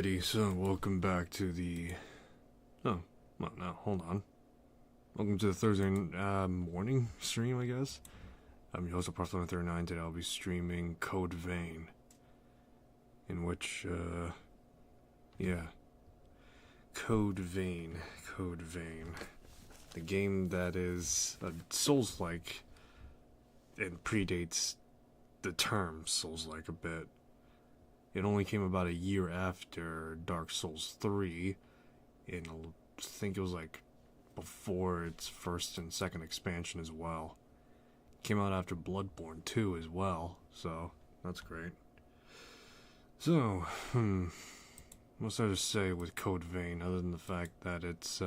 Alrighty, so welcome back to the... Oh, well, no, hold on. Welcome to the Thursday morning stream, I guess. I'm your host of Parth39. Today I'll be streaming Code Vein. In which, yeah. Code Vein. The game that is a Souls-like and predates the term Souls-like a bit. It only came about a year after Dark Souls 3, and I think it was like before its first and second expansion as well. Came out after Bloodborne 2 as well, so that's great. So, what's there to say with Code Vein other than the fact that it's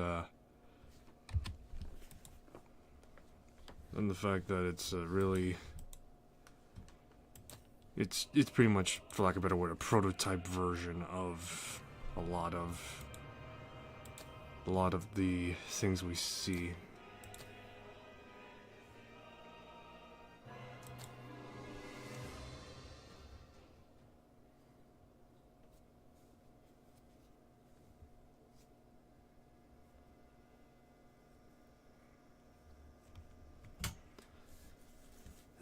really... It's pretty much, for lack of a better word, a prototype version of a lot of the things we see.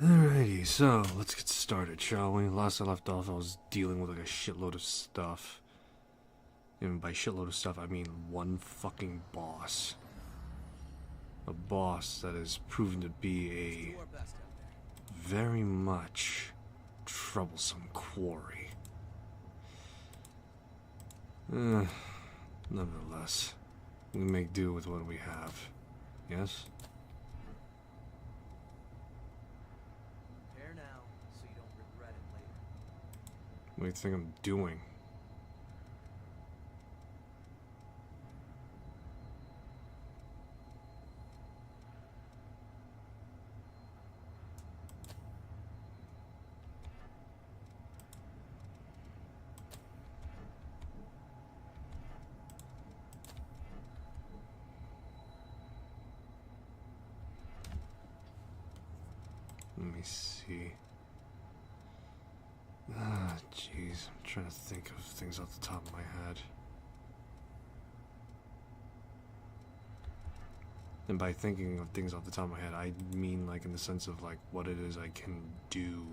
Alrighty, so let's get started, shall we? Last I left off, I was dealing with like a shitload of stuff. And by shitload of stuff, I mean one fucking boss. A boss that has proven to be a very much troublesome quarry. Nevertheless, we make do with what we have. Yes? What do you think I'm doing? Let me see. Jeez, I'm trying to think of things off the top of my head. And by thinking of things off the top of my head, I mean like in the sense of like what it is I can do.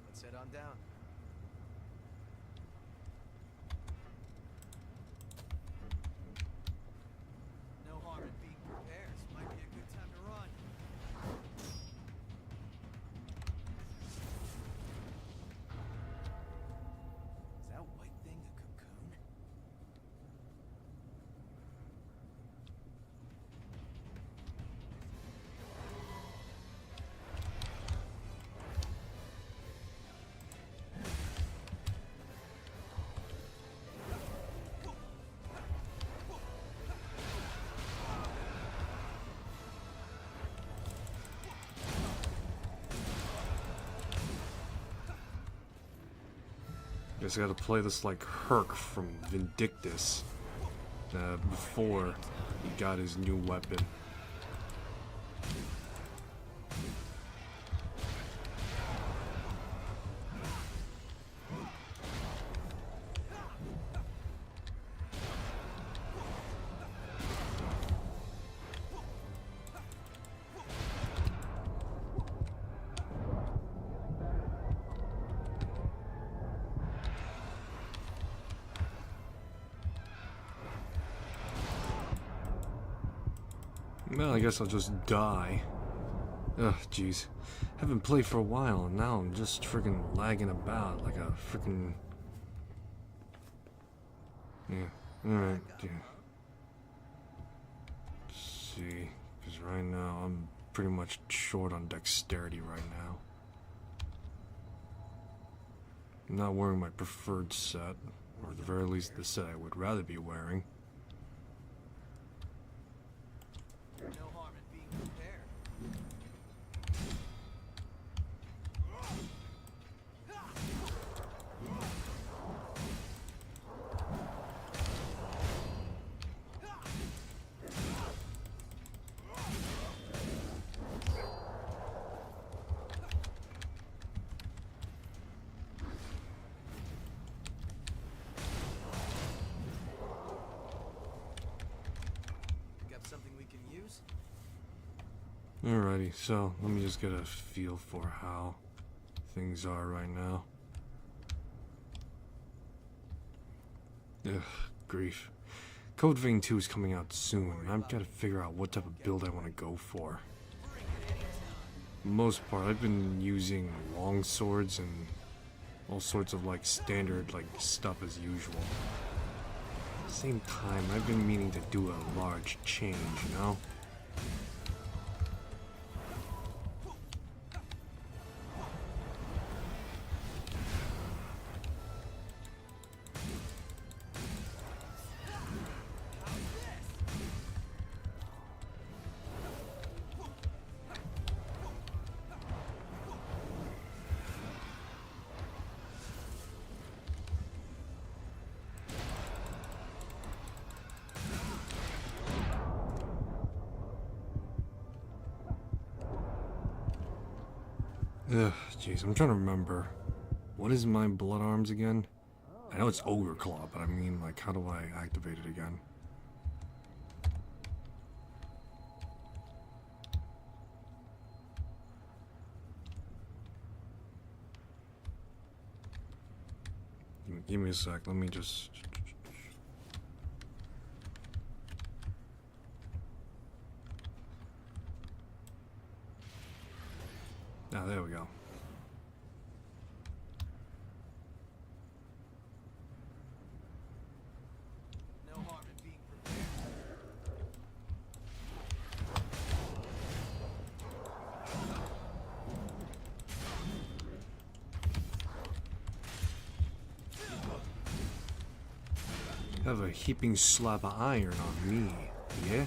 Let's head on down. No harm in being prepared. Might be a good time to run. Is that white thing a cocoon? Guess I gotta play this like Herc from Vindictus before he got his new weapon. Well, I guess I'll just die. Ugh, jeez. Haven't played for a while, and now I'm just freaking lagging about like a freaking... Yeah, alright, yeah. Let's see, because right now I'm pretty much short on dexterity right now. I'm not wearing my preferred set, or at the very least the set I would rather be wearing. No harm in being prepared. Alrighty, so let me just get a feel for how things are right now. Ugh, grief. Code Vein 2 is coming out soon, and I've got to figure out what type of build I want to go for. For the most part, I've been using long swords and all sorts of like standard like stuff as usual. At the same time, I've been meaning to do a large change, you know? Ugh, jeez, I'm trying to remember. What is my blood arms again? I know it's Ogre Claw, but I mean, like, how do I activate it again? Give me a sec, let me just... Ah, there we go. No harm in being prepared. Have a heaping slab of iron on me, yeah?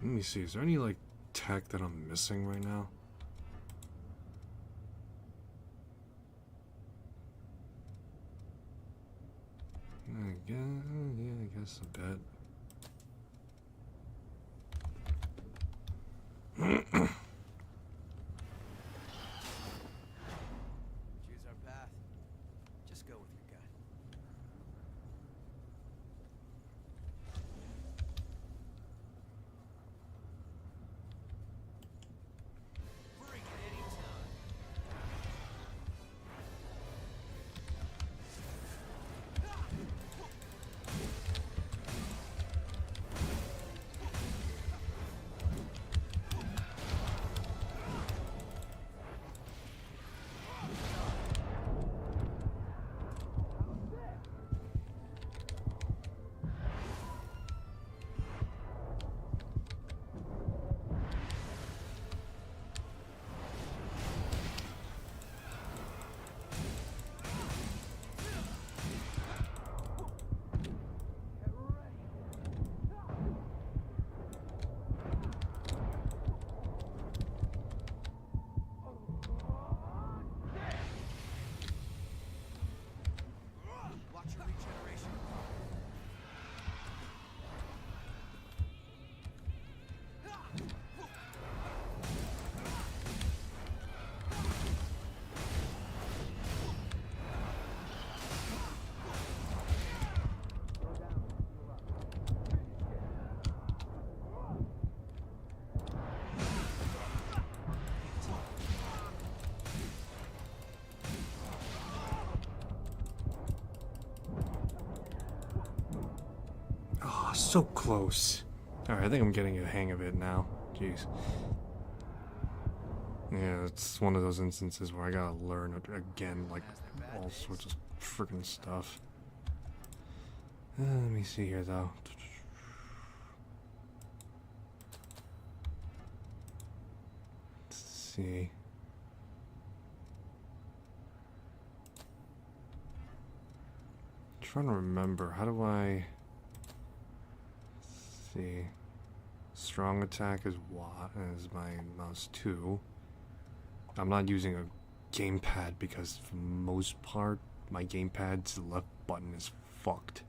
Let me see, is there any, like, tech that I'm missing right now? Yeah, I guess a bit. Choose our path. Just go with your gut. Bring it anytime. Watch your regeneration. Oh, so close. Alright, I think I'm getting a hang of it now. Jeez. Yeah, it's one of those instances where I gotta learn it again, like, all sorts of freaking stuff. Let me see here, though. Let's see. Trying to remember, how do I... Let's see. Strong attack is what is my mouse 2. I'm not using a gamepad because for the most part my gamepad's left button is fucked.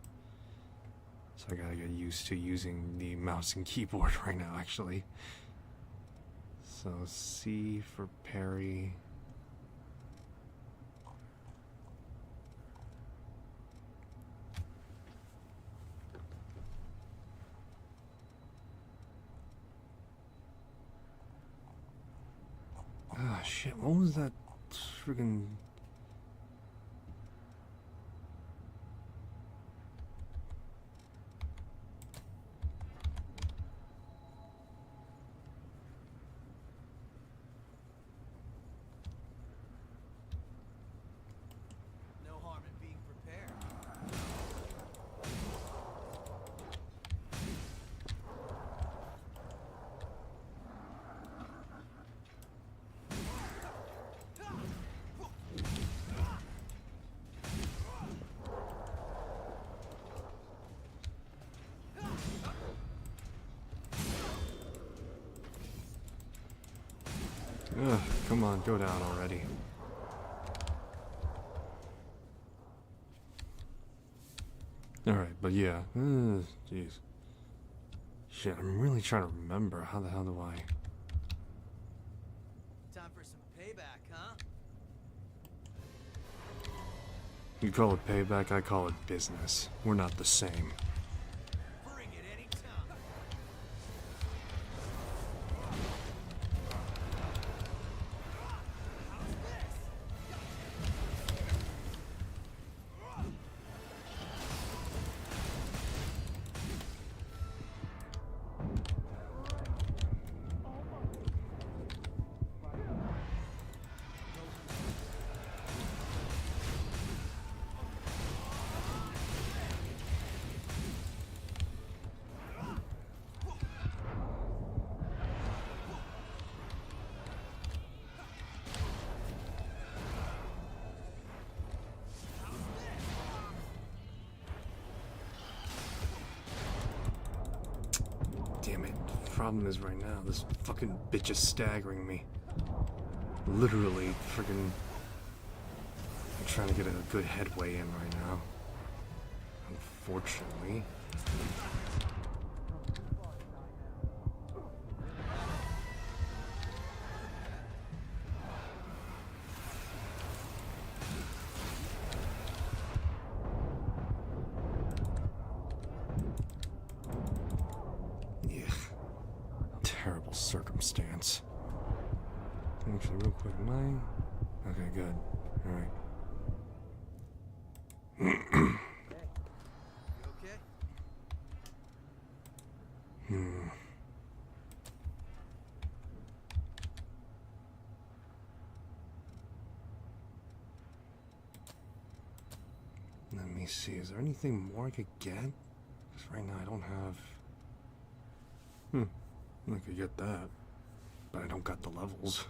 So I gotta get used to using the mouse and keyboard right now actually. So C for parry. Shit, what was that friggin'... No harm in being prepared. Ugh, come on, go down already. Alright, but yeah. Jeez. Shit, I'm really trying to remember. How the hell do I... Time for some payback, huh? You call it payback, I call it business. We're not the same. Bring it anytime. Damn it. The problem is right now, this fucking bitch is staggering me. Literally, friggin'... I'm trying to get a good headway in right now. Unfortunately. Yeah. Terrible circumstance. Actually, real quick, mine. Okay, good. Alright. You okay? Let me see, is there anything more I could get? Because right now I don't have... I could get that. But I don't got the levels.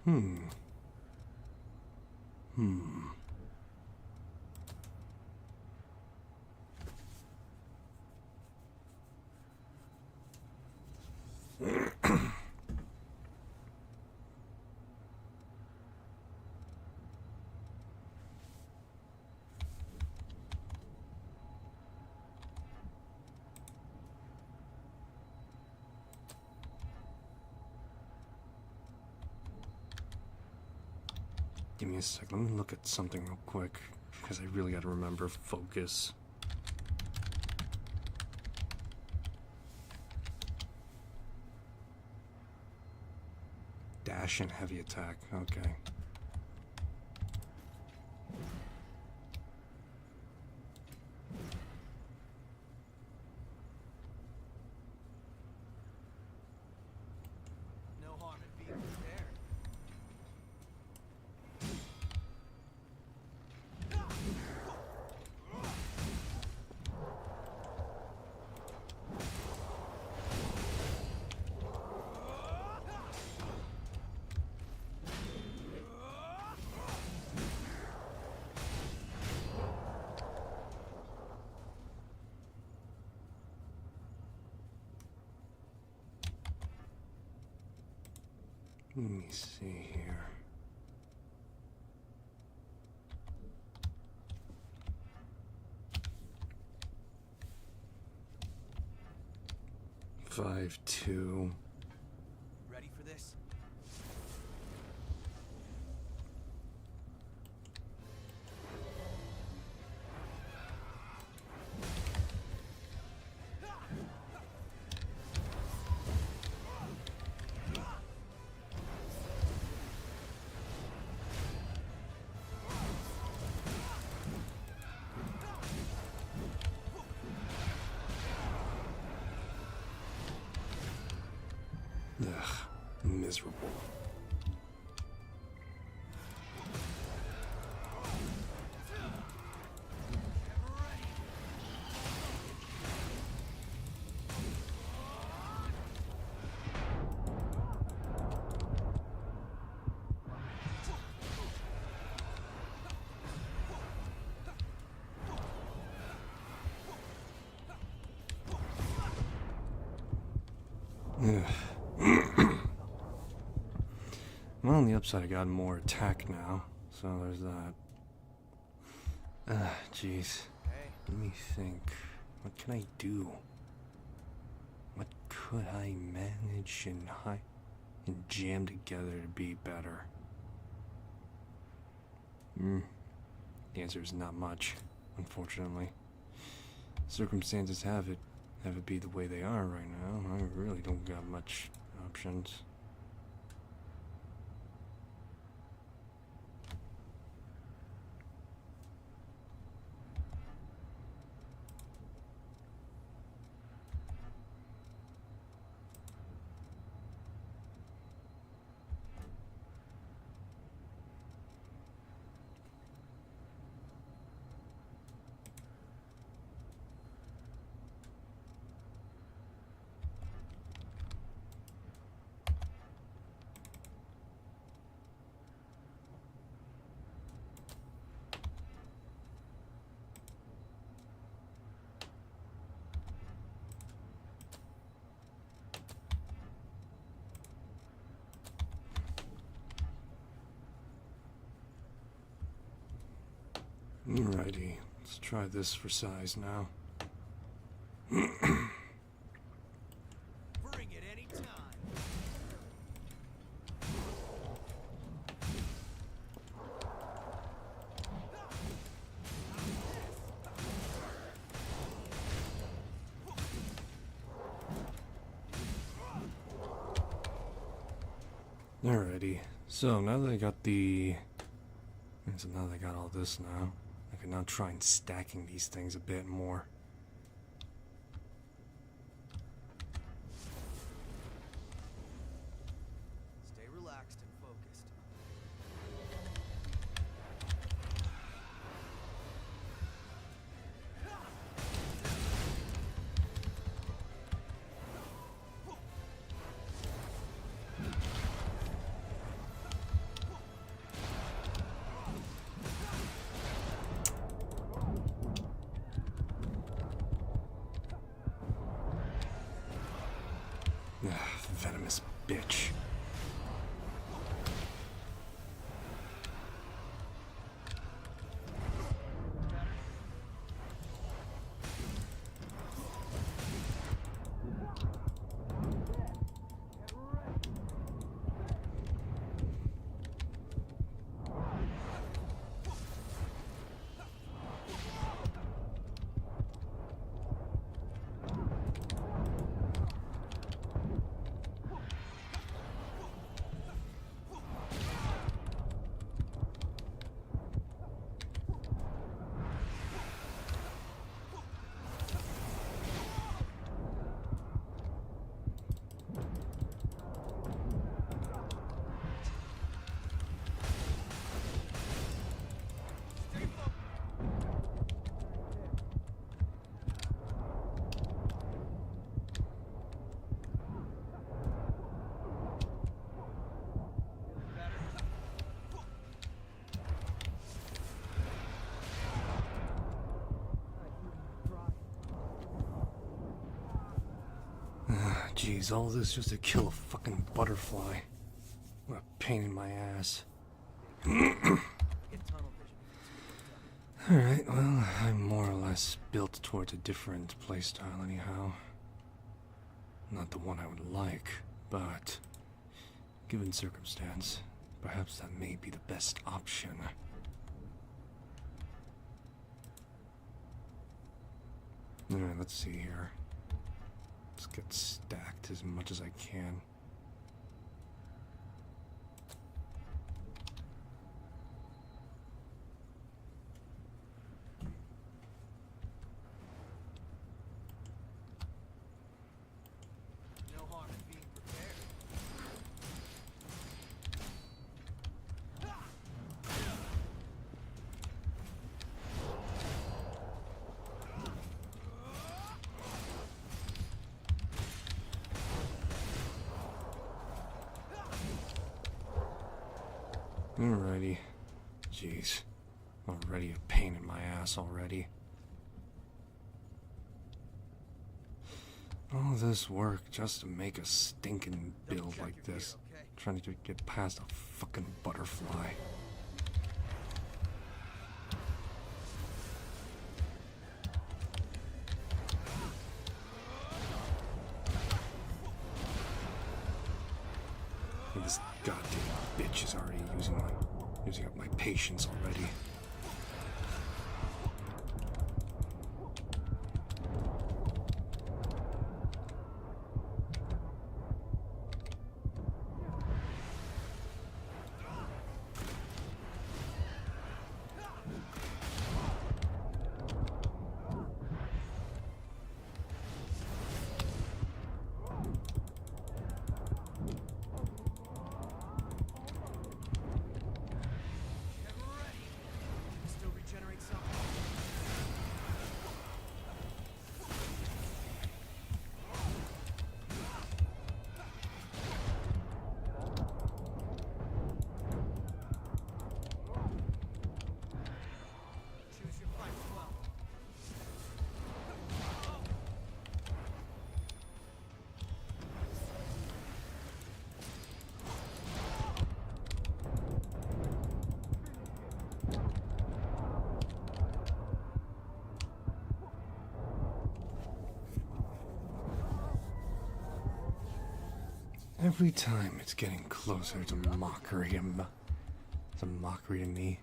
Hmm. Give me a sec. Let me look at something real quick. Because I really gotta remember focus. Dash and heavy attack. Okay. No harm in being prepared. Let me see here. 5-2. Ready for this? Ugh, miserable. Ugh. Well, on the upside, I got more attack now, so there's that. Jeez. Hey, Let me think. What can I do? What could I manage and jam together to be better? The answer is not much, unfortunately. Circumstances have it be the way they are right now. I really don't got much options. Alrighty, let's try this for size now. bring it any time. Alrighty, so now that I got now that I got all this now, I can now try and stacking these things a bit more. Stay relaxed and focused. Venomous bitch. Jeez, all this just to kill a fucking butterfly. What a pain in my ass. Get tunnel vision. Alright, well, I'm more or less built towards a different playstyle anyhow. Not the one I would like, but given circumstance, perhaps that may be the best option. Alright, let's see here. Let's get stacked as much as I can. No harm in being prepared. Alrighty. Jeez. Already a pain in my ass already. All this work just to make a stinking Double build check like your this. gear, okay? Trying to get past a fucking butterfly. And this goddamn bitch is already using up my patience already. Never ready. Still regenerate some. Choose your fight well. Every time it's getting closer to mockery. It's a mockery to me.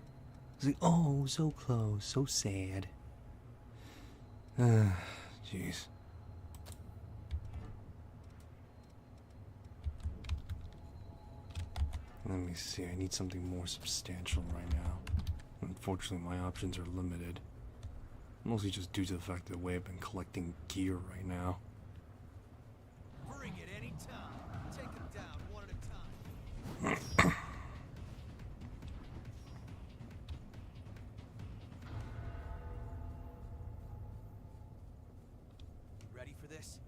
It's like, oh, so close, so sad. Jeez. Let me see, I need something more substantial right now. Unfortunately, my options are limited. Mostly just due to the fact of the way I've been collecting gear right now. Bring it any time. Take them down one at a time. Ready for this?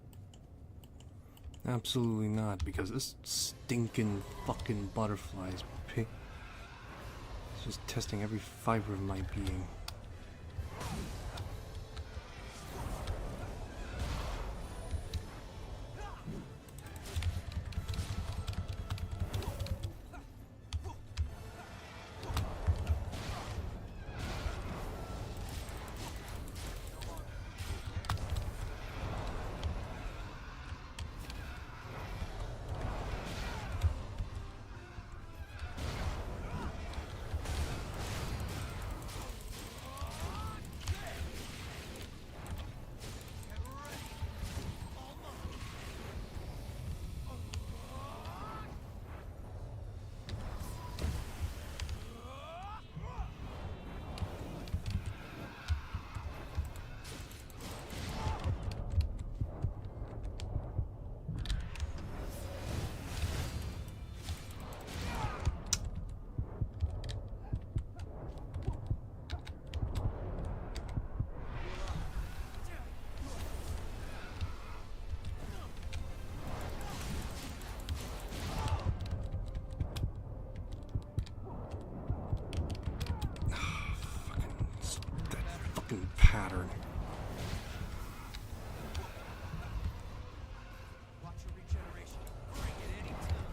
Absolutely not, because this stinking fucking butterfly is it's just testing every fiber of my being. Pattern. Watch your regeneration. Bring it any time.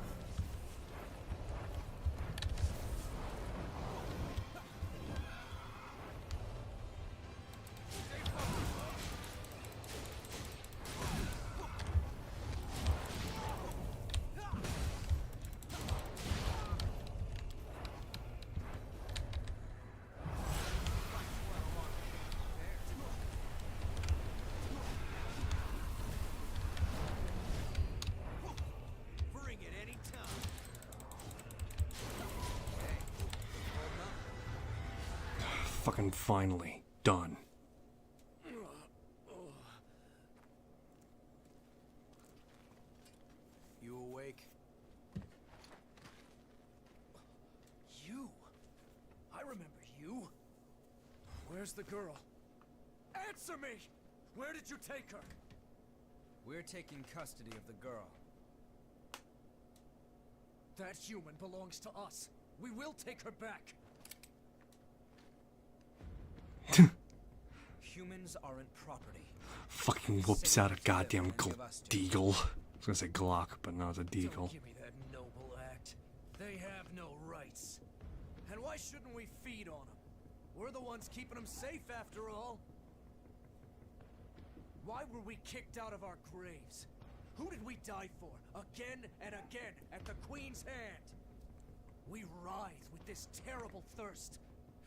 Stay focused. Fucking finally. Done. You awake? You? I remember you. Where's the girl? Answer me! Where did you take her? We're taking custody of the girl. That human belongs to us. We will take her back. Humans aren't property. Fucking whoops out a goddamn deagle. I was gonna say Glock, but no, it's a deagle. Don't give me that noble act. They have no rights. And why shouldn't we feed on them? We're the ones keeping them safe after all. Why were we kicked out of our graves? Who did we die for? Again and again at the Queen's hand. We writhe with this terrible thirst.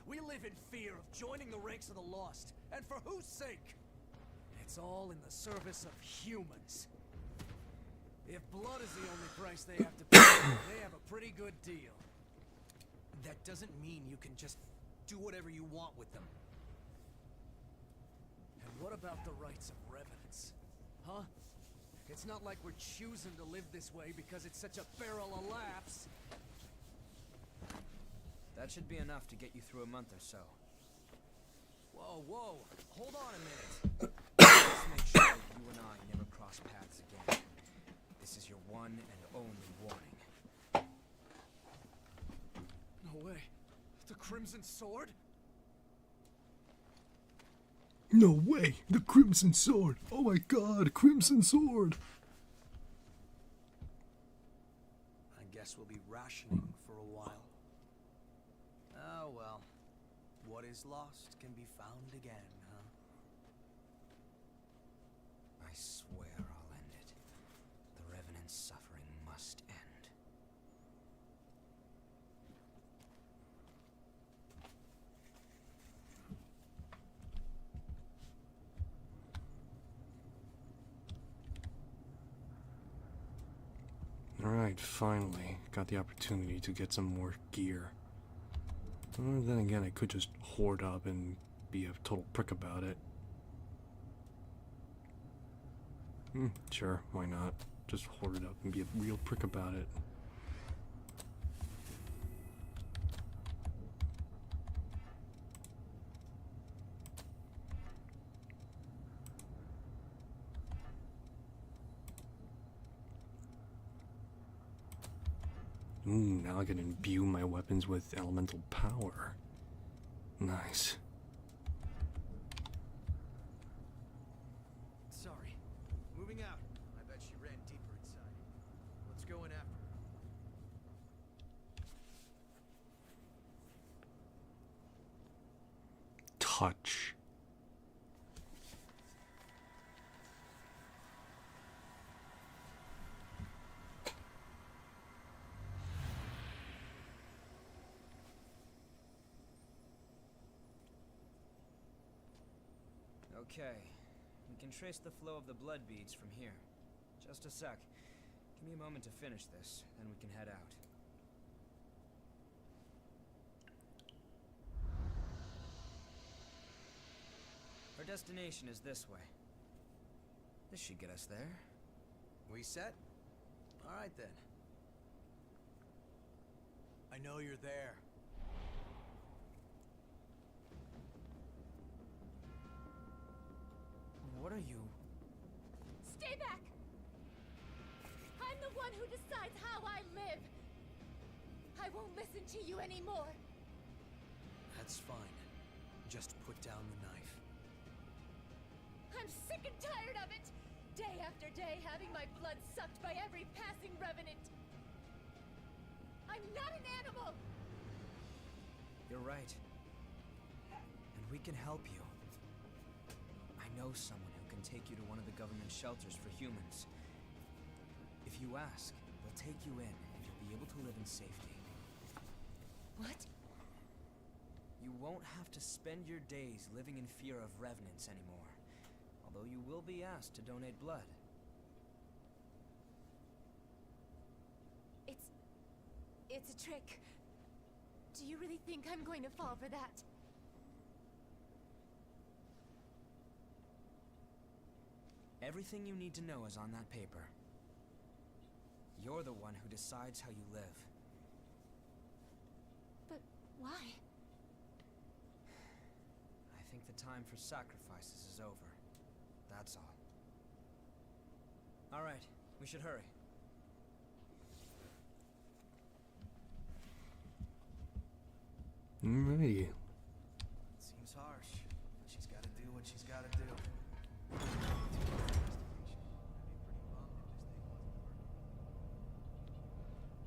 We live in fear of joining the ranks of the lost. And for whose sake? It's all in the service of humans. If blood is the only price they have to pay, they have a pretty good deal. That doesn't mean you can just do whatever you want with them. And what about the rights of revenants? Huh? It's not like we're choosing to live this way because it's such a barrel of laughs. That should be enough to get you through a month or so. Whoa, whoa. Hold on a minute. Let's make sure that you and I never cross paths again. This is your one and only warning. No way. The Crimson Sword? No way! The Crimson Sword! Oh my god, Crimson Sword! I guess we'll be rationing for a while. Oh well. What is lost can be found again, huh? I swear I'll end it. The Revenant's suffering must end. Alright, finally. Got the opportunity to get some more gear. Then again, I could just hoard up and be a total prick about it. Sure, why not? Just hoard it up and be a real prick about it. Now I can imbue my weapons with elemental power. Nice. Sorry. Moving out. I bet she ran deeper inside. Let's go in after her. Touch. Okay. We can trace the flow of the blood beads from here. Just a sec. Give me a moment to finish this, then we can head out. Our destination is this way. This should get us there. We set? All right then. I know you're there. What are you? Stay back! I'm the one who decides how I live. I won't listen to you anymore. That's fine. Just put down the knife. I'm sick and tired of it! Day after day having my blood sucked by every passing revenant. I'm not an animal! You're right. And we can help you. I know someone who can take you to one of the government shelters for humans. If you ask, they'll take you in and you'll be able to live in safety. What? You won't have to spend your days living in fear of revenants anymore. Although you will be asked to donate blood. It's a trick. Do you really think I'm going to fall for that? Everything you need to know is on that paper. You're the one who decides how you live. But why? I think the time for sacrifices is over. That's all. All right, we should hurry. Alrighty. Seems harsh, but she's gotta do what she's gotta do.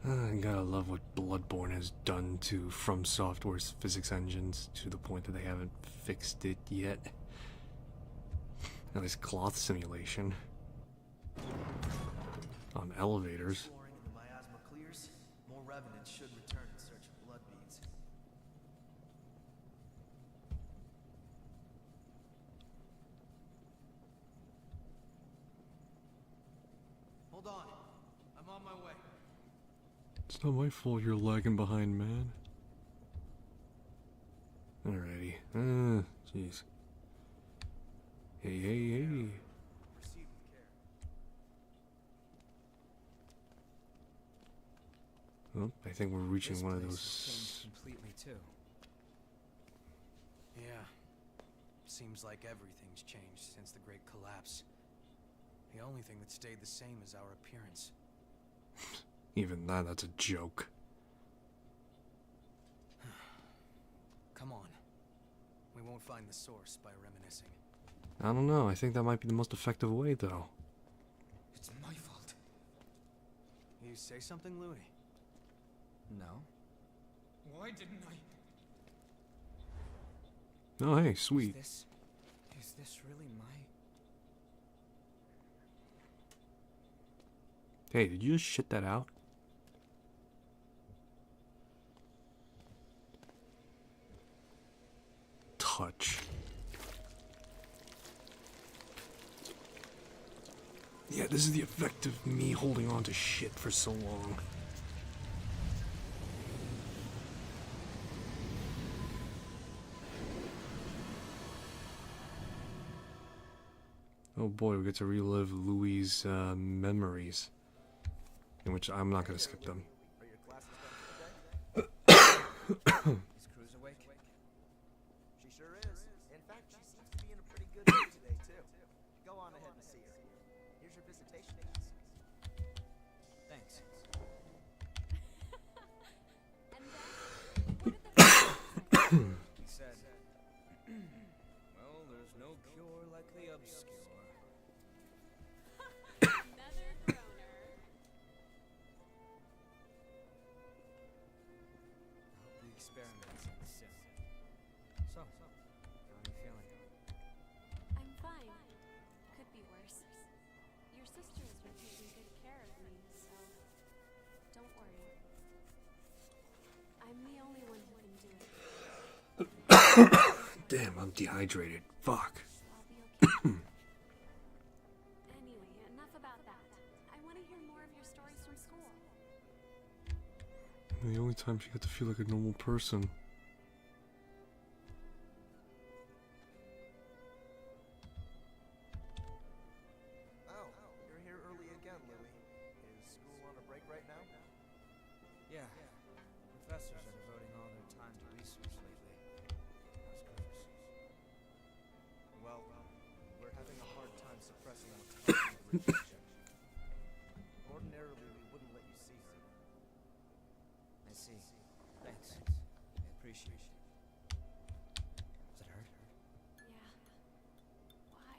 I gotta love what Bloodborne has done to From Software's physics engines to the point that they haven't fixed it yet. Now this cloth simulation on elevators. Exploring and the miasma clears, more revenants should return in search of blood beads. Hold on. I'm on my way. It's not my fault you're lagging behind, man. Alrighty. Jeez. Hey, hey, hey. Proceed with care. Oh, I think we're reaching This one of place has those. changed completely too. Yeah. Seems like everything's changed since the Great Collapse. The only thing that stayed the same is our appearance. Even that's a joke. Come on. We won't find the source by reminiscing. I don't know. I think that might be the most effective way, though. It's my fault. You say something, Louis? No. Why didn't I? Oh, hey, sweet. Is this really my... Hey, did you just shit that out? Touch. Yeah, this is the effect of me holding on to shit for so long. Oh boy, we get to relive Louis' memories. In which I'm not gonna skip them. Are your classes done for the day? Is Cruz awake? She sure is. In fact, she seems to be in a pretty good mood today, too. Go on ahead and see her. Here's your visitation pass. Thanks. And then, what did the say? He said, well, there's no cure like the obscure. Another groaner. I hope the experiments end soon. So, how are you feeling? I'm fine. Could be worse. Your sisters were taking good care of me, so don't worry. I'm the only one who can do it. Damn, I'm dehydrated. Fuck. I'll be okay. Anyway, enough about that. I want to hear more of your stories from school. The only time she got to feel like a normal person. Oh, you're here early again, Louis. Is school on a break right now? Yeah. Professors are devoting all their time to research lately. How's Cruz? Well, we're having a hard time suppressing a ton of rejection. Ordinarily, we wouldn't let you see her. I see. Thanks. I appreciate it. Does it hurt? Yeah. Why?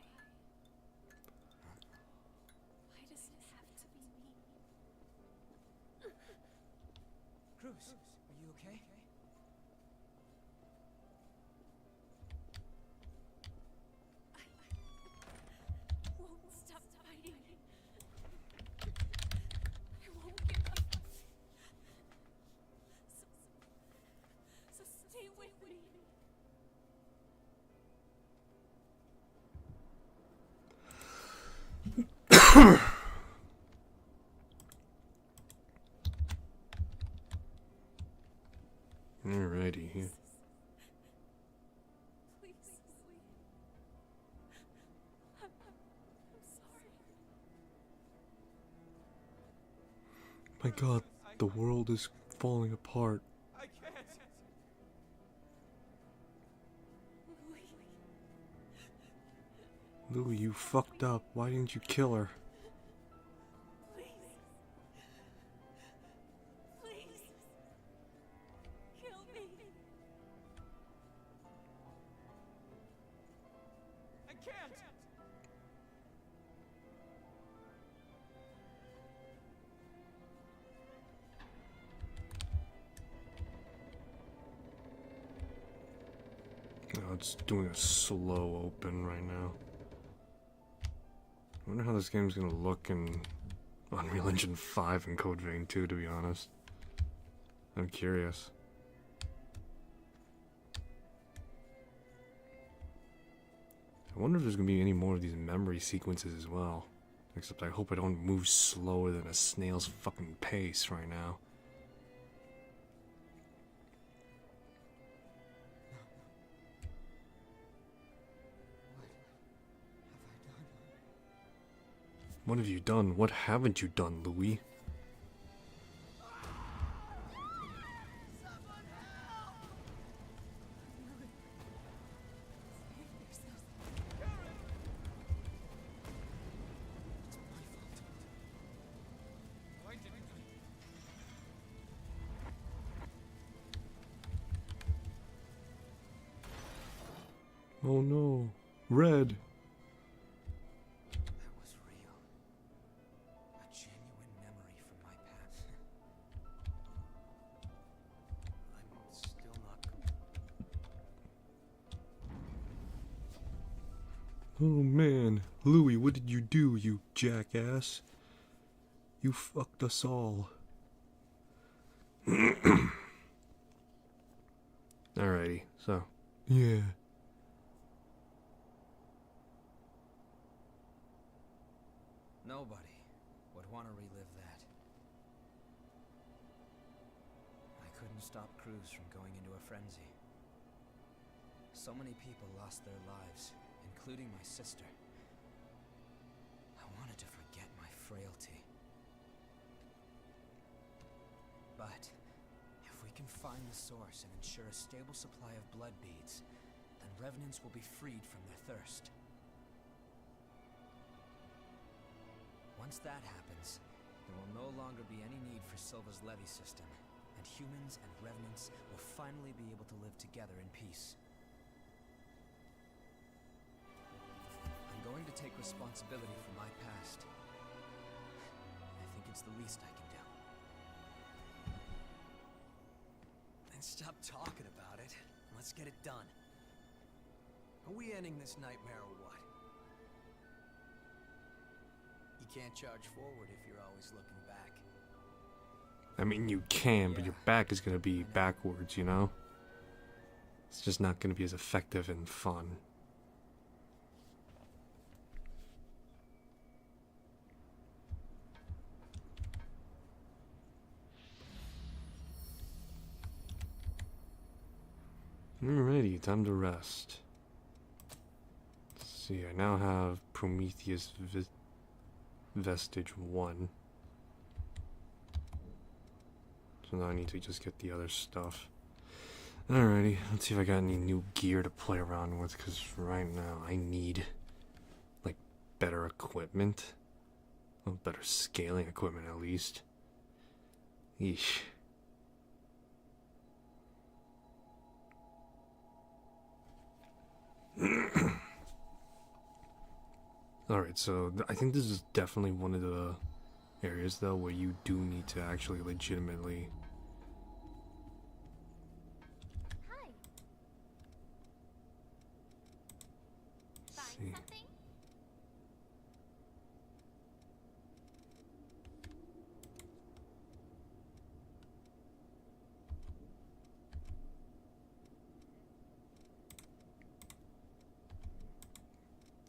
Why does it have to be me? Cruz, are you okay? Won't stop fighting. I won't give up. So stay with me. Alrighty, here. Please, Louis. I'm sorry. My god, the world is falling apart. I can't. Louis, you fucked up. Why didn't you kill her? Please. Please. Kill me. I can't. Oh, it's doing a slow open right now. I wonder how this game's gonna look in Unreal Engine 5 and Code Vein 2, to be honest. I'm curious. I wonder if there's gonna be any more of these memory sequences as well. Except I hope I don't move slower than a snail's fucking pace right now. What have you done? What haven't you done, Louis? Oh no. Red. That was real. A genuine memory from my past. I'm still not. Oh man. Louis, what did you do, you jackass? You fucked us all. Alrighty, so. Yeah. Nobody would want to relive that. I couldn't stop Cruz from going into a frenzy. So many people lost their lives, including my sister. I wanted to forget my frailty. But if we can find the source and ensure a stable supply of blood beads, then revenants will be freed from their thirst. Once that happens, there will no longer be any need for Silva's levy system, and humans and revenants will finally be able to live together in peace. I'm going to take responsibility for my past. I think it's the least I can do. Then stop talking about it. Let's get it done. Are we ending this nightmare or what? You can't charge forward if you're always looking back. I mean, you can, but Yeah. your back is gonna be backwards, you know? It's just not gonna be as effective and fun. Alrighty, time to rest. Let's see, I now have Prometheus Vestige 1. So now I need to just get the other stuff. Alrighty, let's see if I got any new gear to play around with, because right now I need, like, better equipment. Well, better scaling equipment at least. Yeesh. Alright, so I think this is definitely one of the areas, though, where you do need to actually legitimately... Hi. Find see. something?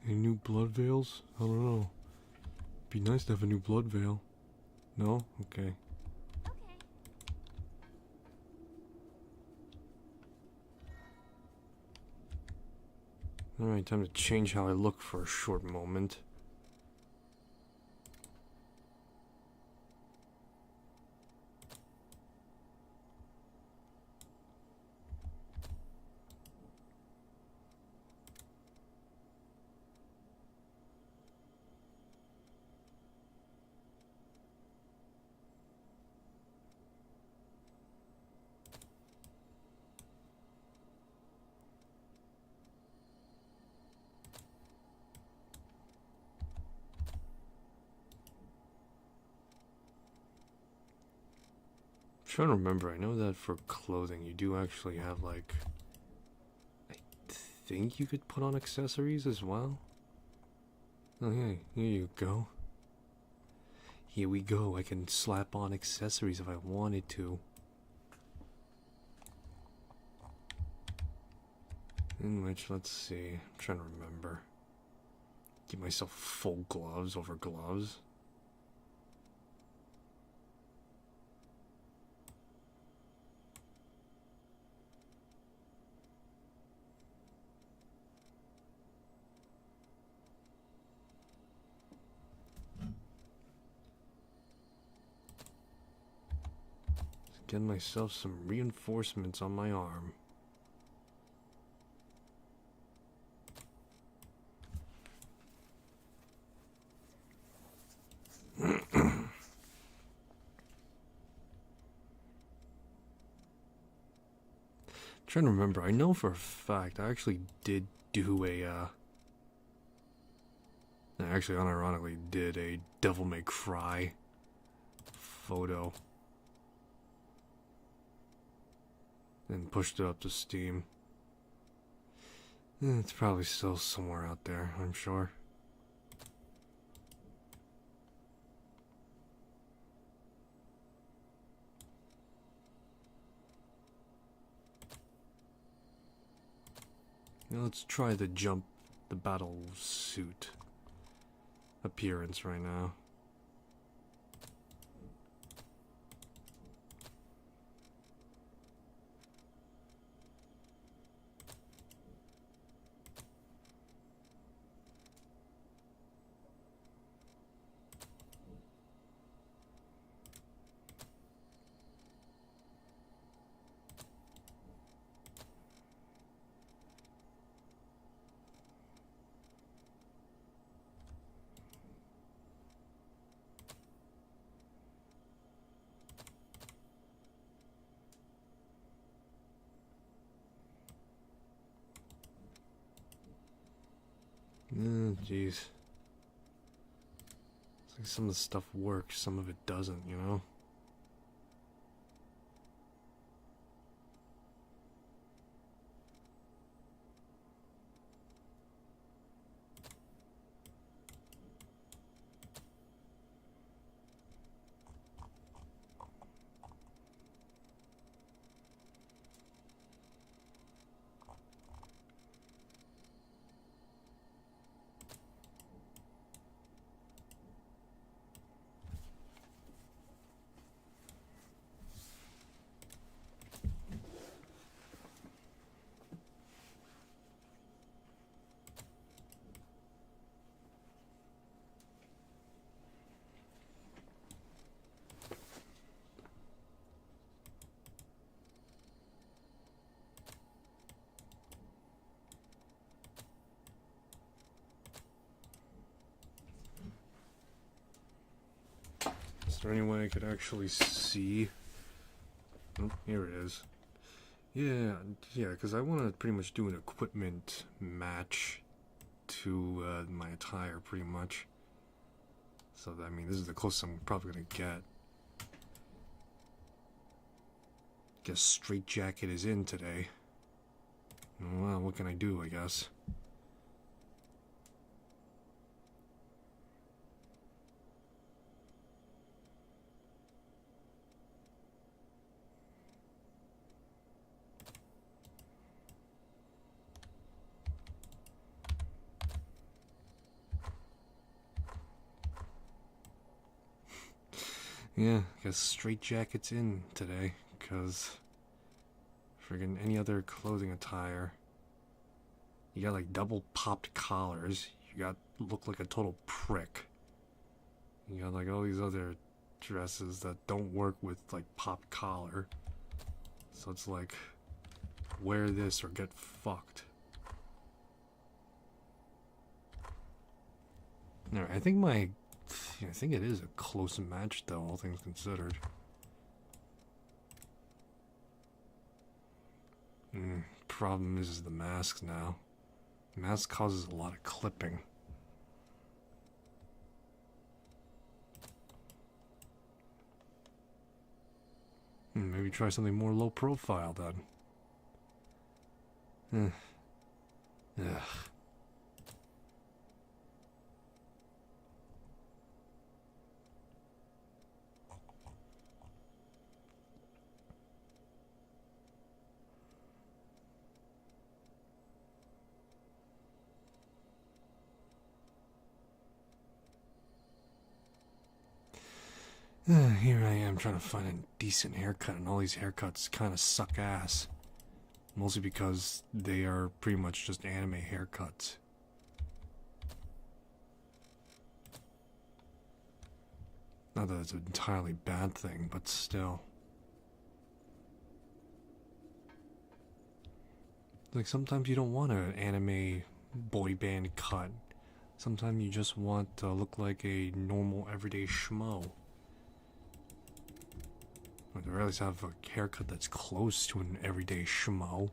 Any new blood veils? I don't know. Be nice to have a new blood veil. No? Okay. Okay. Alright, time to change how I look for a short moment. trying to remember. I know that for clothing, you do actually have, like, I think you could put on accessories as well. Oh, yeah, here you go. Here we go. I can slap on accessories if I wanted to. In which, let's see. I'm trying to remember. Give myself full gloves over gloves. Get myself some reinforcements on my arm. Trying to remember. I know for a fact I actually did do a I actually unironically did a Devil May Cry photo and pushed it up to Steam. It's probably still somewhere out there, I'm sure. Now let's try the battle suit appearance right now. Jeez. It's like some of the stuff works, some of it doesn't, you know? Is there any way I could actually see? Oh, here it is. Yeah, because I want to pretty much do an equipment match to my attire, pretty much. So, I mean, this is the closest I'm probably going to get. Guess straight jacket is in today. Well, what can I do, I guess? Yeah, I guess straight jacket's in today, because friggin' any other clothing attire, you got like double popped collars, you got look like a total prick. You got like all these other dresses that don't work with like popped collar. So it's like, wear this or get fucked. Alright, I think it is a close match, though, all things considered. Problem is the masks now. Mask causes a lot of clipping. Maybe try something more low profile then. Ugh. Here I am trying to find a decent haircut, and all these haircuts kind of suck ass. Mostly because they are pretty much just anime haircuts. Not that it's an entirely bad thing, but still. Like, sometimes you don't want an anime boy band cut. Sometimes you just want to look like a normal everyday schmo. Or at least have a haircut that's close to an everyday schmo.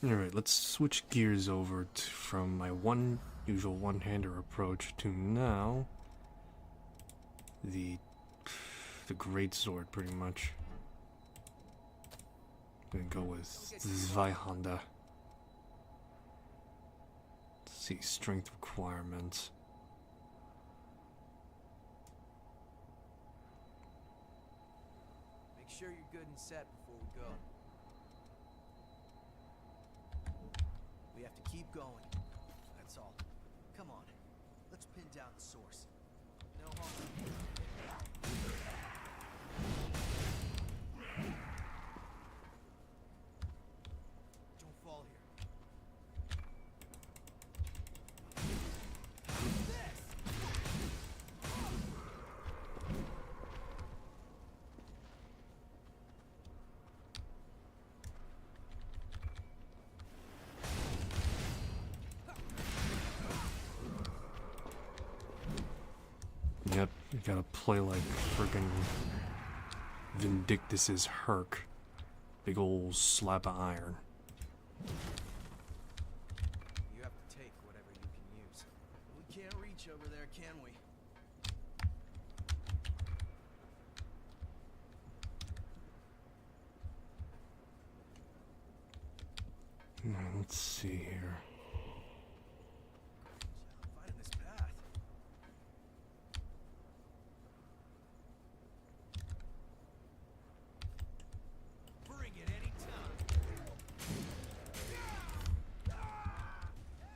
Alright, let's switch gears over from my usual one-hander approach to now the greatsword, pretty much. I'm gonna go with Zweihanda. Let's see, strength requirements. Make sure you're good and set before we go. We have to keep going. That's all. Come on. Let's pin down the source. No harm. Don't fall here. Yep, you gotta play like friggin' Vindictus's Herc. Big ol' slab of iron. You have to take whatever you can use. We can't reach over there, can we? Let's see here. Finding this path. Bring it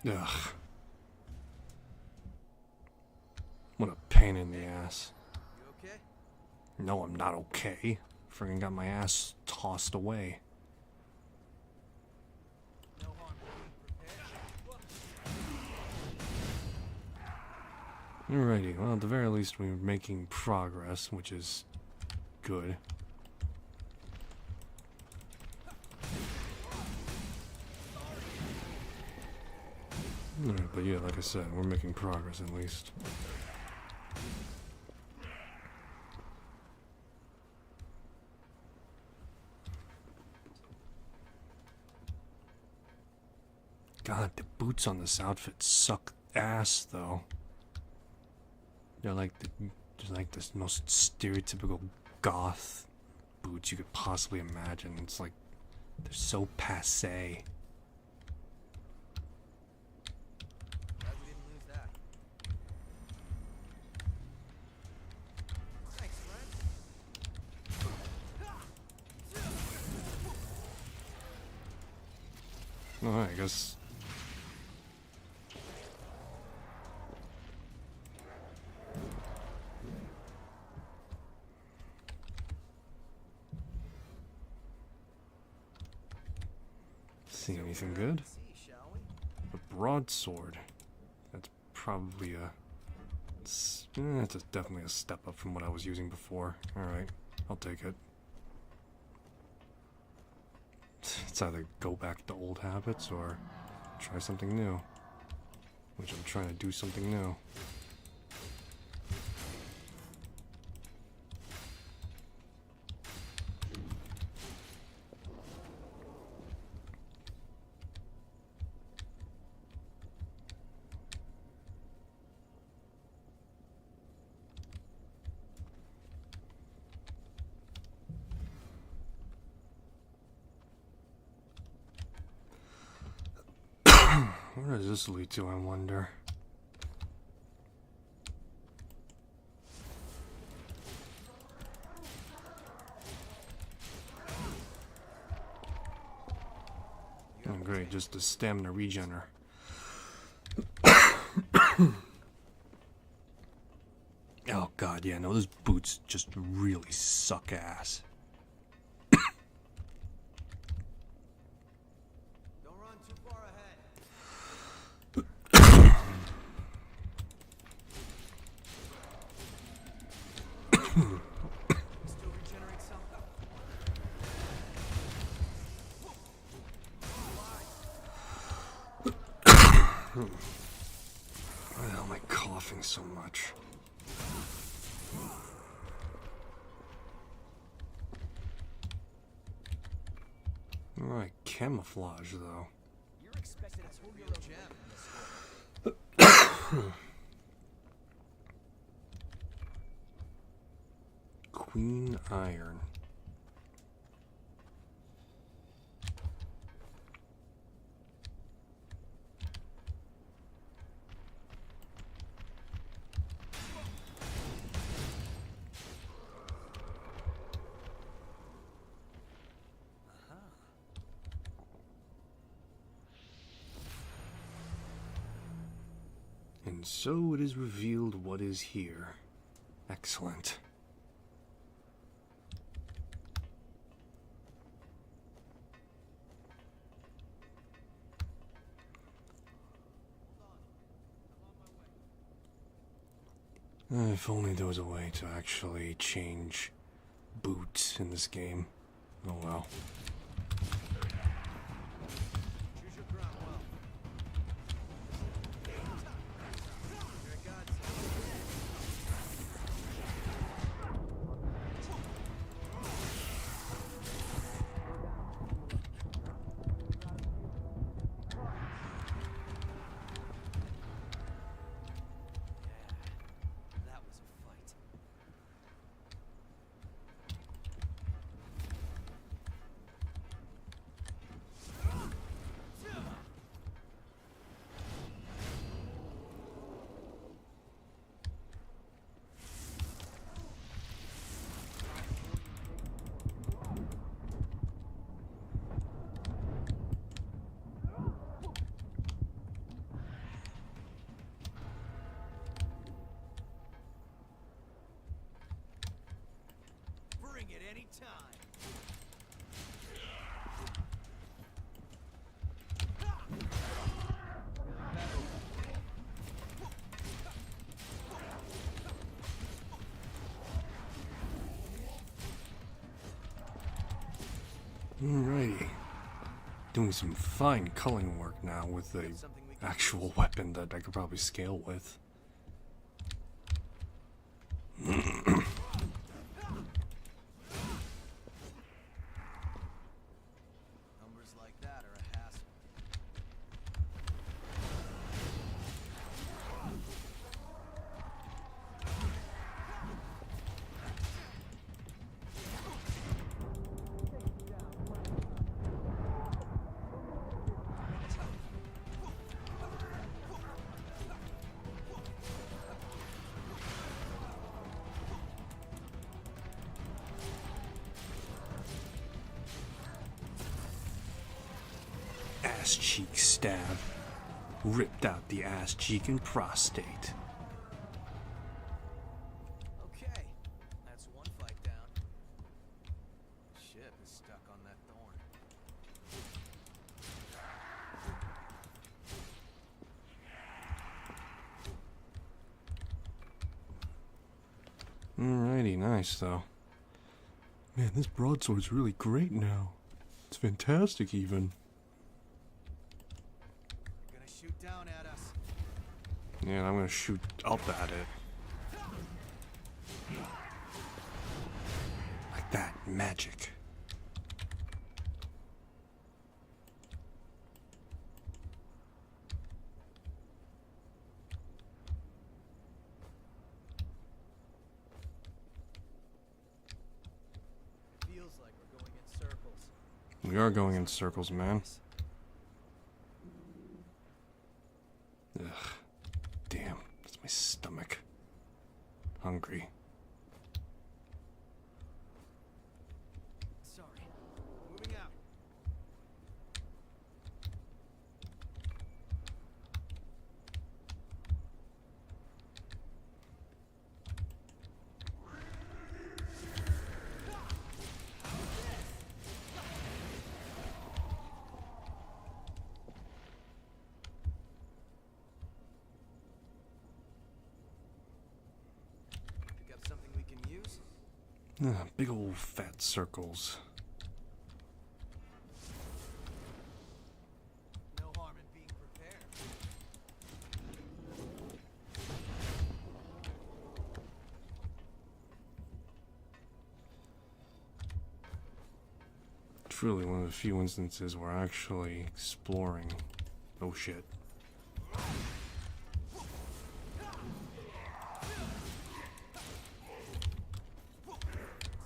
anytime. Ugh. What a pain in the ass. You okay? No, I'm not okay. Friggin' got my ass tossed away. No harm being prepared. Alrighty, well, at the very least, we're making progress, which is good. Alright, but yeah, like I said, we're making progress at least. God, the boots on this outfit suck ass, though. They're like just like the most stereotypical goth boots you could possibly imagine. It's like they're so passé. Glad we didn't lose that. Thanks, friend. Alright, I guess. See anything good? See, shall we? A broadsword. That's probably it's definitely a step up from what I was using before. Alright, I'll take it. It's either go back to old habits or try something new. Which I'm trying to do something new. Where does this lead to, I wonder? Oh, great, just a stamina regener. Oh god, yeah, no, those boots just really suck ass. Don't run too far ahead. Still regenerate some. Why the hell am I coughing so much? Alright, camouflage though. You're expected to hold your own gem. Queen Iron. And so it is revealed what is here. Excellent. If only there was a way to actually change boots in this game. Oh well. Choose your ground well. Here it goes. That was a fight. Bring it any time. Alrighty. Doing some fine culling work now with the actual weapon that I could probably scale with. Numbers like that are a hassle. Ass cheek stab. Ripped out the ass cheek and prostate. Okay, that's one fight down. Ship is stuck on that thorn. Alrighty, nice though. Man, this broadsword's really great now. It's fantastic even. They're gonna shoot down at us. Yeah, and I'm gonna shoot up at it. Like that, magic. Feels like we're going in circles. We are going in circles, man. Big old fat circles. No harm in being prepared. Truly one of the few instances where actually exploring. Oh shit.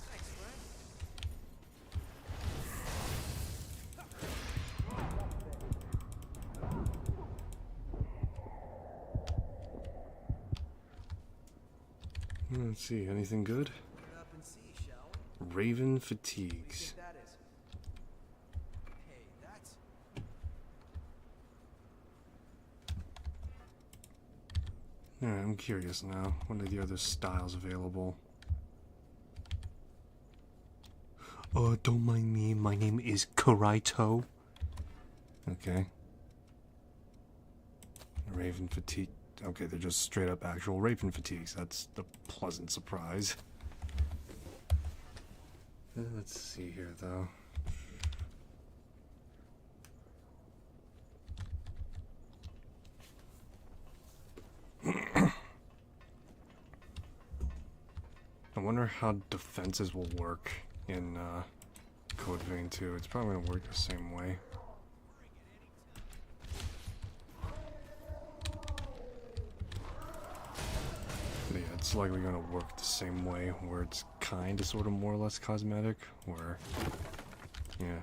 Thanks, friend. Let's see, anything good? Get up and see, shall we? Raven What do you fatigues. think that is? Hey, that's... Alright, I'm curious now. What are the other styles available? Don't mind me. My name is Karaito. Okay. Raven fatigue. Okay, they're just straight up actual Raven fatigues. That's the pleasant surprise. Let's see here, though. I wonder how defenses will work in Code Vein 2. It's probably gonna work the same way. But yeah, it's likely gonna work the same way, where it's kinda sorta more or less cosmetic, where yeah.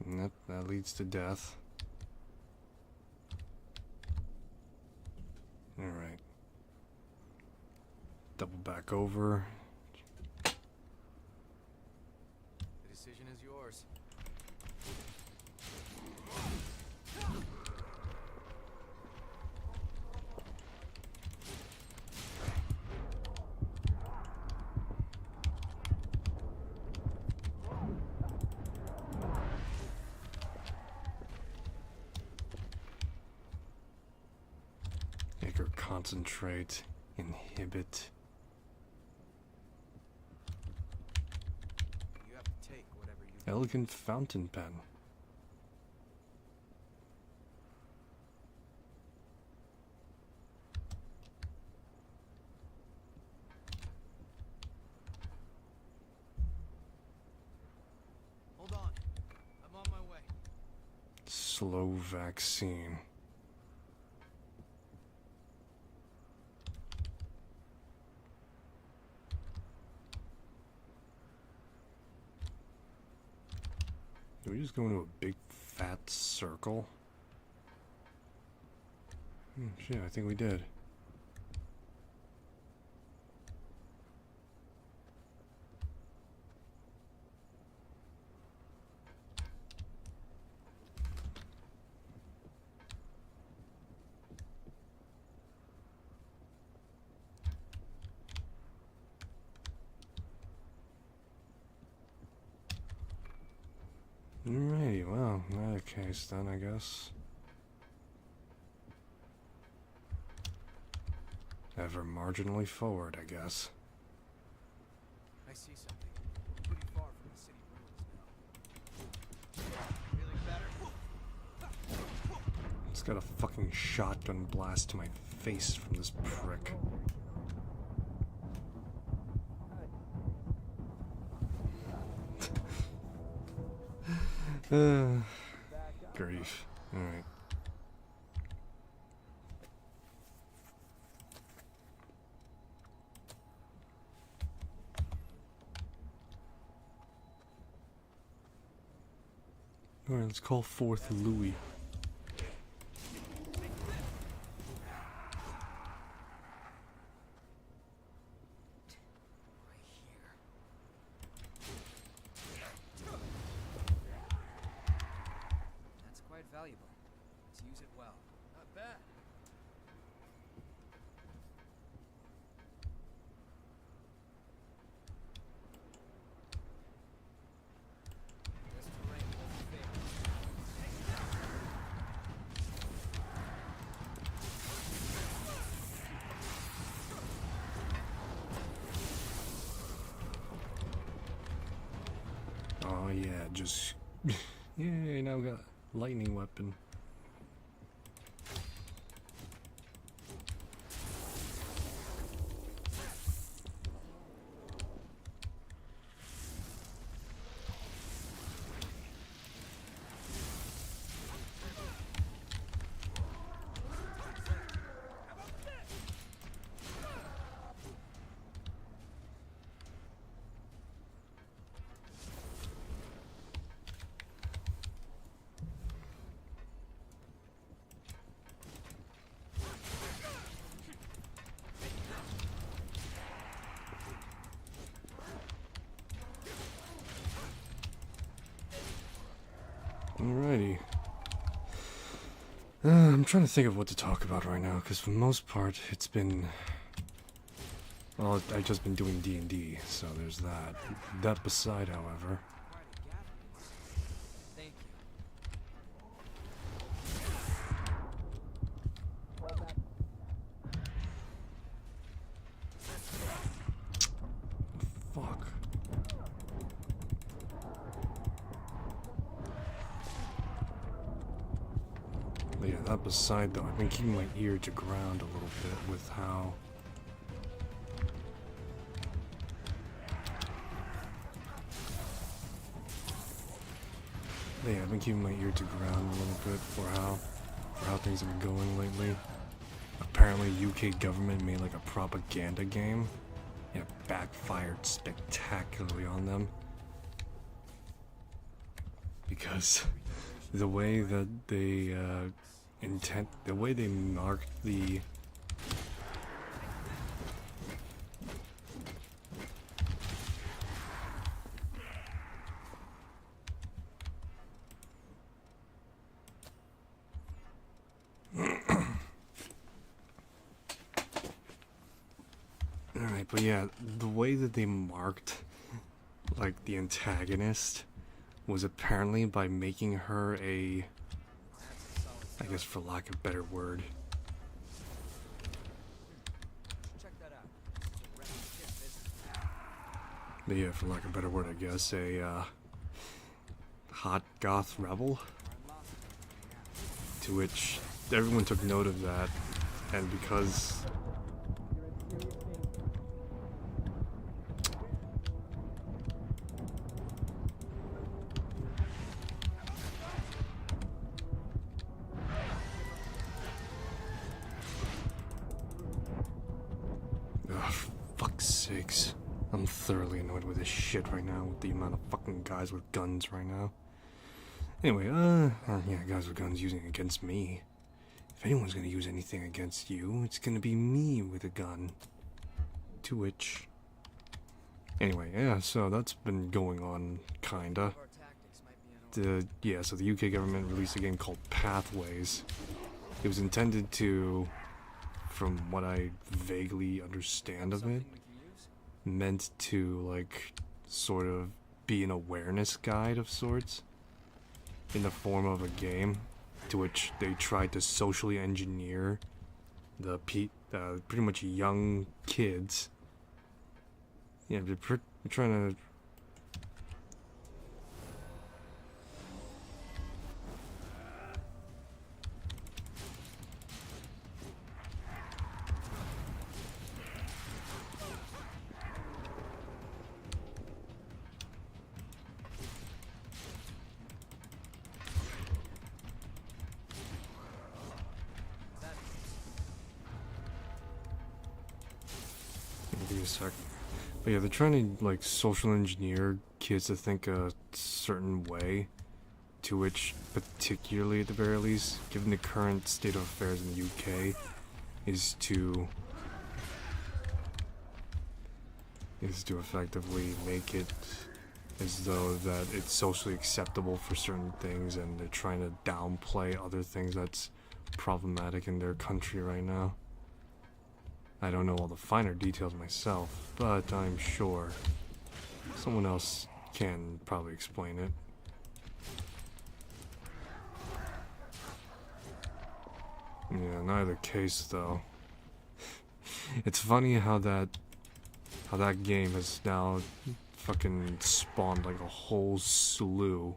And that leads to death. Alright. Double back over. The decision is yours. Make her concentrate. Inhibit. You have to take whatever you... Elegant fountain pen. Hold on. I'm on my way. Slow vaccine. Did we just go into a big fat circle? Shit, I think we did. Alrighty, well, in that case then, I guess. Ever marginally forward, I guess. I see something. Pretty far from the city ruins now. Feeling better? It's got a fucking shotgun blast to my face from this prick. Grief. Alright. Alright, let's call forth Louis. Right here. That's quite valuable. Let's use it well. Not bad. yeah, just yeah, now we got a lightning weapon. Alrighty. I'm trying to think of what to talk about right now, because for the most part, it's been... Well, I've just been doing D&D, so there's that. That beside, however... Thank you. Fuck. But yeah, that beside, though, I've been keeping my ear to ground a little bit with how... Yeah, I've been keeping my ear to ground a little bit for how things have been going lately. Apparently, UK government made like a propaganda game. Yeah, backfired spectacularly on them. Because the way that they the way they marked the Alright, but yeah, the way that they marked, like, the antagonist was apparently by making her a, I guess for lack of a better word, Check that out. It's a random kid business. but yeah, for lack of a better word, I guess, a, hot goth rebel, to which everyone took note of that, and because... Ugh, fuck's sakes. I'm thoroughly annoyed with this shit right now, with the amount of fucking guys with guns right now. Anyway, yeah, guys with guns using it against me. If anyone's gonna use anything against you, it's gonna be me with a gun. To which... Anyway, yeah, so that's been going on, kinda. Our tactics might be in order. Yeah, so the UK government released a game called Pathways. It was intended to, from what I vaguely understand of it, Something we can use? meant to, like, sort of be an awareness guide of sorts in the form of a game, to which they tried to socially engineer the pretty much young kids. Yeah, they're trying to... Give me a sec. But yeah, they're trying to, like, social engineer kids to think a certain way, to which, particularly at the very least, given the current state of affairs in the UK, is to effectively make it as though that it's socially acceptable for certain things, and they're trying to downplay other things that's problematic in their country right now. I don't know all the finer details myself, but I'm sure someone else can probably explain it. Yeah, in either case though, it's funny how that game has now fucking spawned like a whole slew.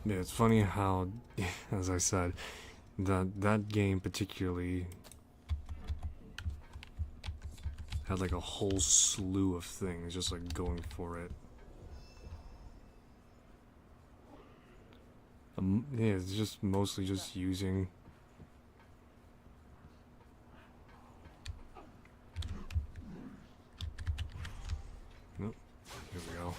Yeah, it's funny how, as I said, that game particularly had like a whole slew of things just like going for it. Yeah, it's just mostly just using. Nope. Here we go.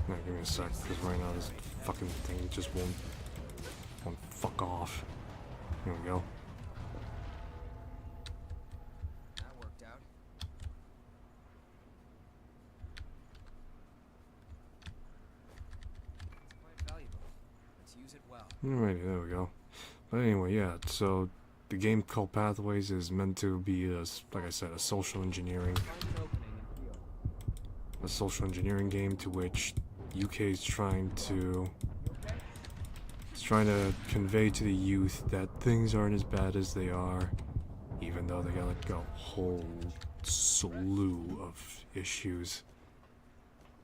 Now, give me a sec, because right now this fucking thing just won't fuck off. Here we go. That worked out. It's quite valuable. Let's use it well. Alrighty, there we go. But anyway, yeah, so the game called Pathways is meant to be, like I said, a social engineering game to which UK is trying to convey to the youth that things aren't as bad as they are, even though they got like a whole slew of issues.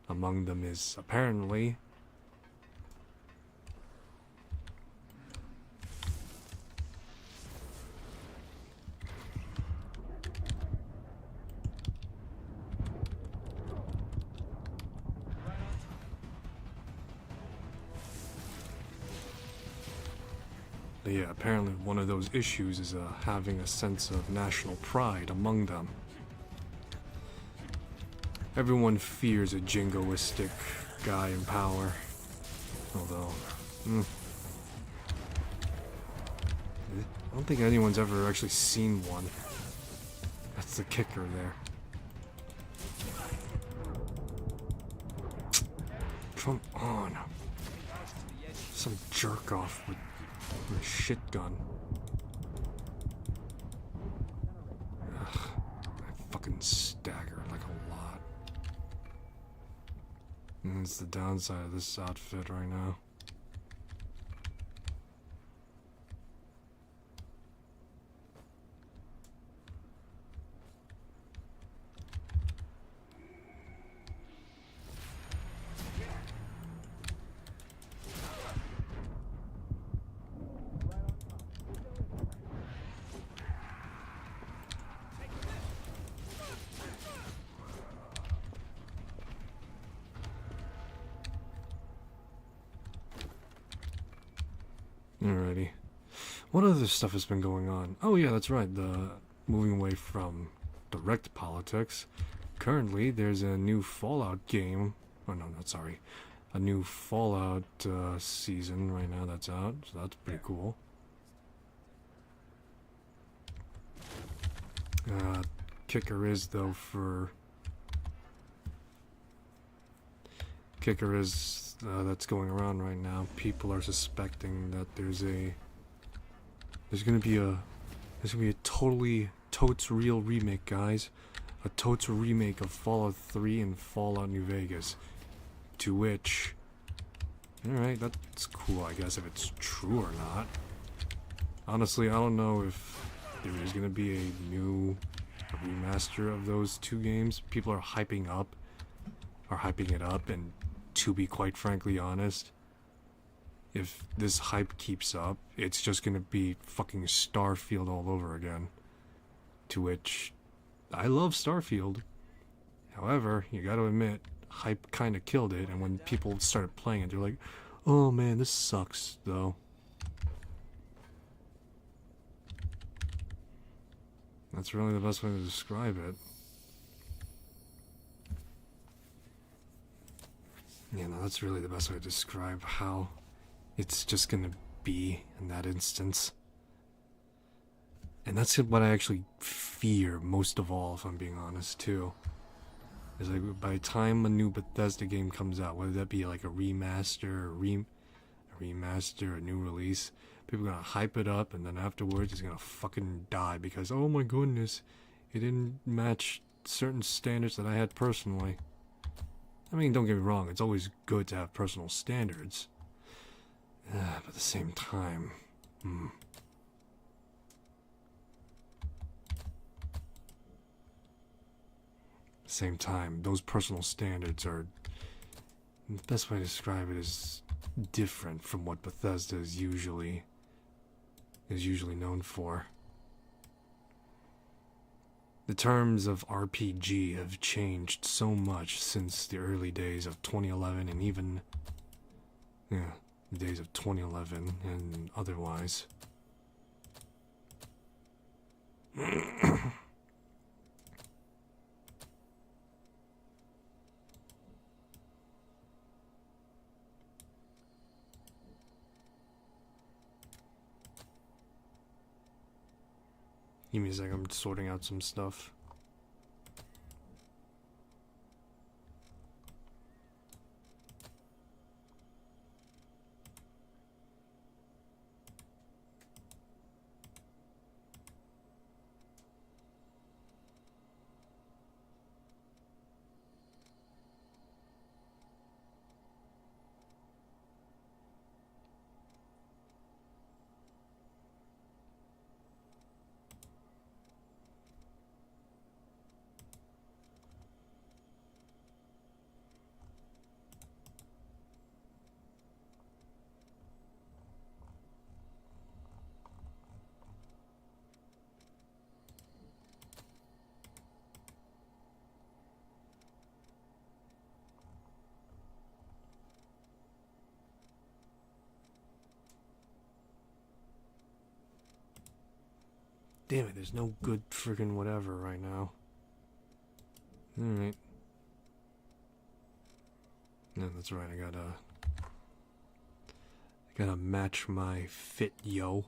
Among them is apparently apparently one of those issues is having a sense of national pride among them. Everyone fears a jingoistic guy in power, although I don't think anyone's ever actually seen one. That's the kicker there. Come on. Some jerk off with a shit gun. Ugh, I fucking staggered like a lot. And it's the downside of this outfit right now. Alrighty. What other stuff has been going on? Oh yeah, that's right, moving away from direct politics. Currently, there's a new Fallout game. Oh no, not sorry. A new Fallout season right now that's out, so that's pretty cool. Kicker is though that's going around right now. People are suspecting that there's gonna be a totes real remake, guys. A totes remake of Fallout 3 and Fallout New Vegas. To which, alright, that's cool, I guess, if it's true or not. Honestly, I don't know if there is gonna be a remaster of those two games. People are hyping it up, and to be quite frankly honest, if this hype keeps up, it's just gonna be fucking Starfield all over again. To which, I love Starfield. However, you gotta admit, hype kinda killed it, and when people started playing it, they're like, oh man, this sucks, though. That's really the best way to describe it. Yeah, no, that's really the best way to describe how it's just gonna be in that instance. And that's what I actually fear most of all, if I'm being honest, too. Is like, by the time a new Bethesda game comes out, whether that be like a remaster, a new release, people are gonna hype it up, and then afterwards it's gonna fucking die because, oh my goodness, it didn't match certain standards that I had personally. I mean, don't get me wrong, it's always good to have personal standards. But at the same time, those personal standards are, the best way to describe it is different from what Bethesda is usually known for. The terms of RPG have changed so much since the early days of 2011 and even, the days of 2011 and otherwise. Give me a sec, I'm sorting out some stuff. Damn it, there's no good friggin' whatever right now. Alright. No, that's right, I gotta match my fit, yo.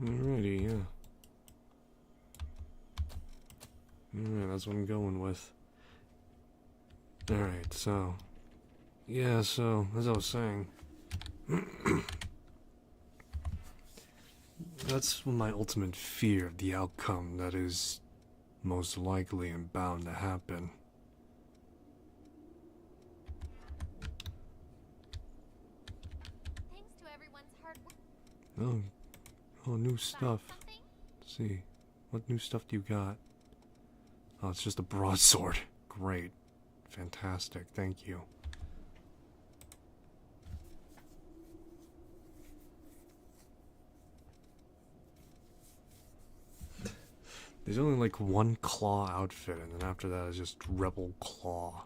Alrighty, yeah. Alright, that's what I'm going with. Alright, so... Yeah, so, as I was saying... that's my ultimate fear of the outcome that is most likely and bound to happen. Thanks to everyone's hard work. Oh, new stuff. Let's see. What new stuff do you got? Oh, it's just a broadsword. Great. Fantastic. Thank you. There's only like one claw outfit, and then after that is just Rebel Claw.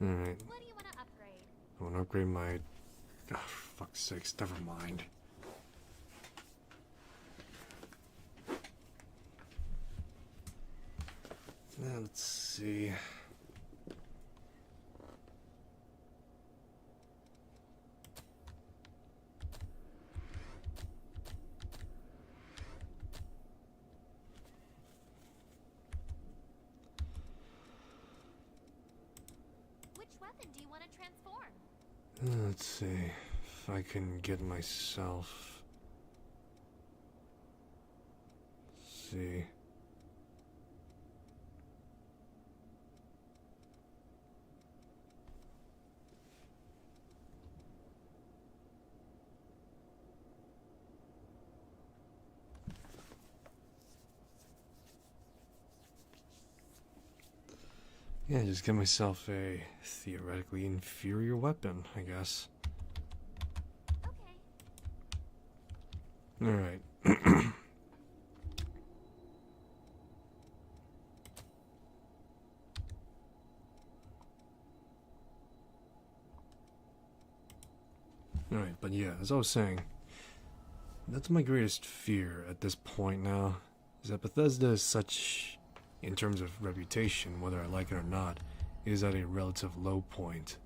Alright. What do you want to upgrade? I want to upgrade my... Oh, for fuck's sakes, never mind. Now, let's see. Which weapon do you want to transform? Let's see if I can get myself... Let's see. Yeah, just get myself a theoretically inferior weapon, I guess. Okay. Alright. Alright, but yeah, as I was saying, that's my greatest fear at this point now, is that Bethesda is such, in terms of reputation, whether I like it or not, is at a relative low point.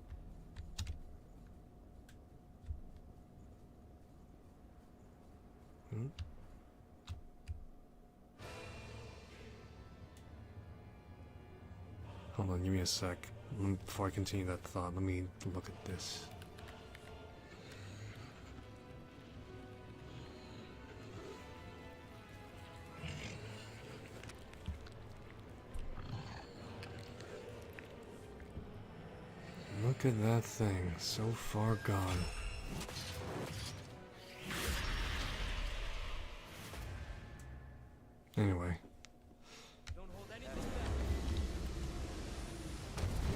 Hold on, give me a sec. Before I continue that thought, let me look at this. Look at that thing, so far gone. Anyway.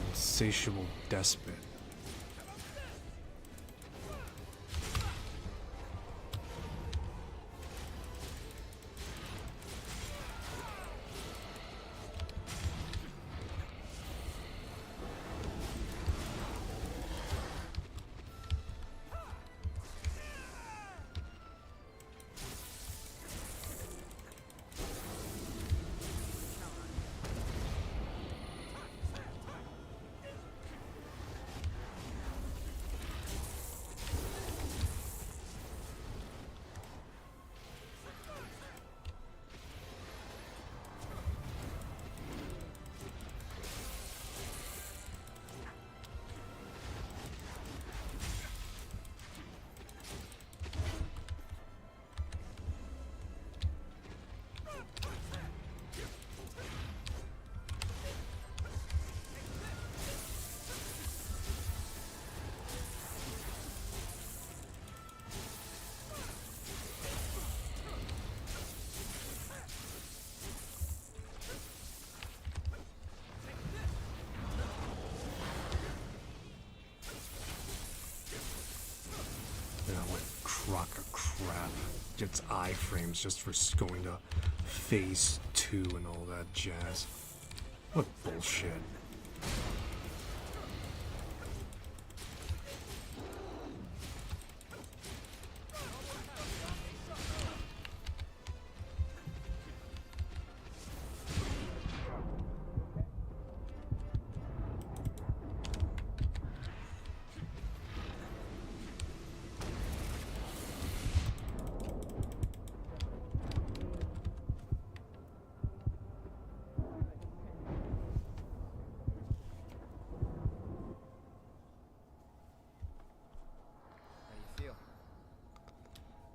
Insatiable despot. Crock of crap. Gets iframes just for going to phase 2 and all that jazz. What bullshit.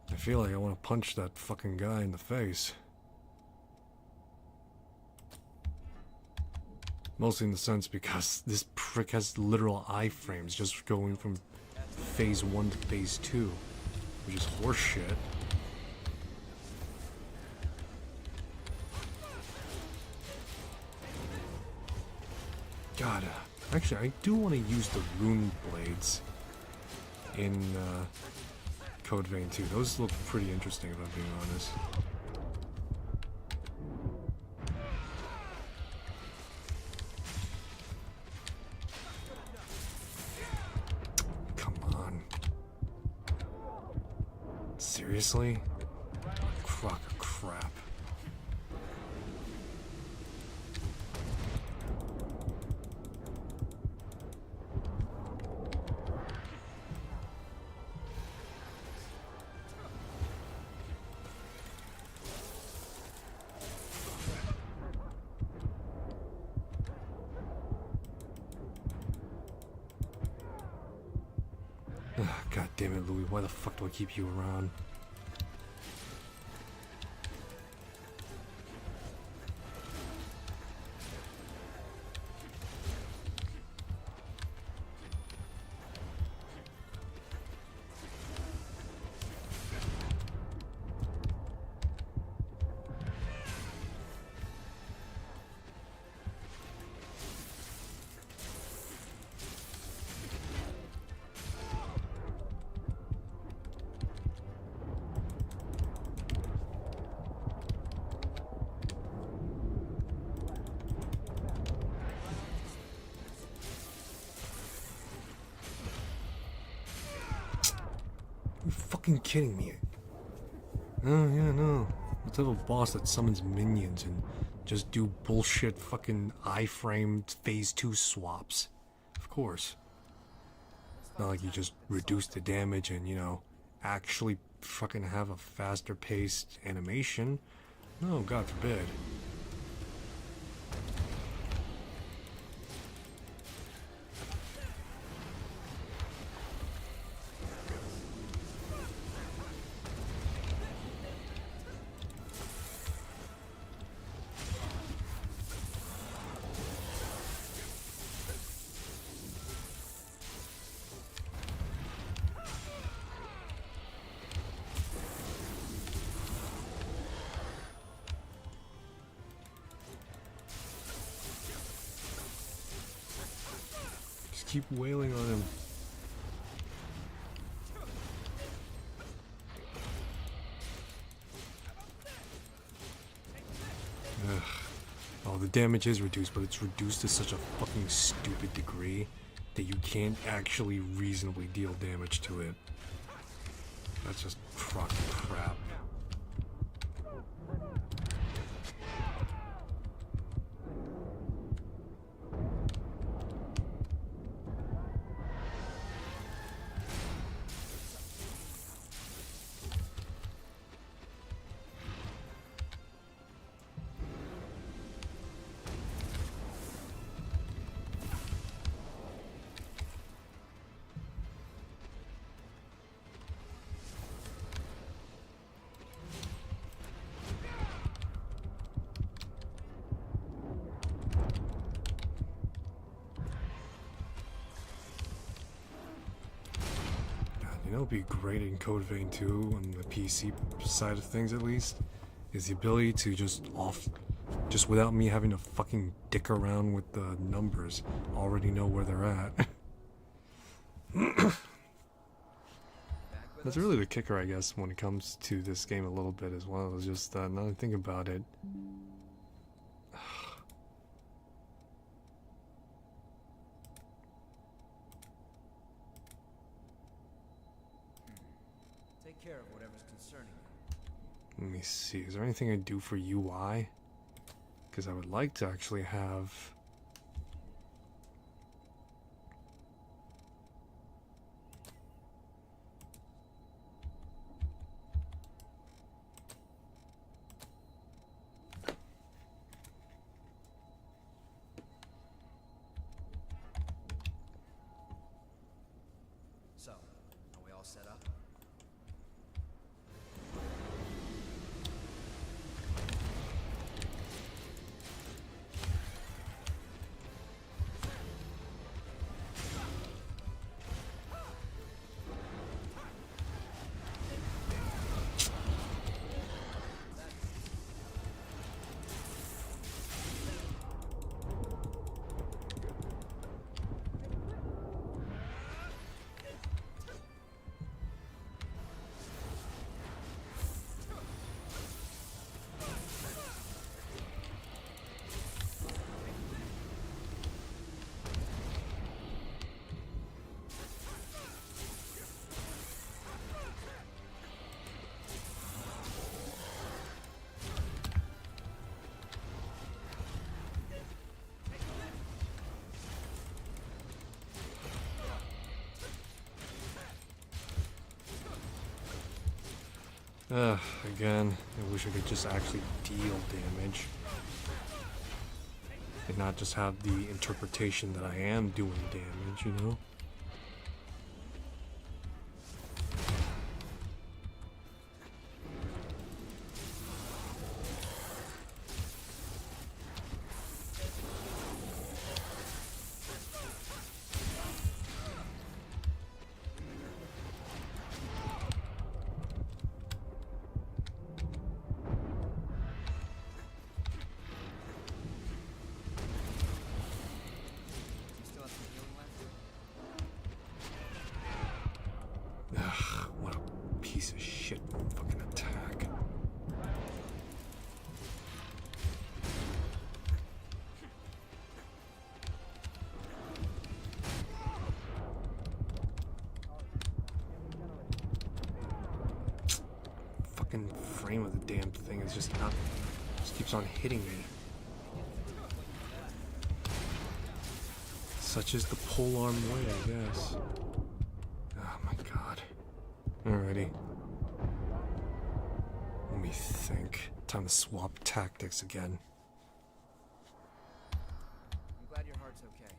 I feel like I want to punch that fucking guy in the face. Mostly in the sense because this prick has literal iframes just going from phase 1 to phase 2, which is horseshit. God, actually, I do want to use the rune blades in Code Vein 2. Those look pretty interesting, if I'm being honest. Come on. Seriously? Crock of crap. God damn it, Louis. Why the fuck do I keep you around? Are you fucking kidding me? Oh, yeah, no. The type of boss that summons minions and just do bullshit fucking iframe phase 2 swaps. Of course. Not like you just reduce the damage and, you know, actually fucking have a faster paced animation. No, God forbid. Just keep wailing on him. Ugh. Oh, the damage is reduced, but it's reduced to such a fucking stupid degree that you can't actually reasonably deal damage to it. That's just crock of crap. You know what would be great in Code Vein 2 on the PC side of things at least, is the ability to just without me having to fucking dick around with the numbers, already know where they're at. That's really the kicker, I guess, when it comes to this game a little bit as well. It's just now that I think about it. Take care of whatever's concerning you. Let me see. Is there anything I do for UI? Because I would like to actually have. So, are we all set up? Again, I wish I could just actually deal damage. And not just have the interpretation that I am doing damage, you know? You still have some healing left? Ugh, what a piece of shit fucking attack. Fucking frame of the damn thing is just not, just keeps on hitting me. Such is the polearm way, I guess. Oh my god. Alrighty. Let me think. Time to swap tactics again. I'm glad your heart's okay.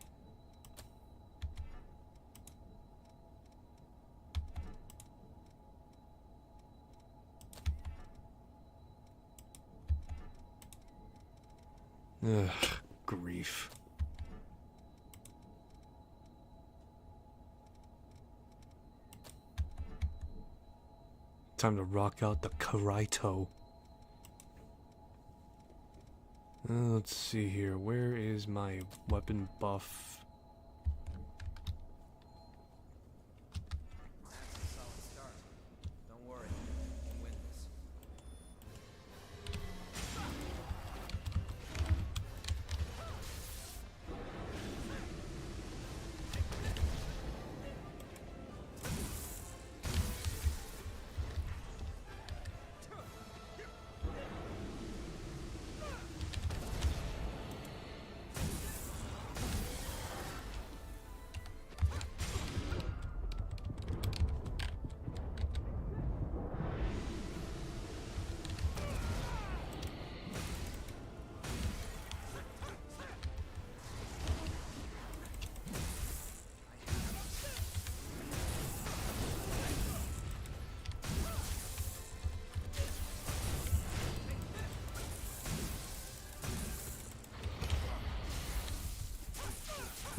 Ugh, grief. Time to rock out the Karaito. Let's see here. Where is my weapon buff? That's a solid start. Don't worry, you can win this.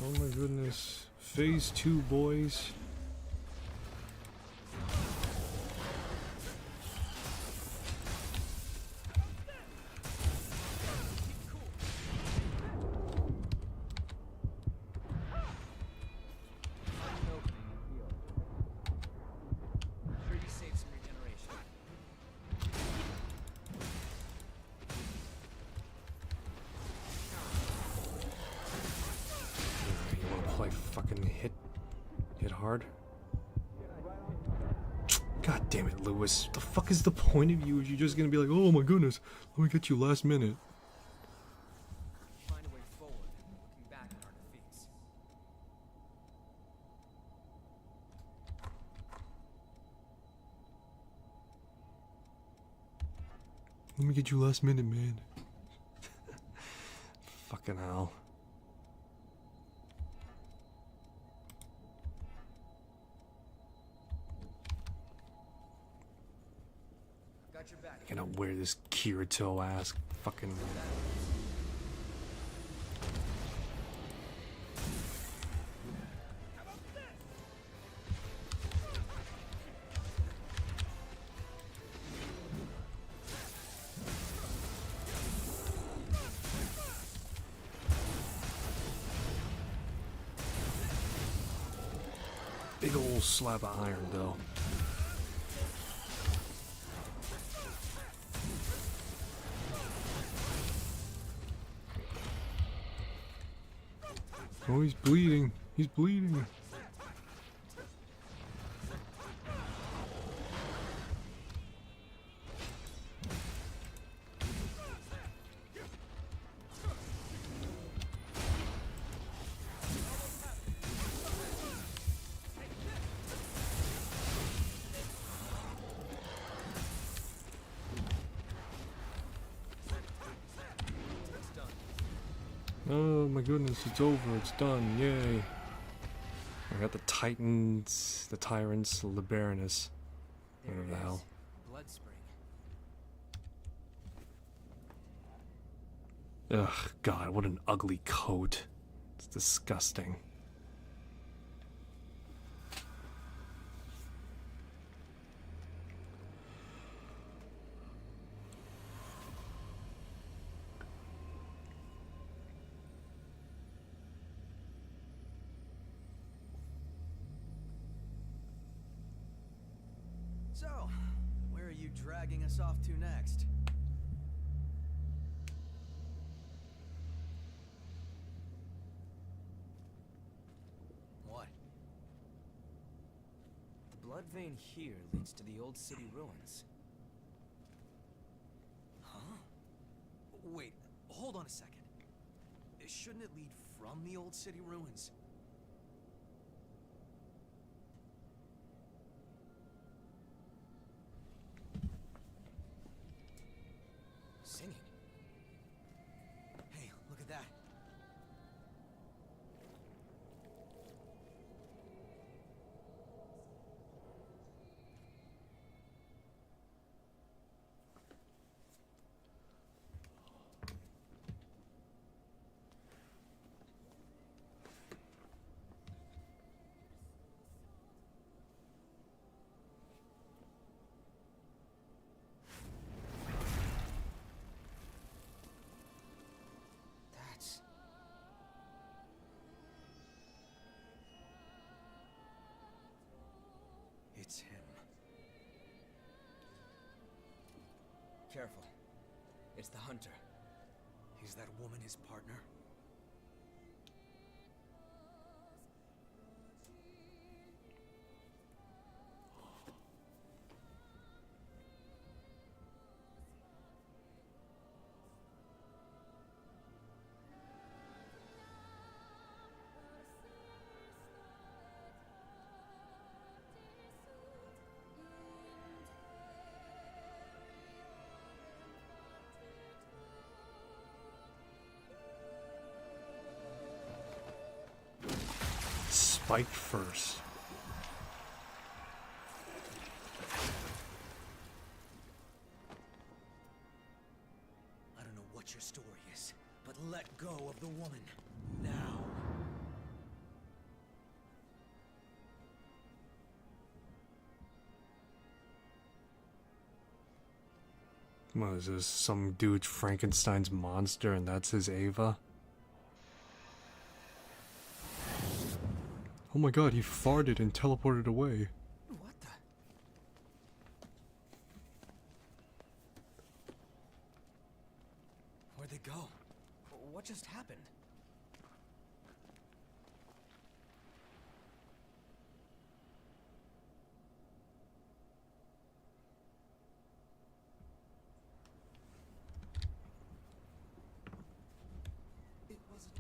Oh my goodness. Phase 2, boys. Sure you saved some regeneration. You wanna play fucking hit hard? God damn it, Lewis. The fuck is the point of you if you're just gonna be like, oh my goodness, let me get you last minute? Find a way forward, looking back at our defeats. Let me get you last minute, man. Fucking hell. Got your back. I'm gonna wear this Kirito ass fucking. Big ol' slab of iron, though. Oh, he's bleeding. He's bleeding. Oh my goodness, it's over, it's done, yay. I got the Titans, the Tyrants, the Liberinus. There Whatever it the is. hell. Blood spring. Ugh, God, what an ugly coat. It's disgusting. So, where are you dragging us off to next? What? The blood vein here leads to the old city ruins. Huh? Wait, hold on a second. Shouldn't it lead from the old city ruins? Singing. Hey, look at that. That's... It's him. Careful. It's the hunter. Is that woman his partner? Spike first. I don't know what your story is, but let go of the woman. Now. What is this? Some dude Frankenstein's monster and that's his Ava? Oh my god, he farted and teleported away. What the? Where'd they go? What just happened? It wasn't...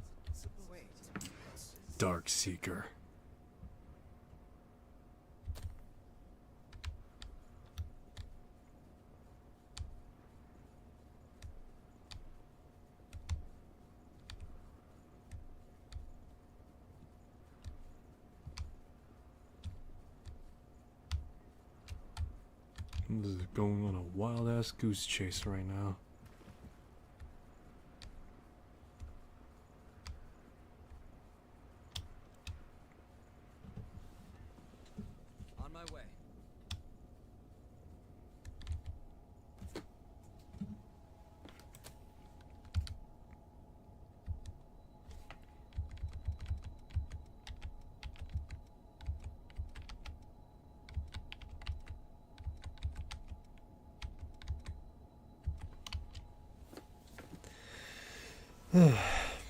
Wait. Dark Seeker. This is going on a wild ass goose chase right now. On my way.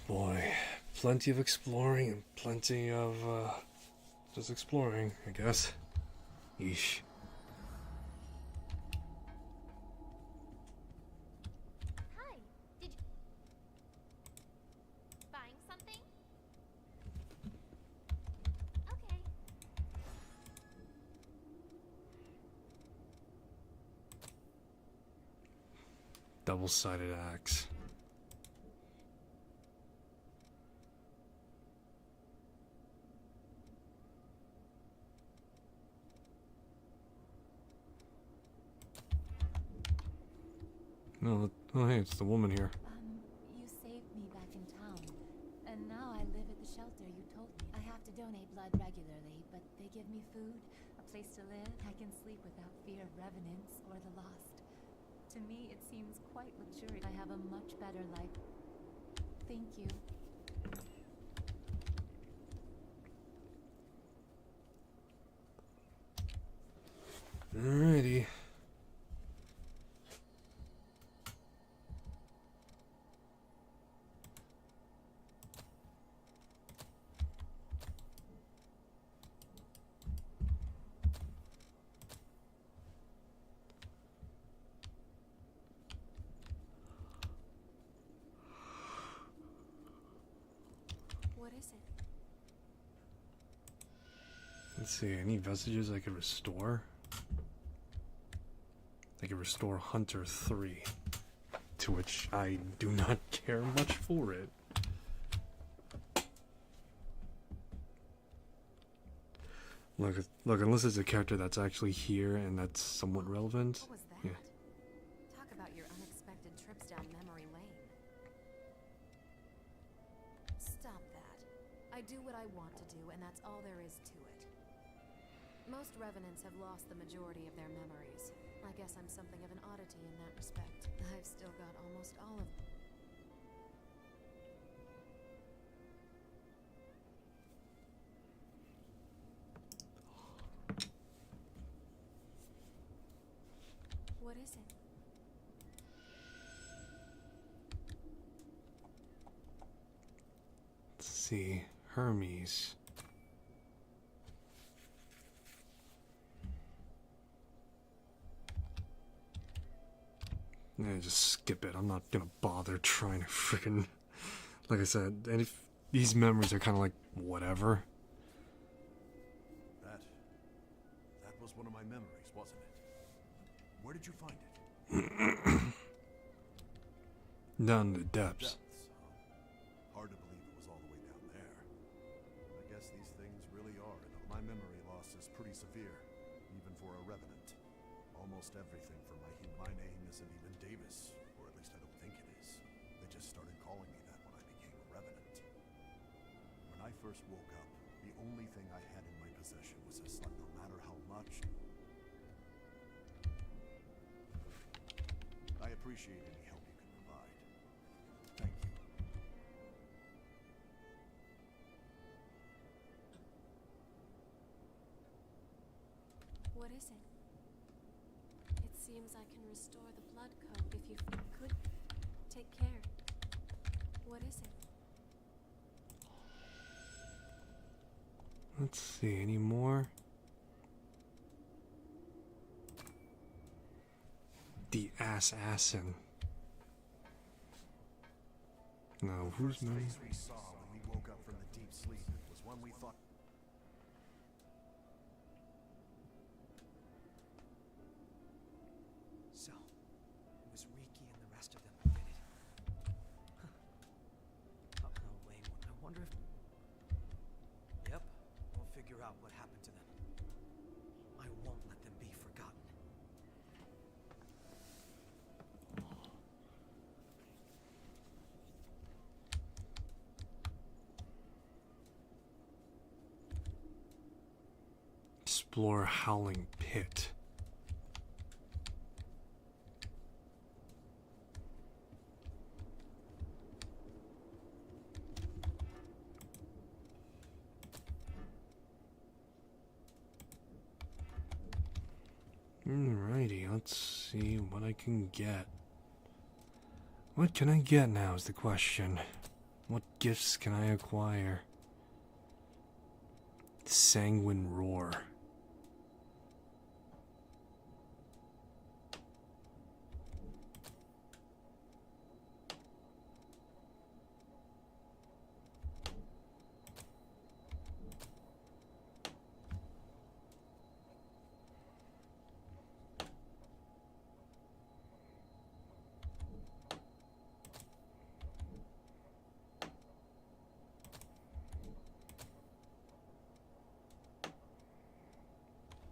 Boy, plenty of exploring and plenty of, just exploring, I guess. Yeesh. Hi. Did you... Buying something? Okay. Double-sided axe. Oh, hey, it's the woman here. You saved me back in town. And now I live at the shelter you told me. I have to donate blood regularly, but they give me food, a place to live. I can sleep without fear of revenants or the lost. To me, it seems quite luxurious. I have a much better life. Thank you. Alrighty. What is it? Let's see, any vestiges I could restore? I could restore Hunter 3, to which I do not care much for it. Look, unless it's a character that's actually here and that's somewhat relevant. What was that? Yeah. Talk about your unexpected trips down memory lane. Stop that. I do what I want to do, and that's all there is to it. Most revenants have lost the majority of their memories. I guess I'm something of an oddity in that respect. I've still got almost all of them. What is it? Let's see, Hermes. Yeah, just skip it. I'm not gonna bother trying to freaking. Like I said, and if these memories are kind of like whatever. That was one of my memories, wasn't it? Where did you find it? Down in the depths. Hard to believe it was all the way down there. I guess these things really are. My memory loss is pretty severe, even for a revenant. Almost everything from my name isn't even Davis, or at least I don't think it is. They just started calling me that when I became a revenant. When I first woke up, the only thing I had in my possession was this, no matter how much. I appreciate any help you can provide. Thank you. What is it? It seems I can restore the blood code if you could take care. What is it? Let's see, any more? The assassin. No, who's First name? face we saw when we woke up from the deep sleep was one we thought. So, it was Riki and the rest of them who did it. Huh. Oh, Lane, I wonder if... Yep, we'll figure out what happened to them. I won't let them be forgotten. Explore Howling Pit. Alrighty, let's see what I can get. What can I get now is the question. What gifts can I acquire? Sanguine Roar.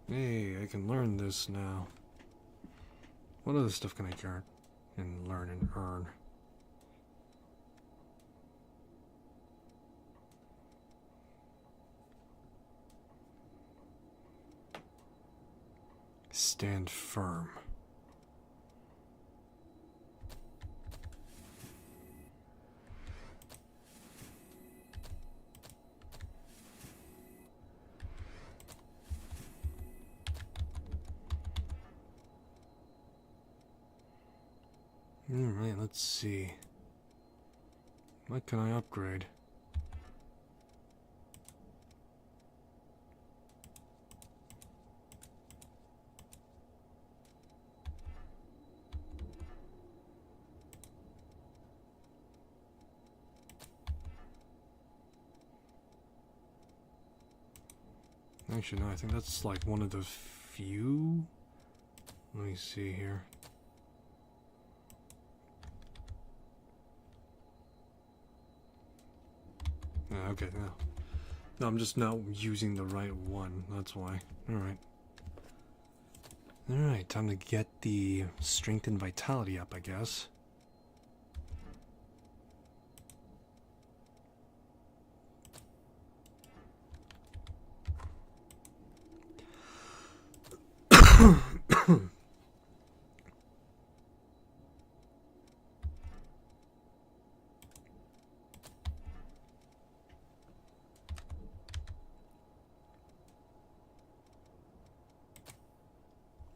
Hey, I can learn this now. What other stuff can I and learn and earn. Stand firm. Alright, let's see. What can I upgrade? Actually, no, I think that's like one of the few. Let me see here. Okay, no. No, I'm just not using the right one, that's why. Alright. Alright, time to get the strength and vitality up, I guess.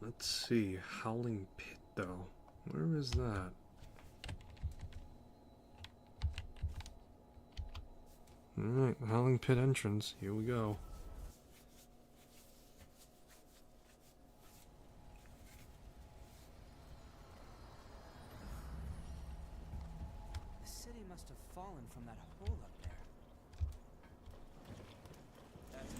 Let's see, Howling Pit though. Where is that? Alright, Howling Pit entrance. Here we go. The city must have fallen from that hole up there. That's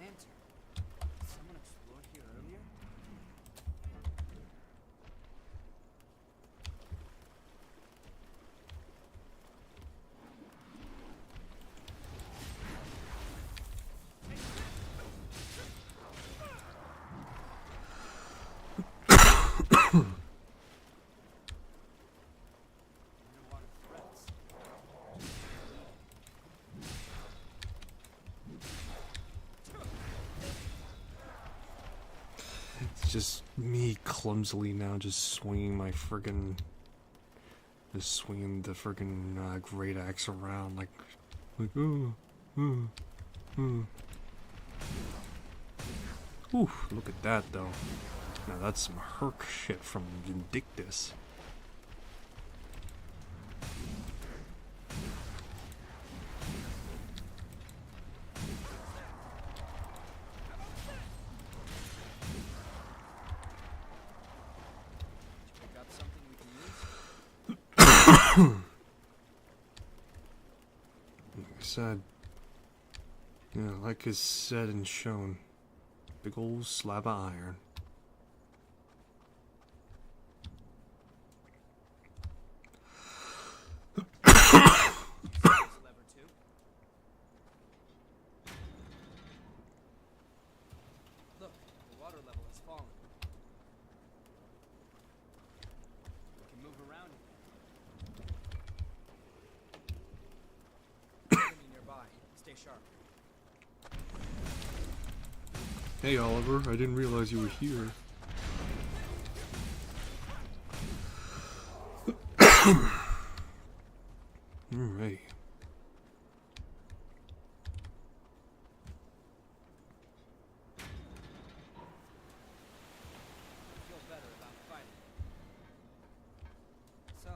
lantern. Someone explored here earlier? Underwater threats. It's just me clumsily now just swinging my friggin'... Just swinging the friggin' great axe around like... Ooh, look at that though. Now that's some Herc shit from Vindictus. Pick up something we can use? Like I said, yeah, like is said and shown, big old slab of iron. Lever 2. Look, the water level has fallen. We can move around again. Enemy nearby. Stay sharp. Hey Oliver, I didn't realize you were here. Alright. Feel better about fighting. So,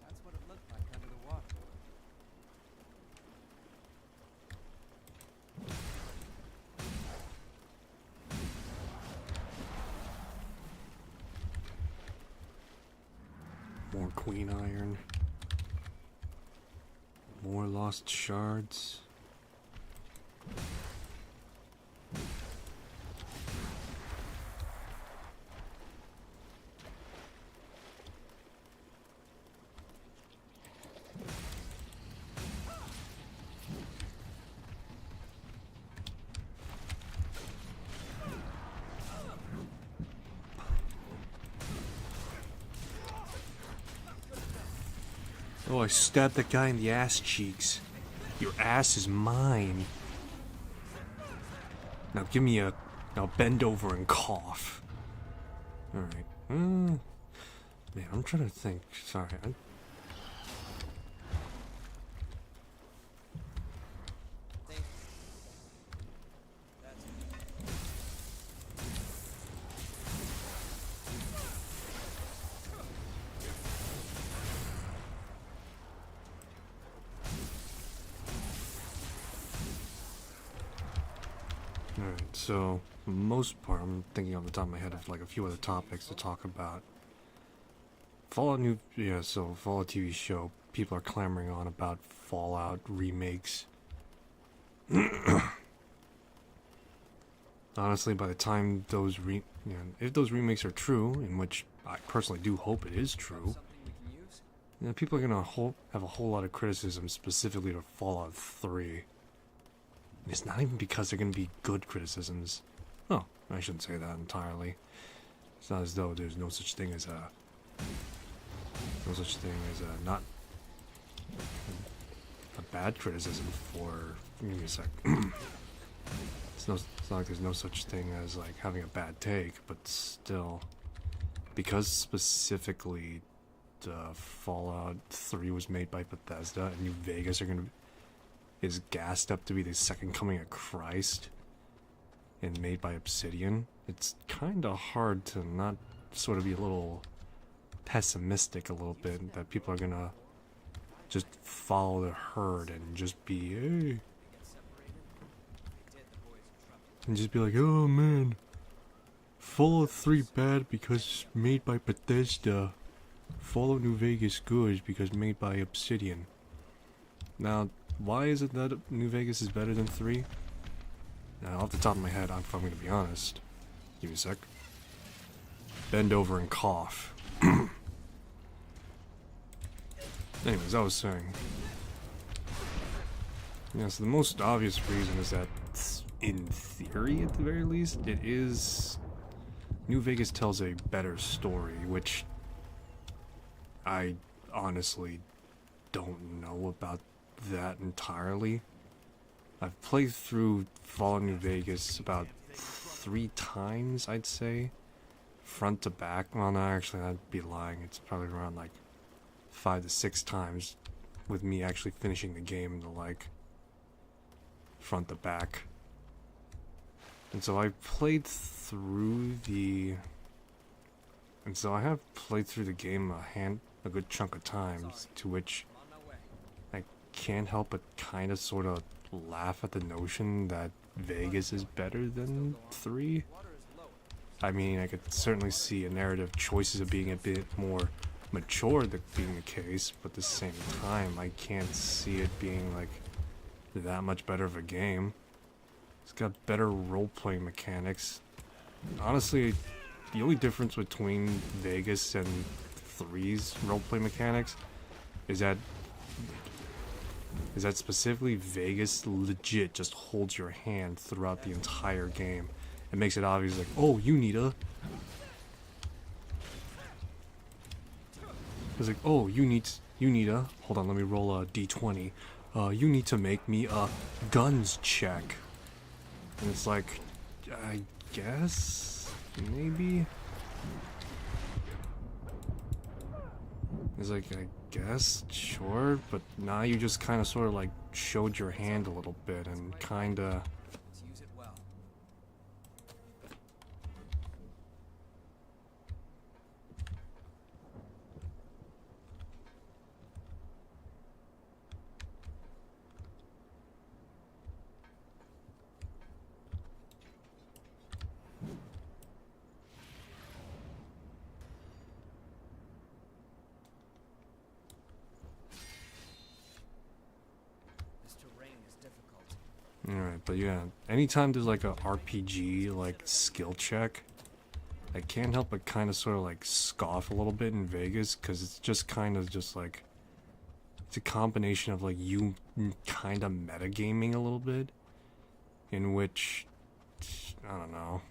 that's what it looked like under the water. More Queen Iron. More lost shards. Oh, I stabbed that guy in the ass cheeks. Your ass is mine. Now give me a... Now bend over and cough. Alright. Man, I'm trying to think. Sorry. Alright, so, for the most part, I'm thinking off the top of my head of like a few other topics to talk about. Fallout Fallout TV show, people are clamoring on about Fallout remakes. Honestly, by the time those if those remakes are true, in which I personally do hope it is true, people are gonna have a whole lot of criticism specifically to Fallout 3. And it's not even because they're gonna be good criticisms. Oh, I shouldn't say that entirely. It's not as though there's no such thing as not a bad criticism for. Give me a sec. It's not like there's no such thing as like having a bad take, but still, because specifically the Fallout 3 was made by Bethesda and New Vegas is gassed up to be the second coming of Christ and made by Obsidian, it's kinda hard to not sort of be a little pessimistic a little bit that people are gonna just follow the herd and just be, hey, and just be like, oh man, Fallout 3 bad because made by Bethesda. Fallout New Vegas good because made by Obsidian. Now, why is it that New Vegas is better than 3? Now, off the top of my head, if I'm gonna be honest, give me a sec. Bend over and cough. Anyways, I was saying. Yeah, so the most obvious reason is that, in theory at the very least, it is... New Vegas tells a better story, which I honestly don't know about that entirely. I've played through Fallout New Vegas about 3 times, I'd say. Front to back. Well, no, actually, I'd be lying. It's probably around like 5 to 6 times with me actually finishing the game to like front to back. And so I played through the... And so I have played through the game a good chunk of times, to which I can't help but kind of sort of laugh at the notion that Vegas is better than 3. I mean, I could certainly see a narrative choices of being a bit more mature that being the case, but at the same time, I can't see it being like that much better of a game. It's got better role-playing mechanics. Honestly, the only difference between Vegas and 3's role-play mechanics is that specifically Vegas legit just holds your hand throughout the entire game. It makes it obvious, like, oh, you need a... It's like, oh, you need a... Hold on, let me roll a d20. You need to make me a guns check. And it's like, I guess? Maybe? It's like, I guess? Sure, but now you just kind of sort of like showed your hand a little bit and kind of... Let's use it well. Alright, but yeah, anytime there's like a RPG, like, skill check, I can't help but kind of sort of like scoff a little bit in Vegas, because it's just kind of just like, it's a combination of like you kind of metagaming a little bit, in which, I don't know.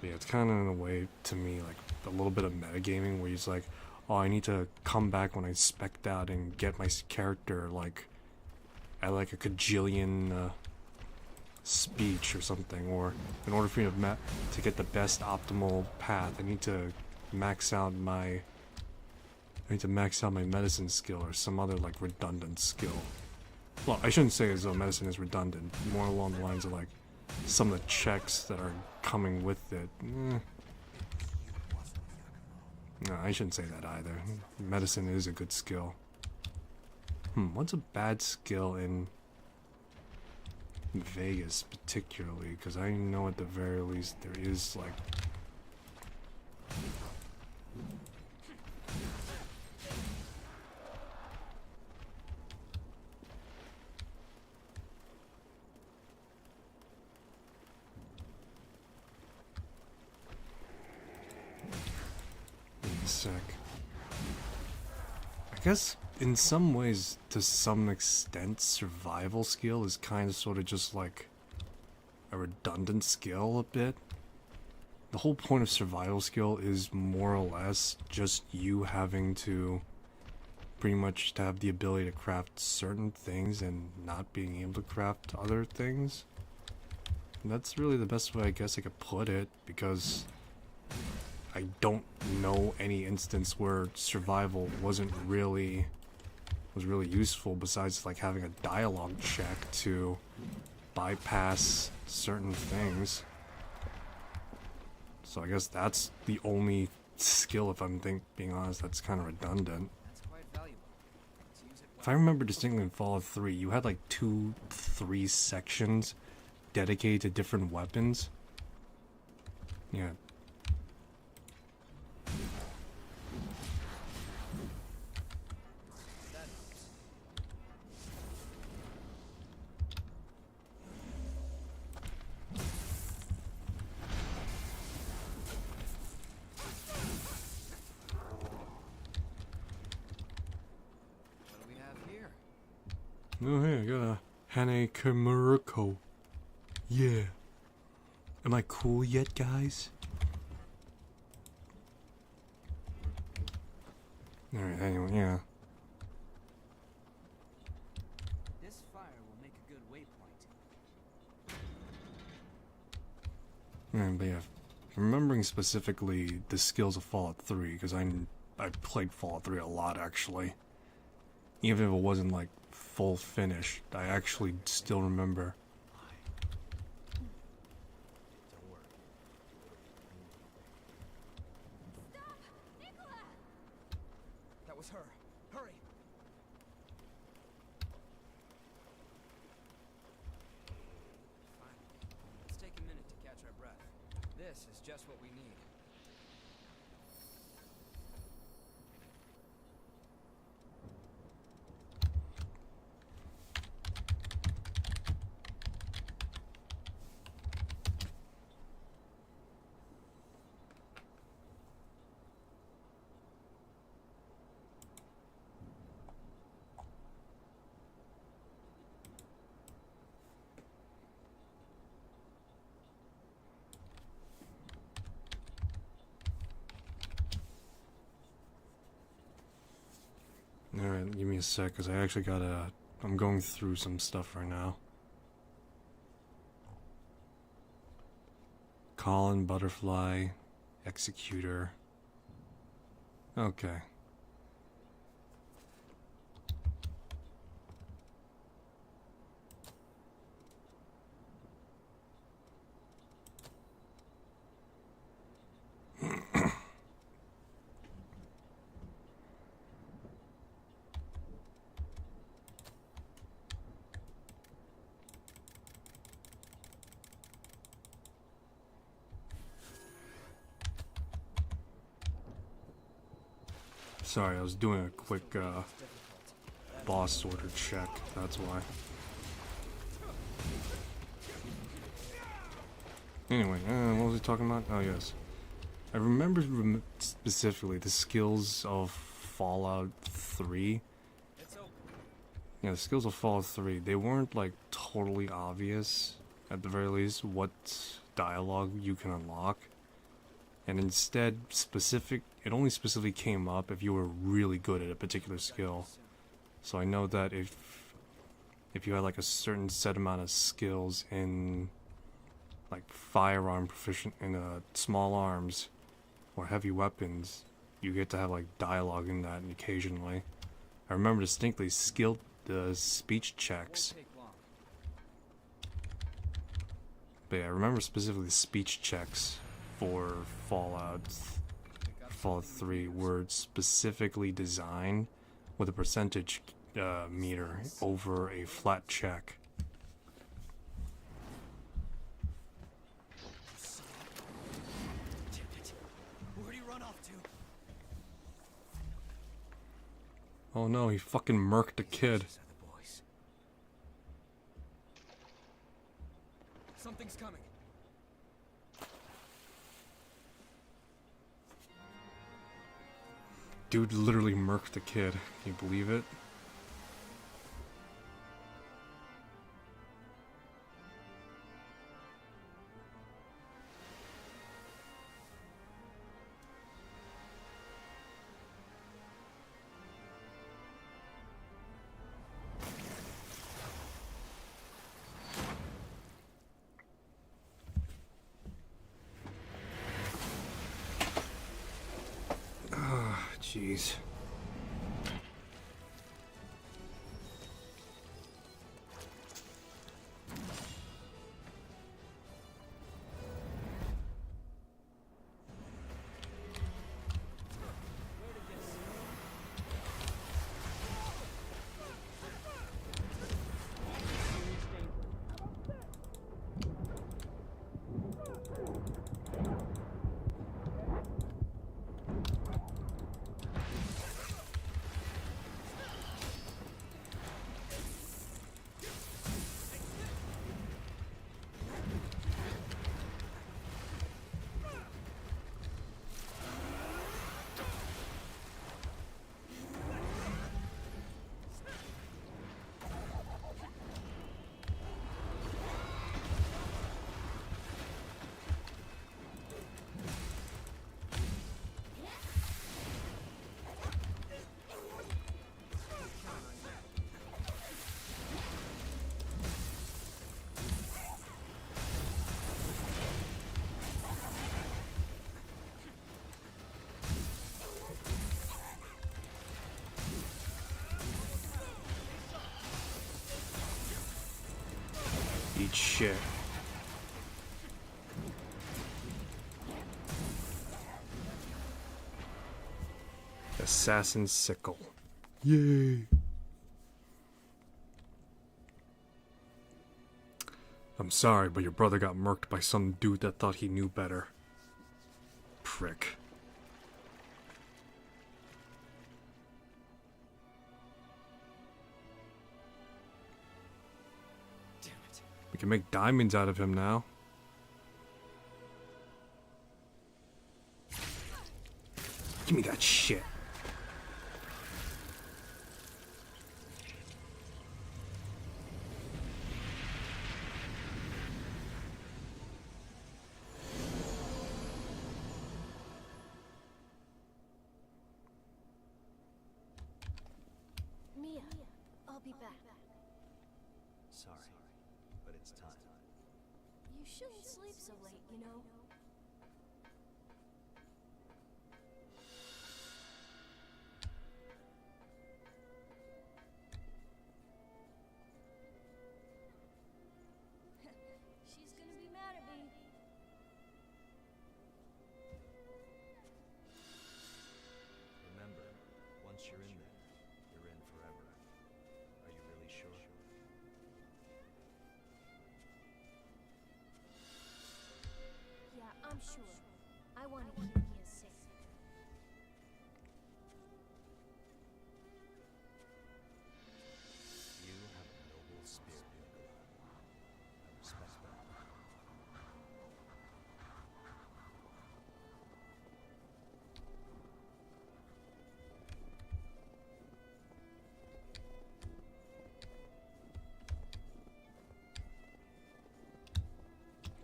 But yeah, it's kind of in a way, to me, like a little bit of metagaming where he's like, oh, I need to come back when I spec'd out and get my character like at like a cajillion speech or something, or in order for me to get the best optimal path, I need to max out my medicine skill or some other like redundant skill. Well, I shouldn't say as though medicine is redundant, more along the lines of like some of the checks that are coming with it. No, I shouldn't say that either. Medicine is a good skill. What's a bad skill in Vegas particularly? Because I know at the very least there is like... Sec. I guess in some ways, to some extent, survival skill is kind of sort of just like a redundant skill a bit. The whole point of survival skill is more or less just you having to pretty much have the ability to craft certain things and not being able to craft other things. And that's really the best way I guess I could put it, because I don't know any instance where survival was really useful besides like having a dialogue check to bypass certain things. So I guess that's the only skill, if I'm being honest, that's kind of redundant. That's quite valuable. Let's use it If I remember distinctly in Fallout 3, you had like 3 sections dedicated to different weapons. Yeah. That helps. What do we have here? Oh, hey, I got a Hane Kimuriko. Yeah. Am I cool yet, guys? Alright, anyway, yeah. This fire will make a good waypoint. But yeah, remembering specifically the skills of Fallout 3, because I played Fallout 3 a lot, actually. Even if it wasn't, like, full finished, I actually still remember. That was her. Hurry! Finally. Let's take a minute to catch our breath. This is just what we need. Alright, give me a sec, because I actually I'm going through some stuff right now. Colin, Butterfly, Executor. Okay. Sorry, I was doing a quick boss order check, that's why. Anyway, what was I talking about? Oh yes. I remember specifically the skills of Fallout 3. It's open. Yeah, the skills of Fallout 3, they weren't like totally obvious, at the very least, what dialogue you can unlock. and instead it only specifically came up if you were really good at a particular skill. So I know that if you had like a certain set amount of skills in like firearm proficient in small arms or heavy weapons, you get to have like dialogue in that occasionally. I remember distinctly speech checks. But yeah, I remember specifically speech checks for Fallout 3 were specifically designed with a percentage meter over a flat check. Damn it. Where'd he run off to? Oh no, he fucking murked the kid. These are the boys. Something's coming. Dude literally murked the kid. Can you believe it? Jeez. Eat shit. Assassin's Sickle. Yay! I'm sorry, but your brother got murked by some dude that thought he knew better. Prick. Damn it. We can make diamonds out of him now. Give me that shit. Mia, I'll be back. Sorry, but it's time. You shouldn't sleep so late, you know. She's gonna be mad at me. Remember, once you're in there, you're in forever. Are you really sure? Yeah, I'm sure. I want to keep Mia safe. You have a noble spirit, Nicola. I respect that.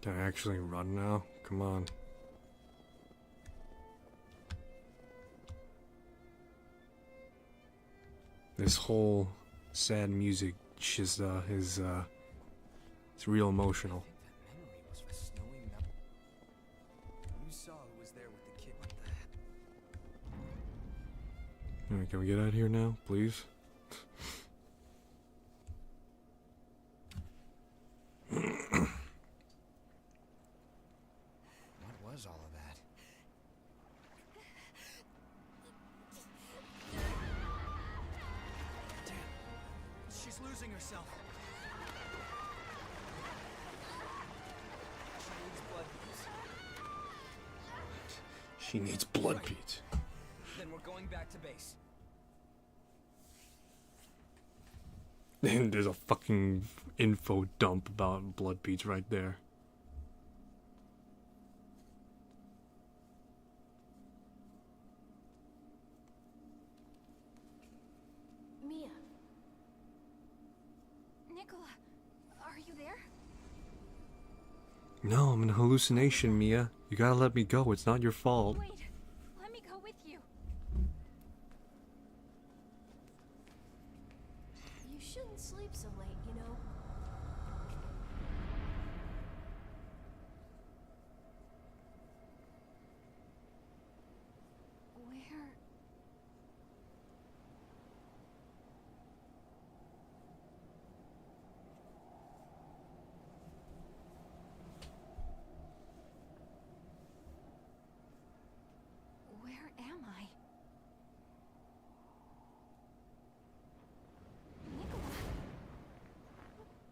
Can I actually run now? Come on. This whole sad music just is it's real emotional. That memory was for Snowy Meadow. You saw who was there with the kid. What the heck? Alright, can we get out of here now, please? What was all of that? Damn. She's losing herself. She needs blood beads. She needs blood beads. Then we're going back to base. And there's a fucking info dump about blood beads right there. Mia, Nicola, are you there? No, I'm in a hallucination, Mia. You gotta let me go. It's not your fault. Wait, let me go with you. you shouldn't sleep so late, you know. Where? Where am I? Nicola!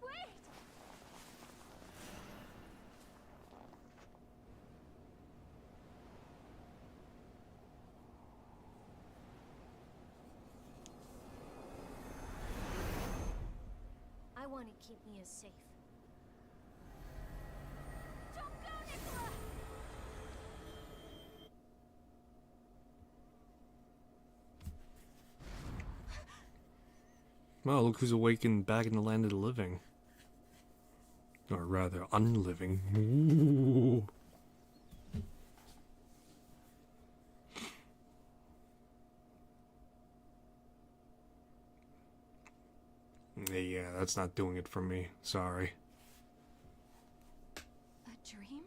Wait! I want to keep Mia safe. Don't go, Nicola! Well, look who's awakened back in the land of the living. Or rather, unliving. Ooh. Yeah, that's not doing it for me. Sorry. A dream?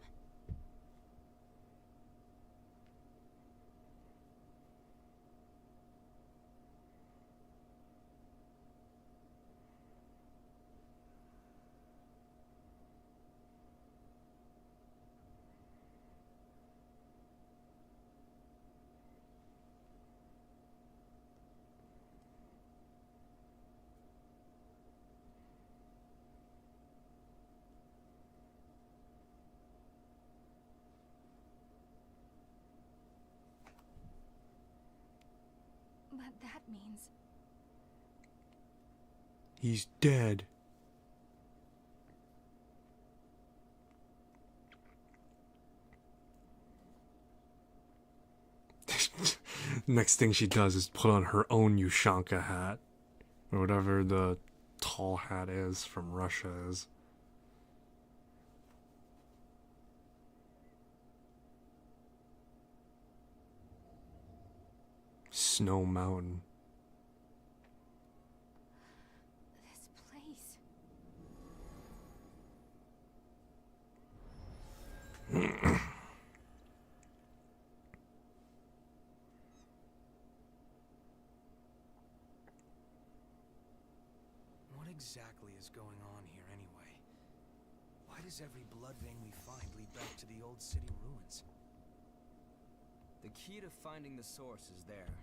But that means He's dead. Next thing she does is put on her own Ushanka hat. Or whatever the tall hat is from Russia is. Snow Mountain. this place. What exactly is going on here anyway? Why does every blood vein we find lead back to the old city ruins? The key to finding the source is there.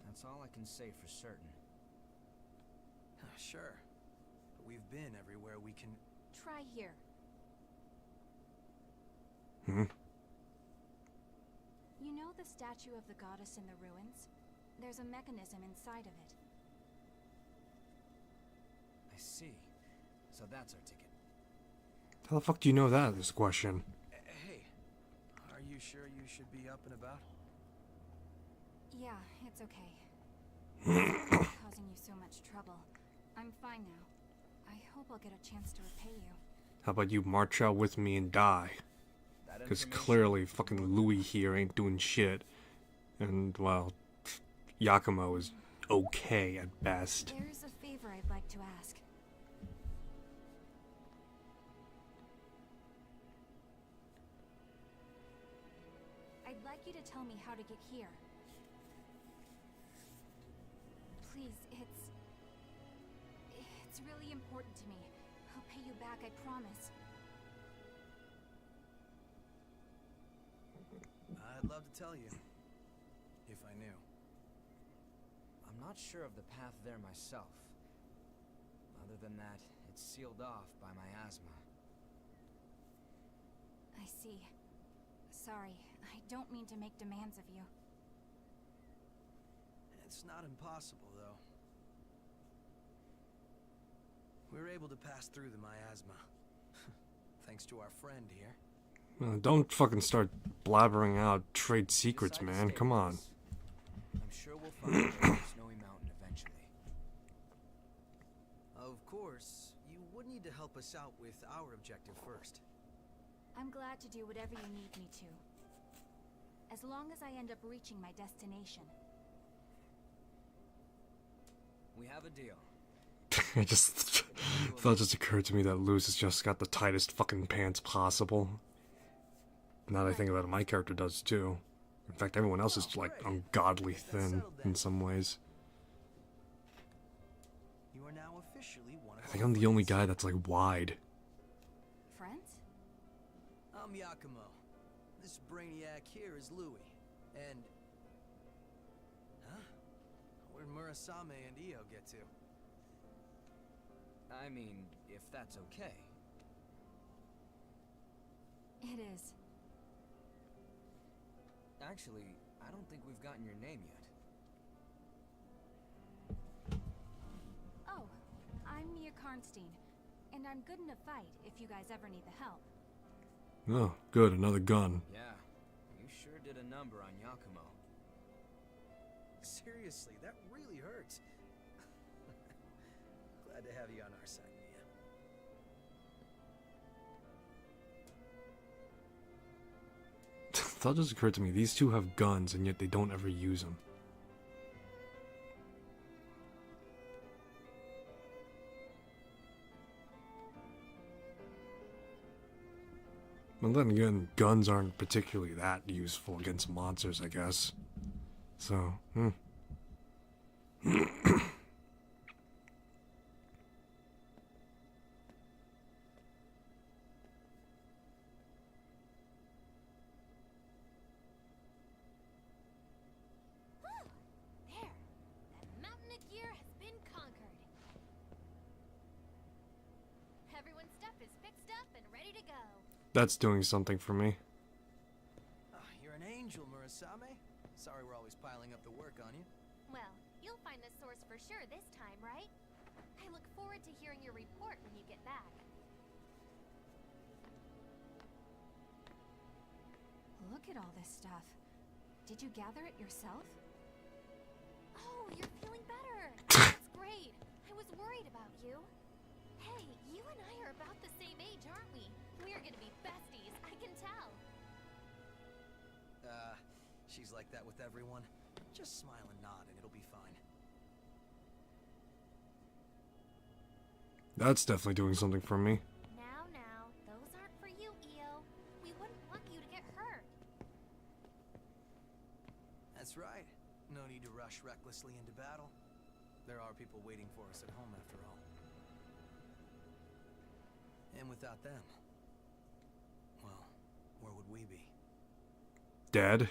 That's all I can say for certain. Sure. But we've been everywhere we can... Try here. Hmm? You know the statue of the goddess in the ruins? There's a mechanism inside of it. I see. So that's our ticket. How the fuck do you know that? Is the question. Hey, are you sure you should be up and about? Yeah, it's okay. Sorry for causing you so much trouble. I'm fine now. I hope I'll get a chance to repay you. How about you march out with me and die? That Because information- clearly fucking Louis here ain't doing shit. And, well, Yakumo is okay at best. There's a favor I'd like to ask. I'd like you to tell me how to get here. Please, it's really important to me. I'll pay you back, I promise. I'd love to tell you, if I knew. I'm not sure of the path there myself. Other than that, it's sealed off by my asthma. I see. Sorry, I don't mean to make demands of you. It's not impossible, though. We were able to pass through the miasma. Thanks to our friend here. Don't fucking start blabbering out trade secrets, Decided to man. stay Come with on. us. I'm sure we'll find a way to Snowy Mountain eventually. Of course, you would need to help us out with our objective first. I'm glad to do whatever you need me to. As long as I end up reaching my destination. We have a deal. I just thought it just occurred to me that Luz has just got the tightest fucking pants possible. Now that I think about it, my character does too. In fact, everyone else is like ungodly thin in some ways. You are now officially one of I think I'm the only guy that's like wide. Friends? I'm Yakumo. This brainiac here is Louis. And... Huh? Where'd Murasame and Io get to? I mean, if that's okay. It is. Actually, I don't think we've gotten your name yet. Oh, I'm Mia Karnstein. And I'm good in a fight if you guys ever need the help. Oh, good, another gun. Yeah, you sure did a number on Yakumo. Seriously, that really hurts. Glad to have you on our side, Mia. Thought just occurred to me, these two have guns and yet they don't ever use them. But then again, guns aren't particularly that useful against monsters, I guess. So, There! That mountain of gear has been conquered. Everyone's stuff is fixed up and ready to go. That's doing something for me. You're an angel, Murasame. Sorry we're always piling up the work on you. Well, you'll find the source for sure this time, right? I look forward to hearing your report when you get back. Look at all this stuff. Did you gather it yourself? Oh, you're feeling better. That's great. I was worried about you. Hey, you and I are about the same age, aren't we? We're gonna be besties, I can tell. She's like that with everyone. Just smile and nod and it'll be fine. That's definitely doing something for me. Now, those aren't for you, Io. We wouldn't want you to get hurt. That's right. No need to rush recklessly into battle. There are people waiting for us at home after all. And without them, well, where would we be? Dead?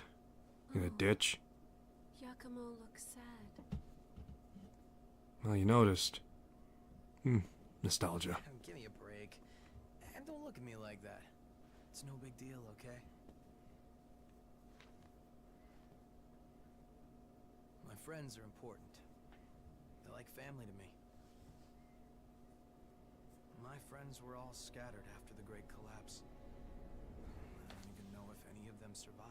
In a ditch? Yakumo looks sad. Well, you noticed. Nostalgia. Give me a break. And don't look at me like that. It's no big deal, okay? My friends are important. They're like family to me. My friends were all scattered after the Great Collapse. I don't even know if any of them survived.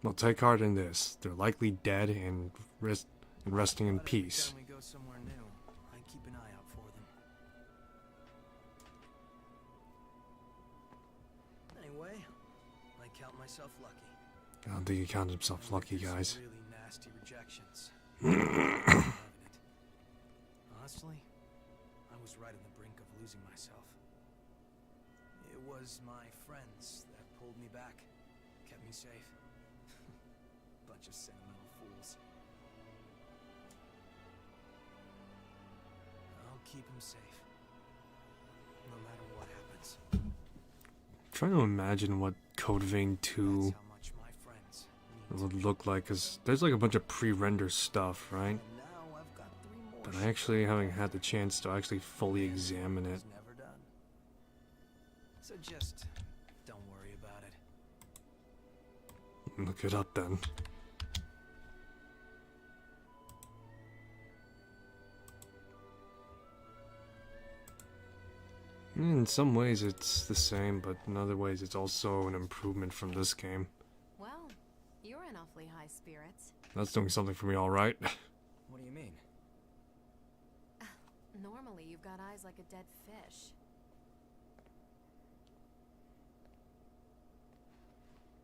Well, take heart in this. They're likely dead and resting in But every peace. time we go somewhere new, I keep an eye out for them. Anyway, I count myself lucky. I don't think he counts himself lucky, There's some guys. really nasty rejections. Honestly, I was right on the brink of losing myself. It was my friends that pulled me back, kept me safe. Bunch of sentimental fools. I'll keep him safe, no matter what happens. Trying to imagine what Code Vein 2 That's how much my friends mean would look like, because there's like a bunch of pre-render stuff, right? And now I've got 3 more. But I actually haven't had the chance to actually fully examine it. It's never done. So just don't worry about it. Look it up then. In some ways it's the same, but in other ways it's also an improvement from this game. Well, you're in awfully high spirits. That's doing something for me, alright. What do you mean? Normally, you've got eyes like a dead fish.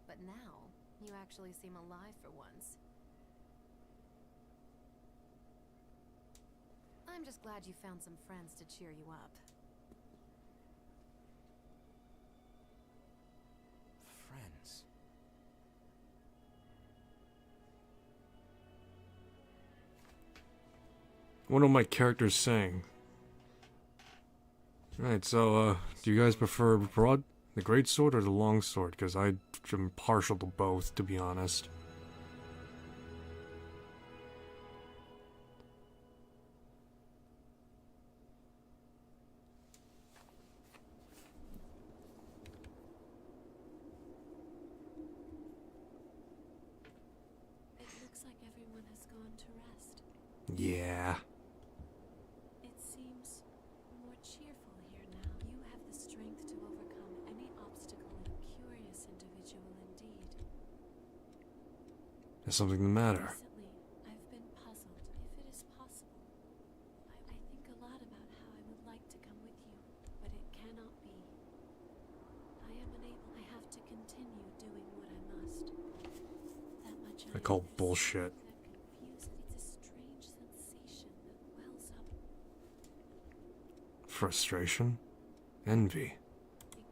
But now, you actually seem alive for once. I'm just glad you found some friends to cheer you up. Friends. What are my characters saying? Alright, so, do you guys prefer the great sword or the long sword? Because I'm partial to both, to be honest. It looks like everyone has gone to rest. Yeah. It seems more cheerful here now. You have the strength to overcome any obstacle and a curious individual indeed. There's something the matter. Recently, I've been puzzled if it is possible. I think a lot about how I would like to come with you, but it cannot be. I am unable. I have to continue doing what I must. That much I call understand. bullshit. I'm confused. It's a strange sensation that wells up. Frustration? Envy. It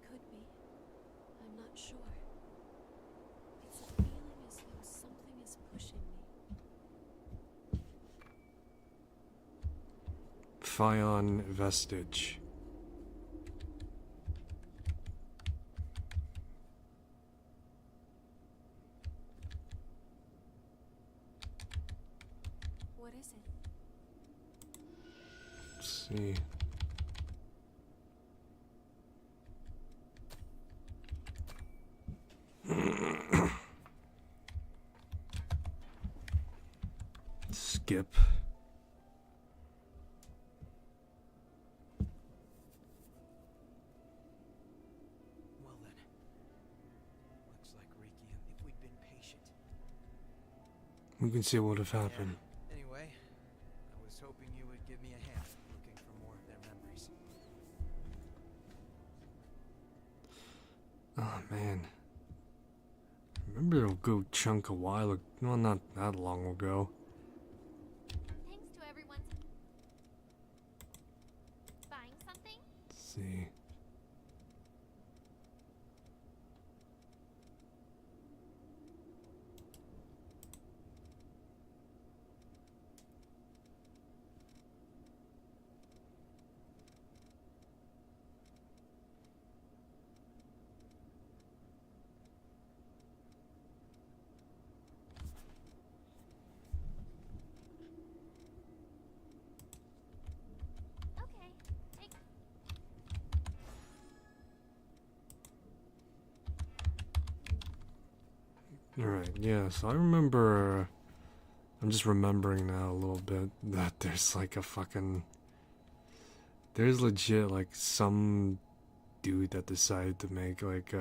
could be. I'm not sure. It's a feeling as though something is pushing me. Fion Vestige. What is it? Let's see. Skip. Well then. Looks like Reiki, if we'd been patient. We can see what would have happened. Yeah. Anyway, I was hoping you would give me a hand looking for more of their memories. Oh man. Remember a good chunk a while ago. Well, not that long ago. Thanks to everyone. Buying something? Let's see. Okay. Thanks. Alright, yeah, so I remember. I'm just remembering now a little bit that there's like a fucking. There's legit like some dude that decided to make like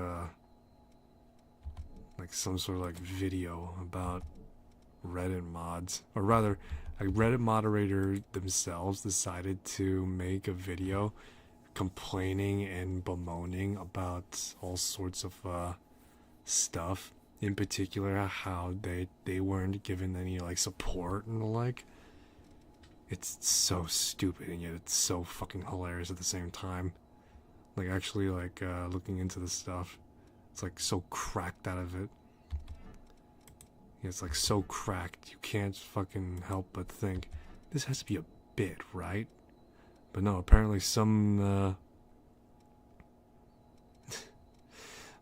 some sort of like video about Reddit mods. Or rather, a Reddit moderator themselves decided to make a video complaining and bemoaning about all sorts of stuff. in particular how they weren't given any like support and the like. It's so stupid and yet it's so fucking hilarious at the same time. Like actually like looking into this stuff, it's like so cracked out of it. Yeah, it's like so cracked you can't fucking help but think this has to be a bit, right? But no, apparently some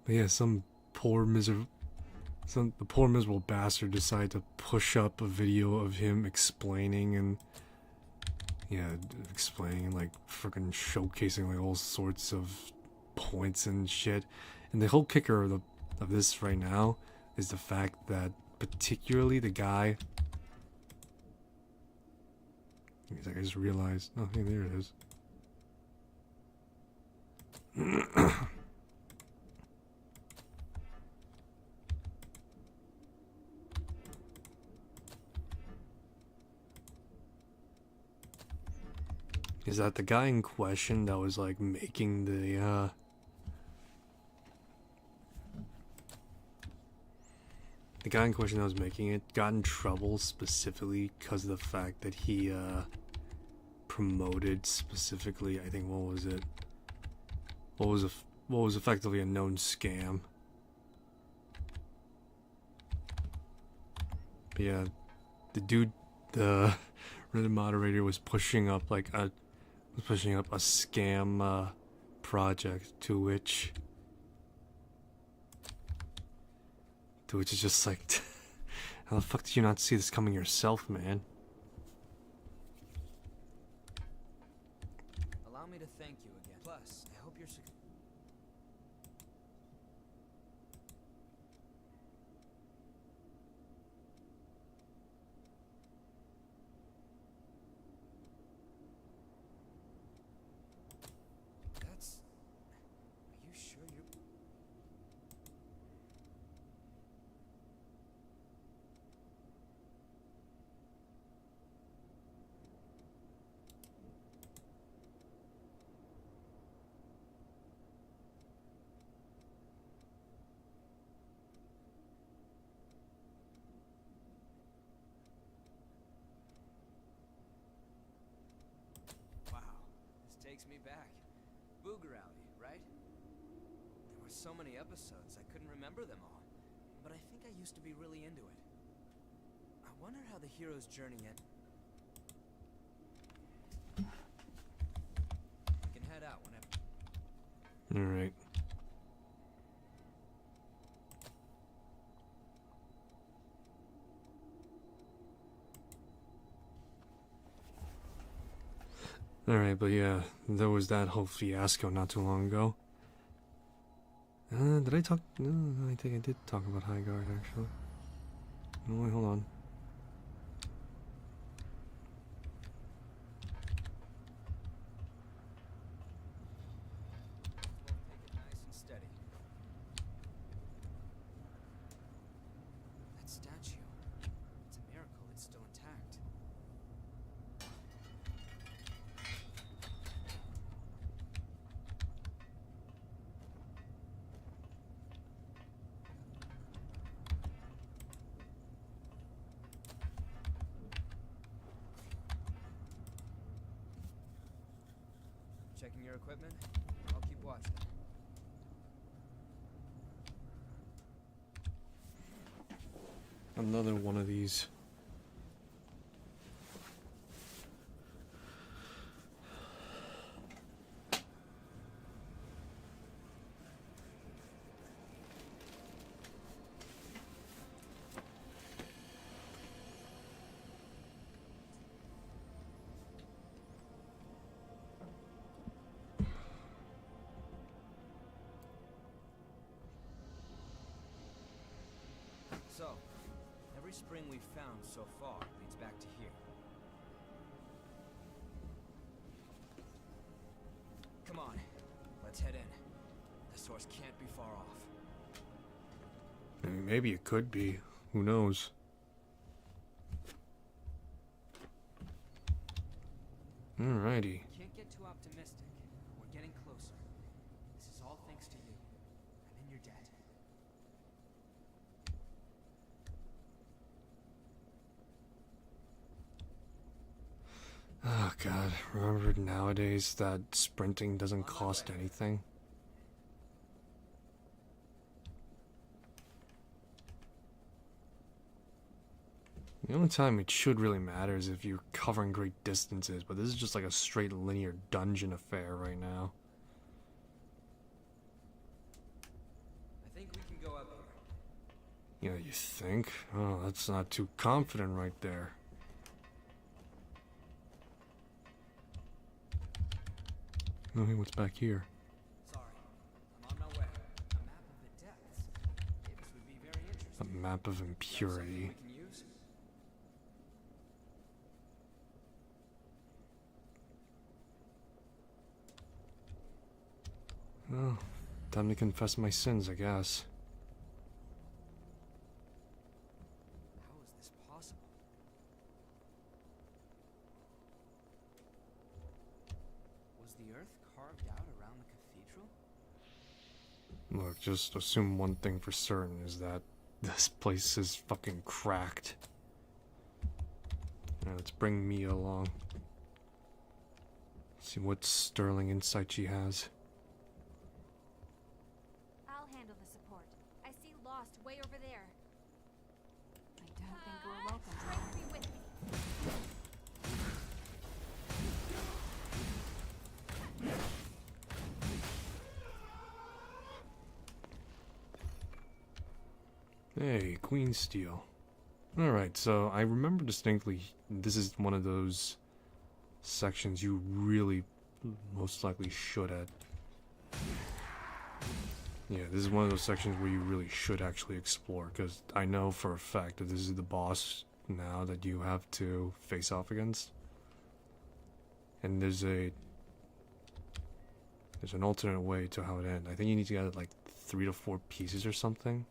but yeah, the poor miserable bastard decided to push up a video of him explaining and like freaking showcasing like all sorts of points and shit. And the whole kicker of this right now is the fact that particularly the guy. He's like, I just realized. Oh, hey, there it is. Is that the guy in question that was like making the guy in question that was making it got in trouble specifically because of the fact that he promoted specifically, I think, what was effectively a known scam. But yeah, the Reddit moderator was pushing up a scam project to which it's just like, how the fuck did you not see this coming yourself, man? Allow me to thank you again. Plus, I hope you're That's... Are you sure you're... Wow, this takes me back. Booger Alley, right? There were so many episodes, I couldn't remember them all. But I think I used to be really into it. I wonder how the hero's journey ended. We can head out whenever... Alright. Alright, but yeah, there was that whole fiasco not too long ago. Did I talk? No, I think I did talk about High Guard, actually. No, wait, hold on. Take it nice and steady. That statue. It's a miracle it's still intact. Checking your equipment? I'll keep watching. Another one of these. So, every spring we've found so far leads back to here. Come on, let's head in. The source can't be far off. I mean, maybe it could be. Who knows? Alrighty. Can't get too optimistic. We're getting closer. This is all thanks to you. I'm in your debt. remember nowadays that sprinting doesn't cost anything? The only time it should really matter is if you're covering great distances, but this is just like a straight linear dungeon affair right now. I think we can go up here. Yeah, you think? Oh, that's not too confident right there. Oh, hey, what's back here? Sorry, I'm on my way. A map of the depths. This would be very A interesting. map of Something impurity. we can use? Oh, time to confess my sins, I guess. How is this possible? Was the earth carved out around the cathedral? Look, just assume one thing for certain is that this place is fucking cracked. Now, let's bring Mia along. See what sterling insight she has. I'll handle the support. I see Lost way over there. I don't think we're welcome. Be with me. Hey, Queen Steel. Alright, so I remember distinctly this is one of those sections you really most likely should at. Yeah, this is one of those sections where you really should actually explore, because I know for a fact that this is the boss now that you have to face off against. And there's an alternate way to how it ends. I think you need to get like 3 to 4 pieces or something.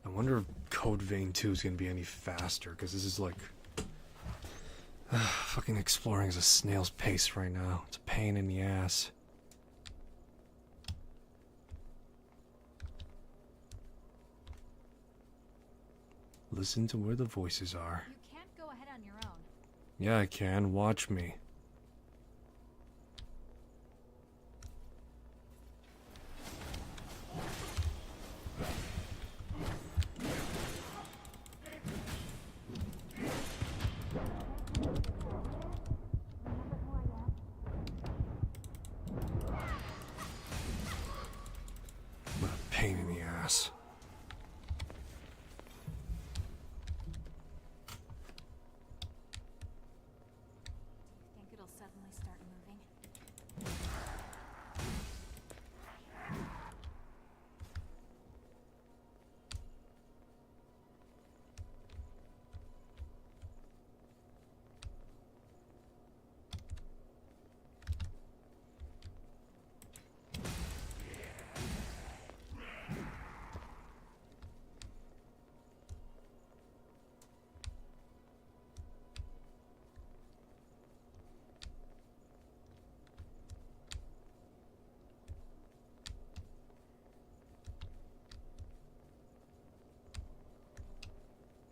I wonder if Code Vein 2 is going to be any faster, because this is like... fucking exploring is a snail's pace right now. It's a pain in the ass. Listen to where the voices are. You can't go ahead on your own. Yeah, I can. Watch me. What a pain in the ass. Think it'll suddenly start moving?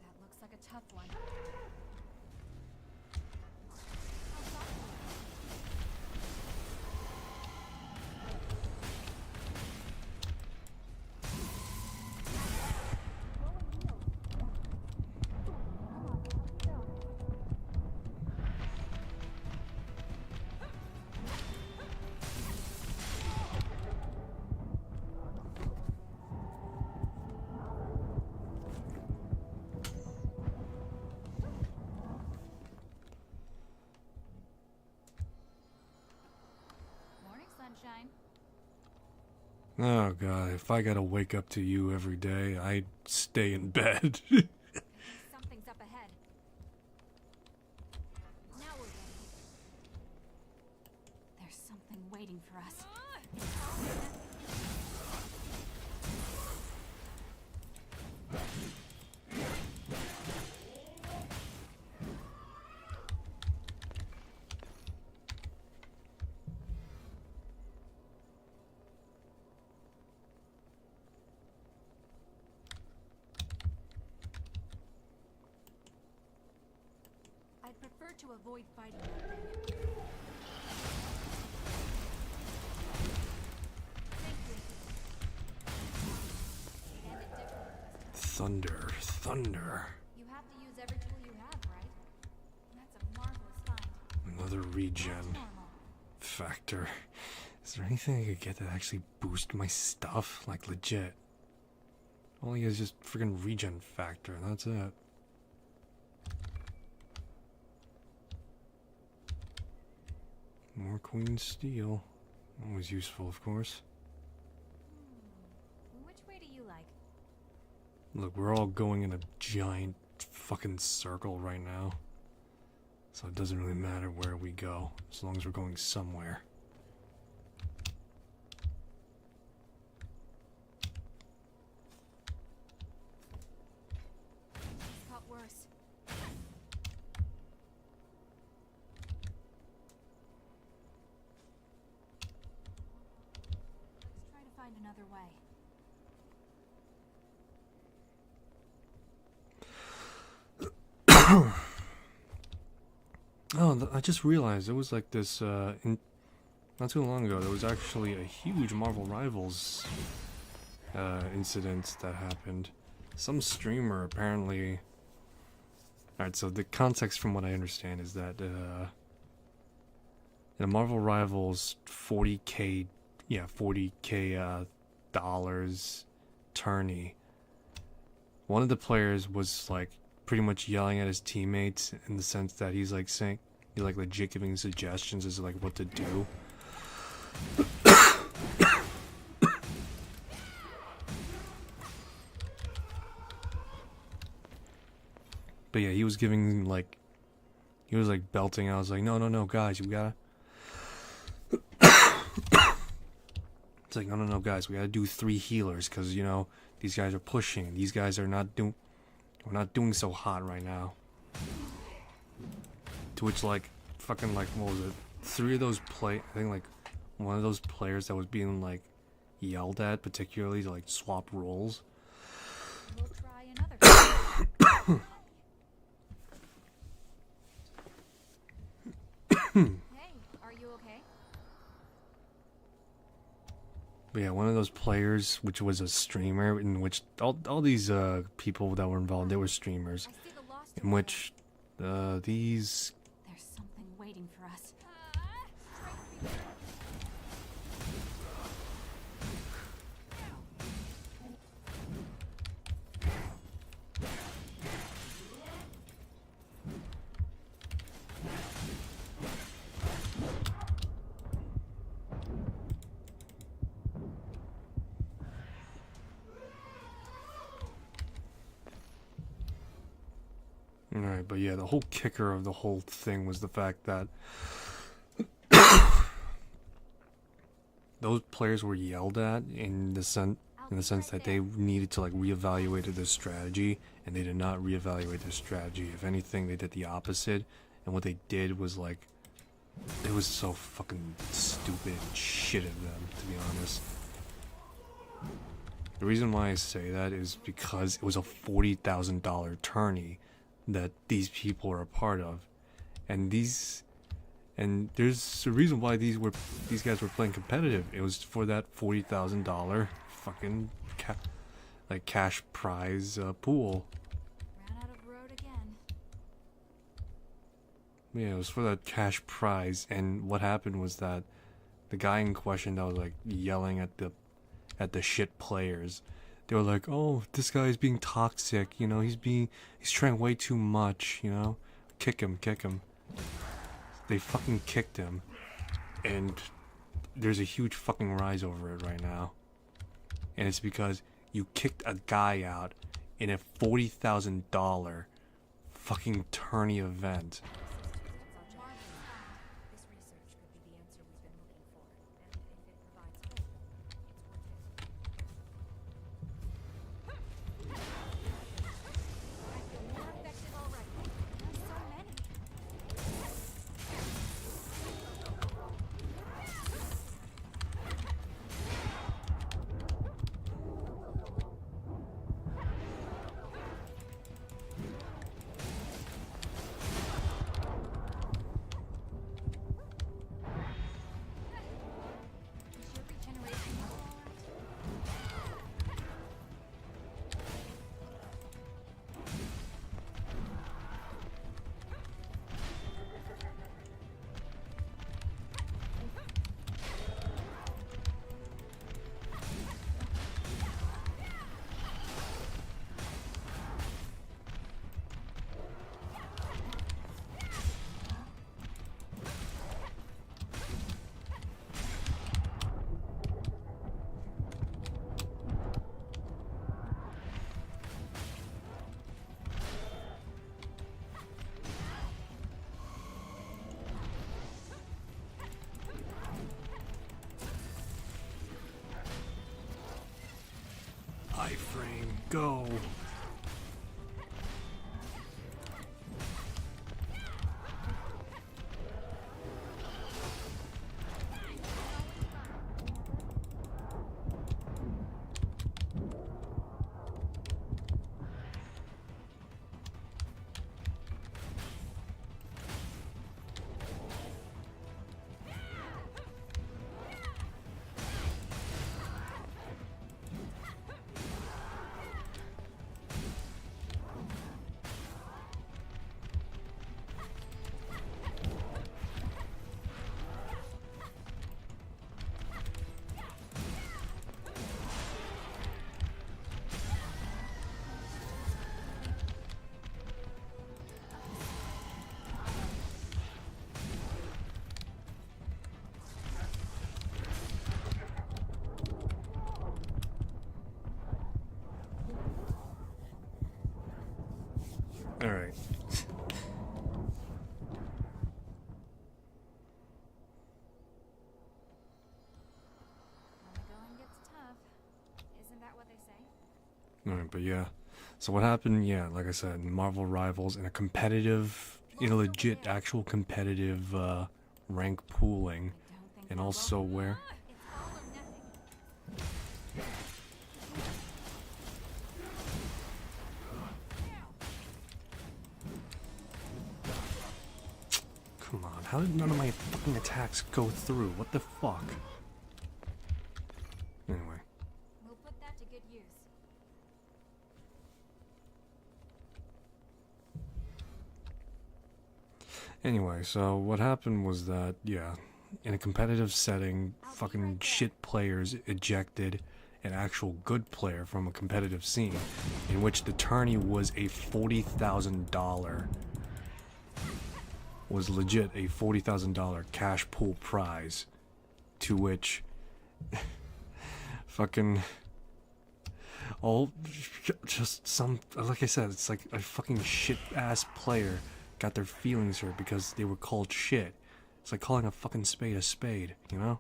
That looks like a tough one. Morning, sunshine. Oh god, if I gotta wake up to you every day, I'd stay in bed. Something's up ahead. Now we're ready. There's something waiting for us. to avoid fighting that thing. Thank you. And it different. Thunder, thunder. You have to use every tool you have, right? That's a marvelous find. Another regen Normal. factor. Is there anything I could get that actually boost my stuff? Like legit. All he is just freaking regen factor, and that's it. More Queen Steel. Always useful, of course. Which way do you like? Look, we're all going in a giant fucking circle right now. So it doesn't really matter where we go, as long as we're going somewhere. It's got worse. Let's try to find another way. Oh, I just realized it was like this, not too long ago, there was actually a huge Marvel Rivals incident that happened. Some streamer apparently... Alright, so the context from what I understand is that, in a Marvel Rivals 40k dollars tourney, one of the players was like pretty much yelling at his teammates in the sense that he's like saying, he's like legit giving suggestions as to like what to do. But yeah, he was giving like, he was like belting. I was like, no, guys, you gotta. It's like, no, guys, we gotta do 3 healers because you know these guys are pushing. These guys are not doing. We're not doing so hot right now. To which, like, fucking, like, what was it? 3 of those I think, like, one of those players that was being, like, yelled at, particularly to, like, swap roles. We'll try another. Hey, are you okay? But yeah, one of those players, which was a streamer, in which all these people that were involved, they were streamers, I see the lost in which these There's something waiting for us. Alright, but yeah, the whole kicker of the whole thing was the fact that those players were yelled at in the sense that they needed to like reevaluate their strategy, and they did not reevaluate their strategy. If anything, they did the opposite, and what they did was like, it was so fucking stupid and shit of them, to be honest. The reason why I say that is because it was a $40,000 tourney that these people are a part of, and there's a reason why these guys were playing competitive. It was for that $40,000 fucking cash prize pool. Ran out of road again. Yeah, it was for that cash prize, and what happened was that the guy in question that was like yelling at the shit players, they were like, oh, this guy's being toxic, you know, he's trying way too much, you know, kick him. They fucking kicked him, and there's a huge fucking rise over it right now, and it's because you kicked a guy out in a $40,000 fucking tourney event. This research could be the answer we've been looking for, and if it provides hope, it's worth it. I feel more effective already. There's so many. iframe, go. All right. When the going gets tough, isn't that what they say? Alright, but yeah. So what happened, yeah, like I said, Marvel Rivals in a competitive, in a legit, actual competitive rank pooling, Don't think and they'll also vote. where... It's all or nothing. Come on, how did none of my fucking attacks go through? What the fuck? Anyway. We'll put that to good use. Anyway, so what happened was that, yeah, in a competitive setting, fucking shit players ejected an actual good player from a competitive scene, in which the tourney was a $40,000, was legit a $40,000 cash pool prize, to which fucking all just some, like I said, it's like a fucking shit ass player got their feelings hurt because they were called shit. It's like calling a fucking spade, you know?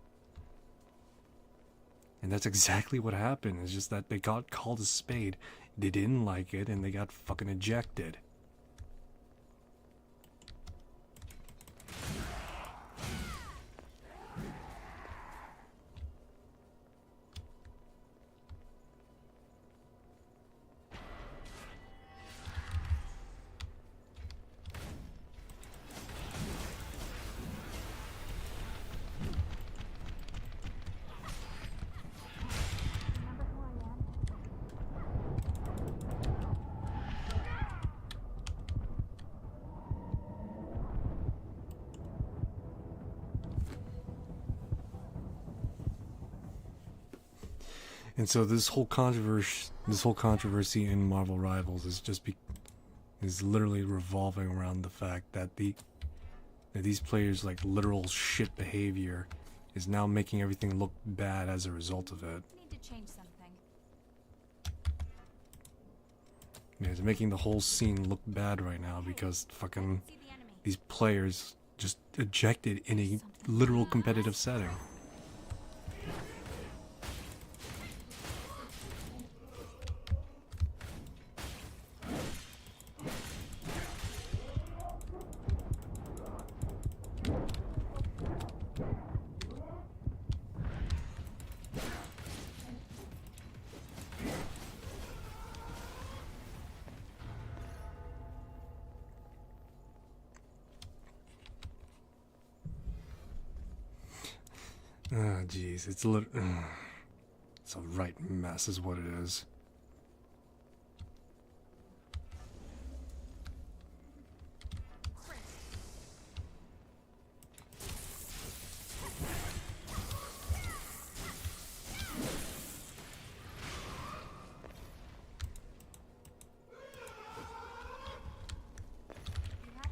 And that's exactly what happened. It's just that they got called a spade, they didn't like it, and they got fucking ejected. Remember who I am? And so this whole controversy in Marvel Rivals is is literally revolving around the fact that that these players' like literal shit behavior is now making everything look bad as a result of it. Need to change something. Yeah, it's making the whole scene look bad right now because fucking See the enemy. these players just ejected in a literal competitive setting. Ah, jeez, it's it's a right mess, is what it is.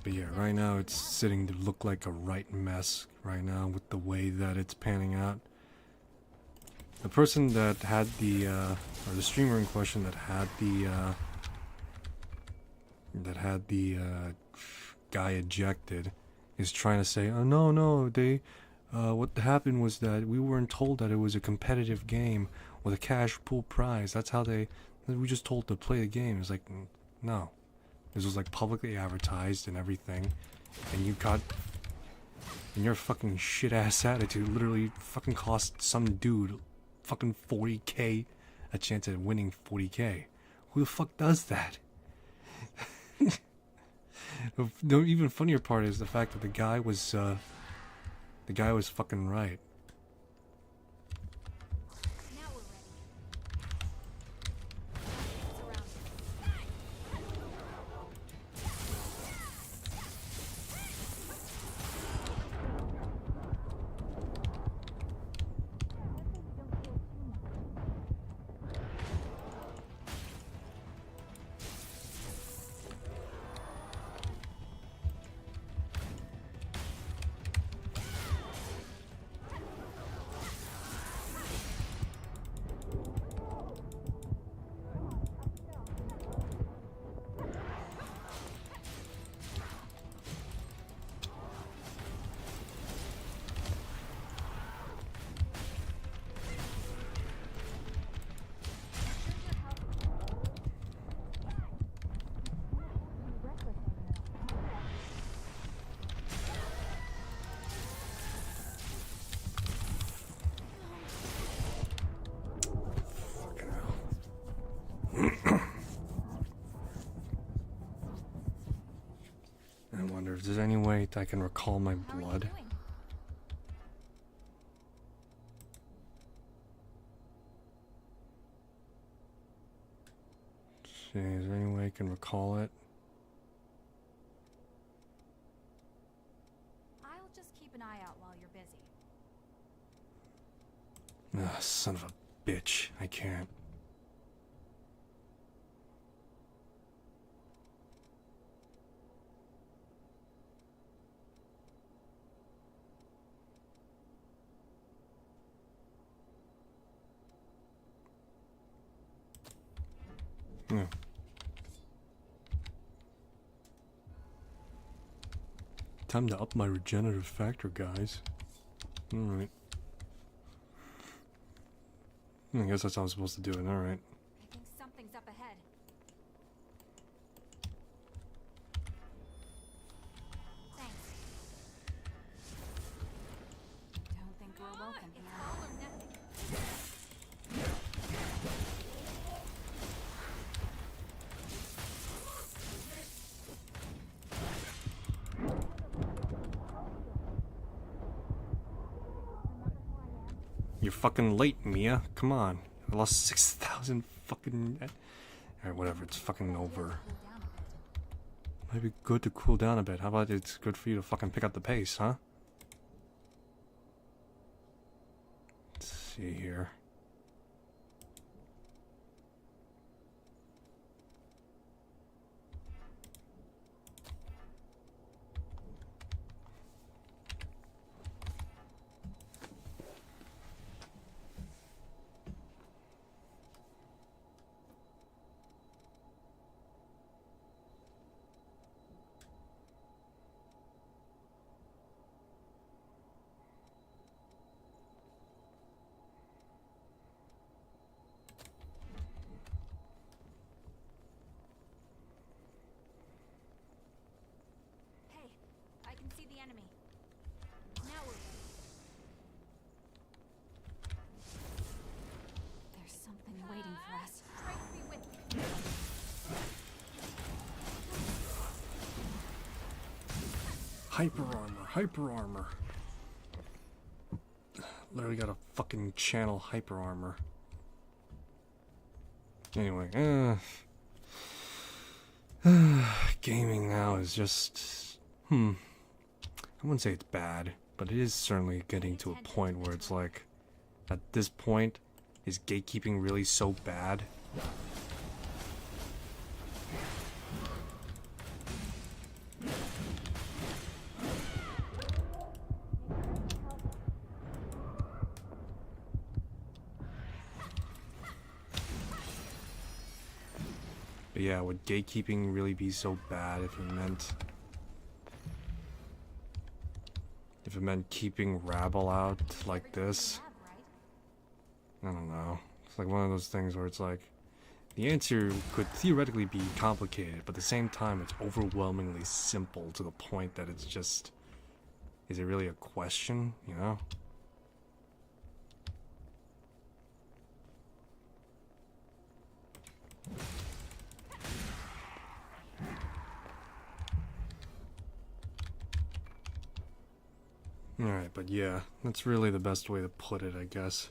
But yeah, right now it's sitting to look like a right mess right now with the way that it's panning out. The person that had the, or the streamer in question that had the guy ejected is trying to say, oh no, they, what happened was that we weren't told that it was a competitive game. with a cash pool prize. That's how we just told to play the game. It's like, no. This was like publicly advertised and everything. And you got, and your fucking shit ass attitude literally fucking cost some dude fucking 40k a chance at winning 40k. Who the fuck does that? The even funnier part is the fact that the guy was fucking right. Now we're ready. I wonder if there's any way I can recall my blood. See, is there any way I can recall it? I'll just keep an eye out while you're busy. Ugh, son of a bitch. I can't. Yeah. Time to up my regenerative factor, guys. Alright. I guess that's how I'm supposed to do it, alright. I think something's up ahead. Thanks. Don't think we're welcome here. It's all or nothing. You're fucking late, Mia. Come on. I lost 6,000 fucking... Alright, whatever. It's fucking over. Might be good to cool down a bit. How about it's good for you to fucking pick up the pace, huh? Let's see here. Hey, I can see the enemy. Now we're ready. There's something waiting for us. Try to be with me. Hyper armor. Literally got a fucking channel hyper armor. Anyway, gaming now is just, I wouldn't say it's bad, but it is certainly getting to a point where it's like, at this point, is gatekeeping really so bad? But yeah, would gatekeeping really be so bad if it meant keeping rabble out like this? I don't know. It's like one of those things where it's like, the answer could theoretically be complicated, but at the same time, it's overwhelmingly simple to the point that it's just, is it really a question, you know? Alright, but yeah, that's really the best way to put it, I guess.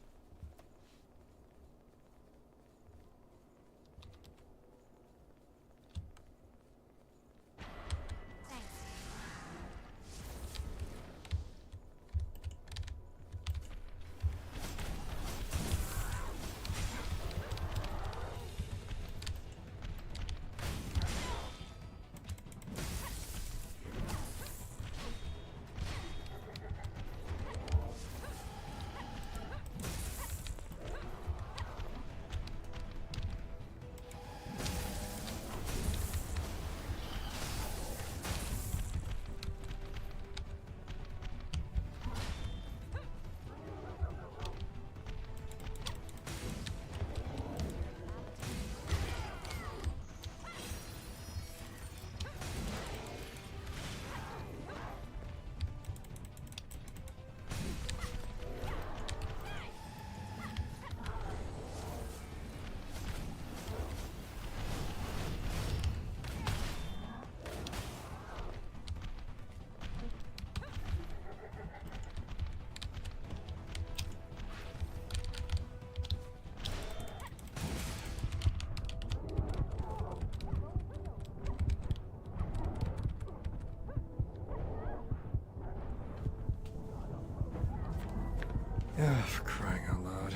For crying out loud.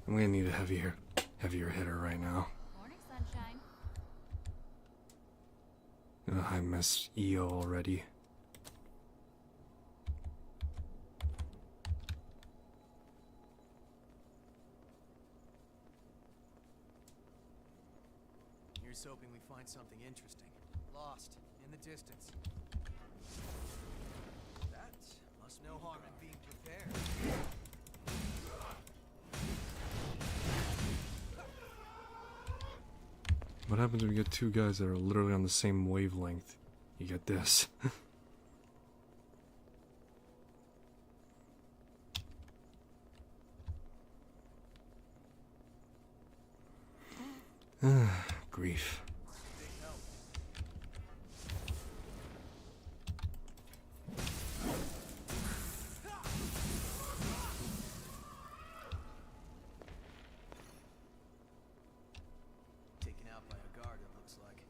I'm gonna need a heavier hitter right now. Morning, sunshine. I miss EO already. Here's hoping we find something interesting. Lost in the distance. That must no harm in being prepared. What happens when you get two guys that are literally on the same wavelength? You get this. Grief. Taken out by a guard, it looks like.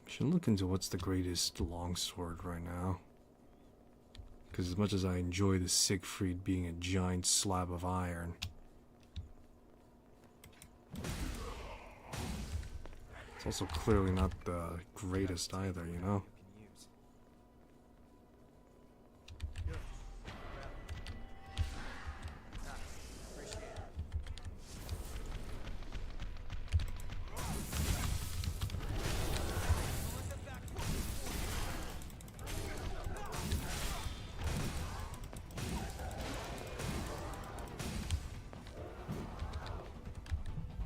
Should look into what's the greatest longsword right now. Because as much as I enjoy the Siegfried being a giant slab of iron, it's also clearly not the greatest either, you know?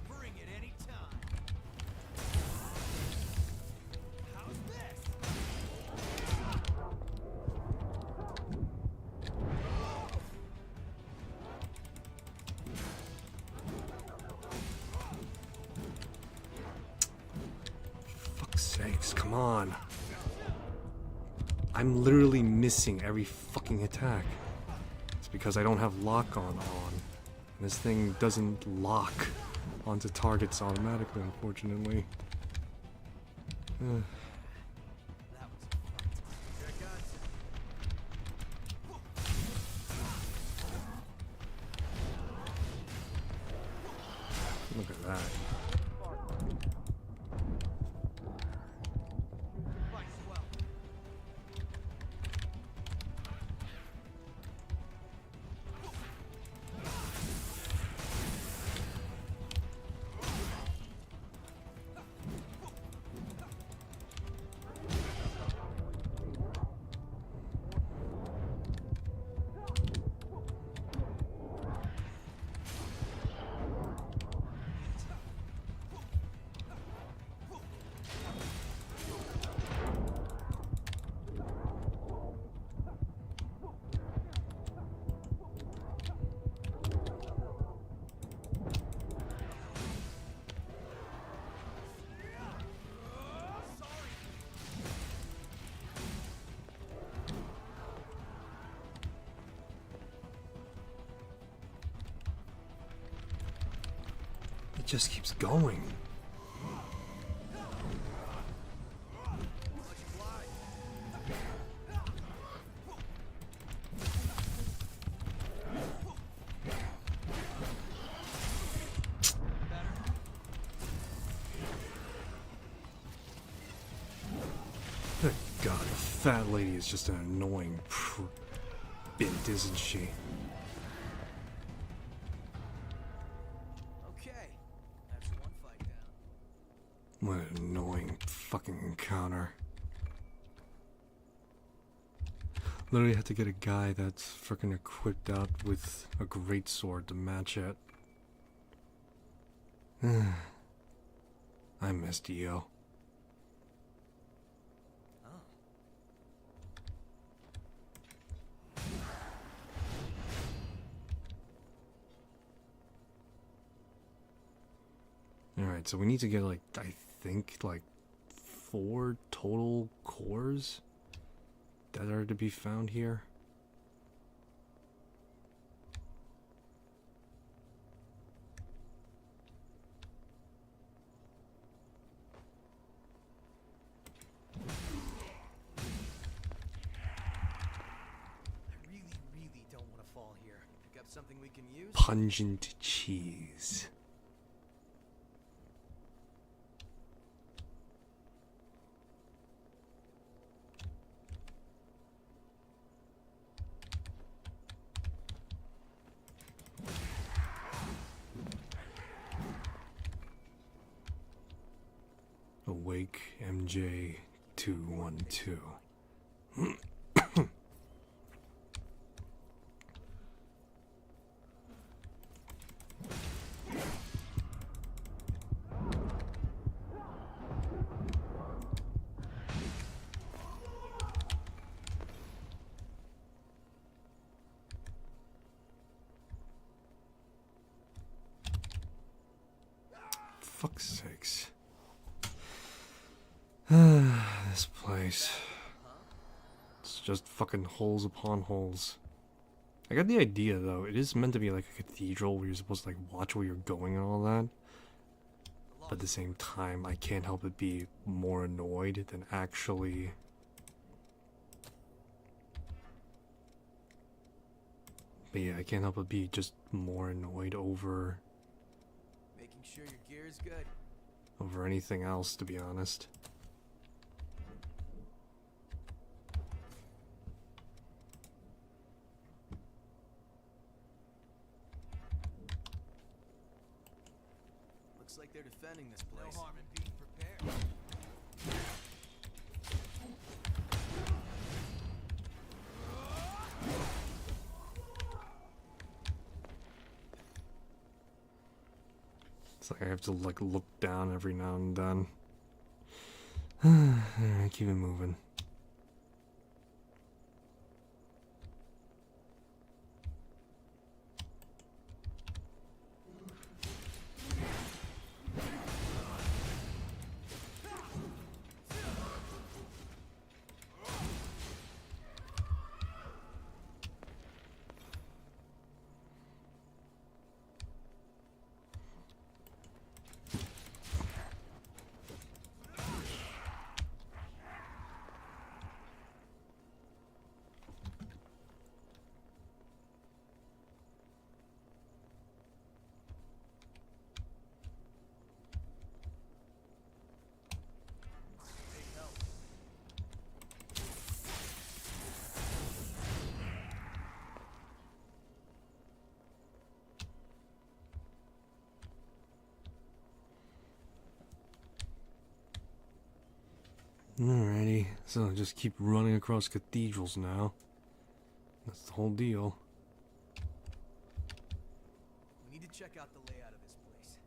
Bring it any time. How's this? Fuck's sakes, come on. I'm literally missing every fucking attack. It's because I don't have lock on. This thing doesn't lock onto targets automatically, unfortunately. That was a fight. Here it goes. Look at that. Might as well. just keeps going. Good God, the fat lady is just an annoying bint, isn't she? Okay, that's one fight down. What an annoying fucking encounter. Literally had to get a guy that's freaking equipped out with a great sword to match it. I missed Dio. Alright, so we need to get like, I think like 4 total cores that are to be found here. I really don't want to fall here. Pick up something we can use? Pungent cheese. Awake MJ 212. Fuck's sakes. This place. It's just fucking holes upon holes. I got the idea though, it is meant to be like a cathedral where you're supposed to like watch where you're going and all that. But at the same time, I can't help but be more annoyed than actually... But yeah, I can't help but be just more annoyed over Making sure your gear is good. anything else, to be honest. Looks like they're defending this place. No harm in being prepared. It's like I have to like look down every now and then. Alright, keep it moving. Alrighty, so just keep running across cathedrals now. That's the whole deal. We need to check out the layout of this place.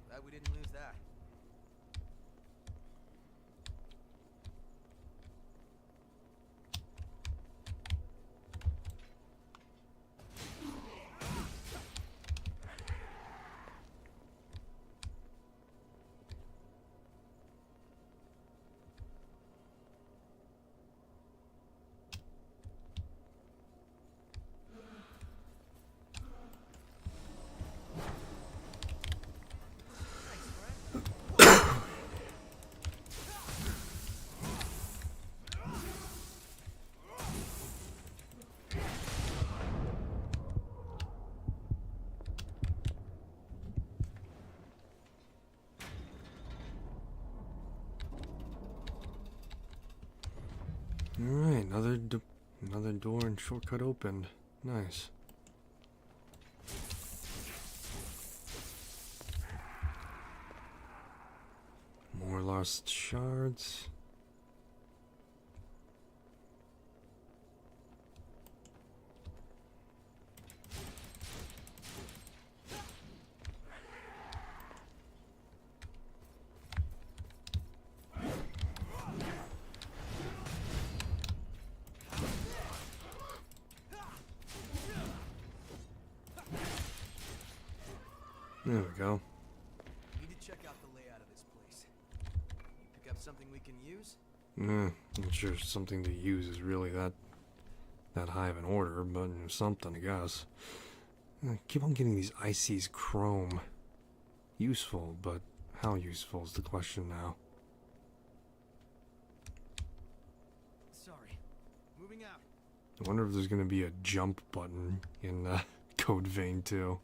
Glad we didn't lose that. Another door and shortcut opened. Nice. More lost shards. There we go. Need to check out the layout of this place. You pick up something we can use? Not sure something to use is really that high of an order, but something, I guess. I keep on getting these Ices Chrome. Useful, but how useful is the question now. Sorry. Moving out. I wonder if there's gonna be a jump button in Code Vein 2.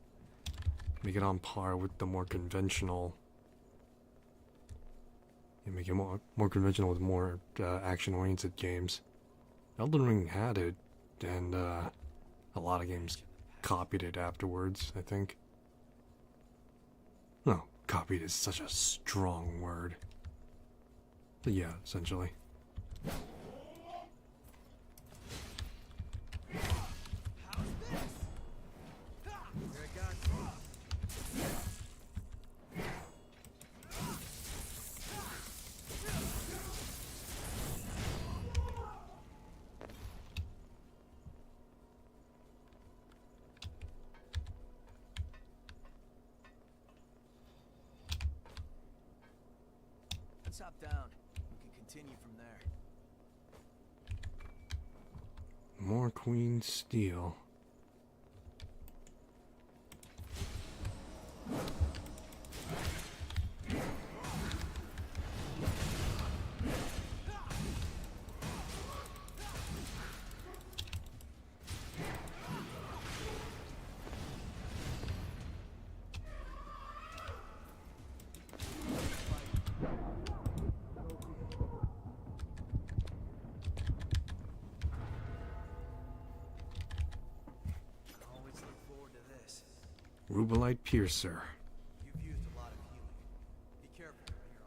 Make it on par with the more conventional. You make it more conventional with more action-oriented games. Elden Ring had it, and a lot of games copied it afterwards, I think. No, copied is such a strong word. But yeah, essentially. Let's hop down. We can continue from there. More Queen Steel. Always look forward to this. Rubelite Piercer. You've used a lot of healing. Be careful from here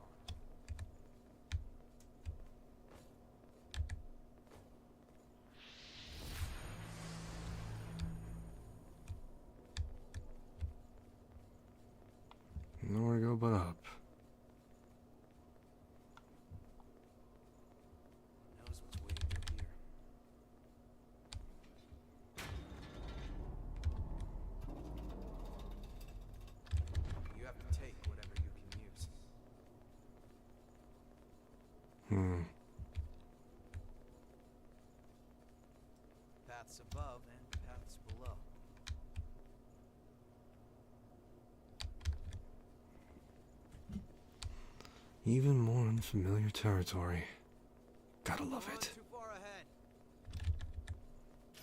on. Nowhere to go but up. Knows what's waiting through here. You have to take whatever you can use. Paths above and paths below. Even more unfamiliar territory. Gotta love Not it. too far ahead.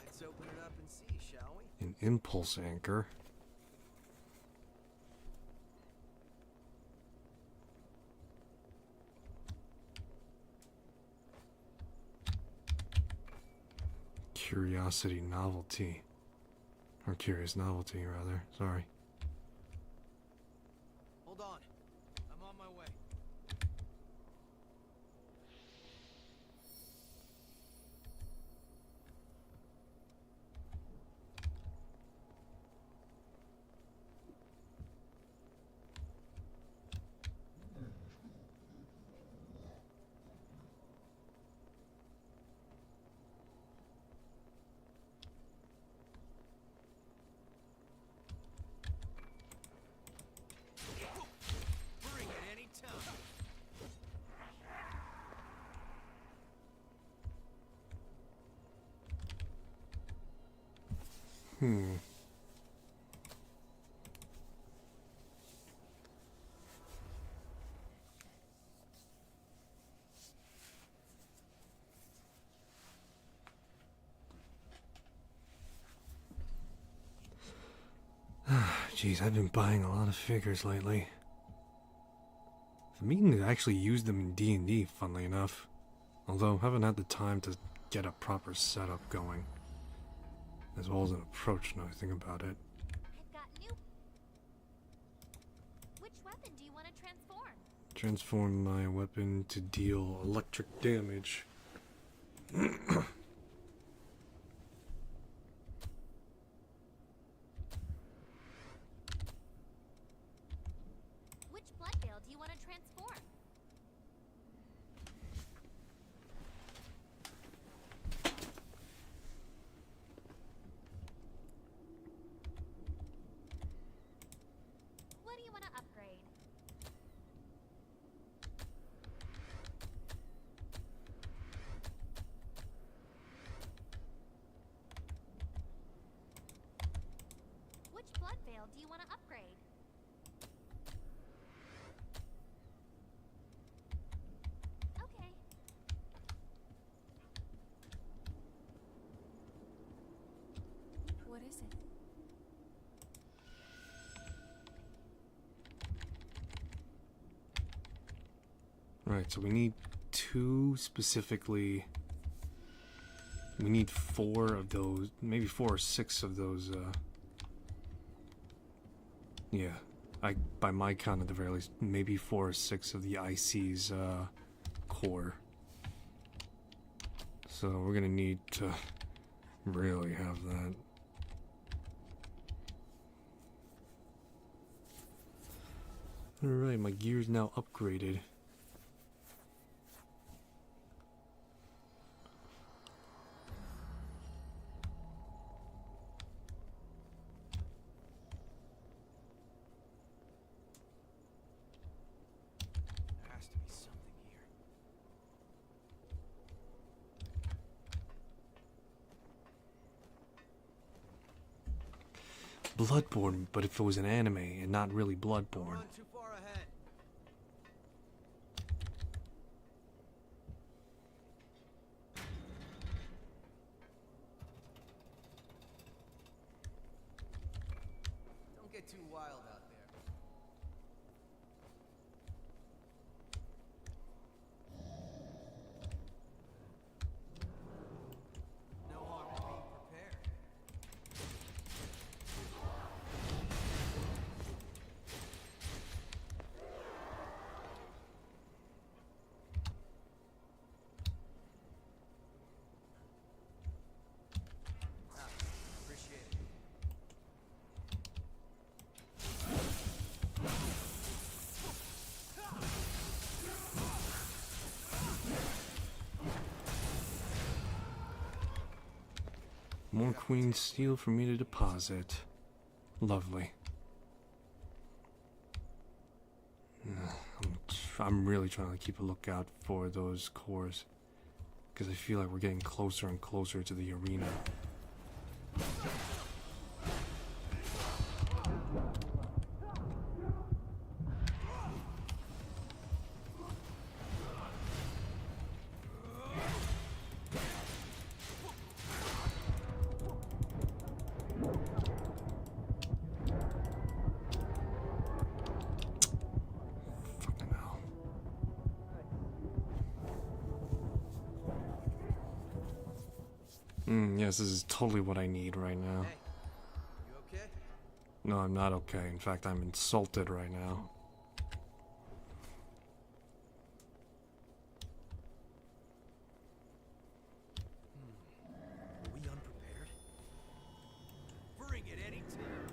Let's open it up and see, shall we? An impulse anchor. Curiosity novelty. Or curious novelty, rather. Sorry. Hold on. I'm on my way. Bring it any time. Jeez, I've been buying a lot of figures lately. I'm meaning to actually use them in D&D, funnily enough. Although, haven't had the time to get a proper setup going, as well as an approach now I think about it. I've got new. Which weapon do you want to transform? Transform my weapon to deal electric damage. Which blood veil do you want to transform? What do you want to upgrade? Which blood veil do you want to upgrade? Okay. What is it? Right, so we need 2 specifically. We need 4 of those, maybe 4 or 6 of those, yeah. By my count at the very least, maybe 4 or 6 of the IC's, core. So we're gonna need to really have that. Alright, my gear's now upgraded. There has to be something here. Bloodborne, but if it was an anime and not really Bloodborne. Too far ahead. Don't get too wild out there. No harm in being prepared. Appreciate it. More queen steel for me to deposit. Lovely. I'm really trying to keep a lookout for those cores, because I feel like we're getting closer and closer to the arena. Fucking hell. Yes, this is totally what I need right now. Hey, you okay? No, I'm not okay. In fact, I'm insulted right now. Are we unprepared? Bring it any time.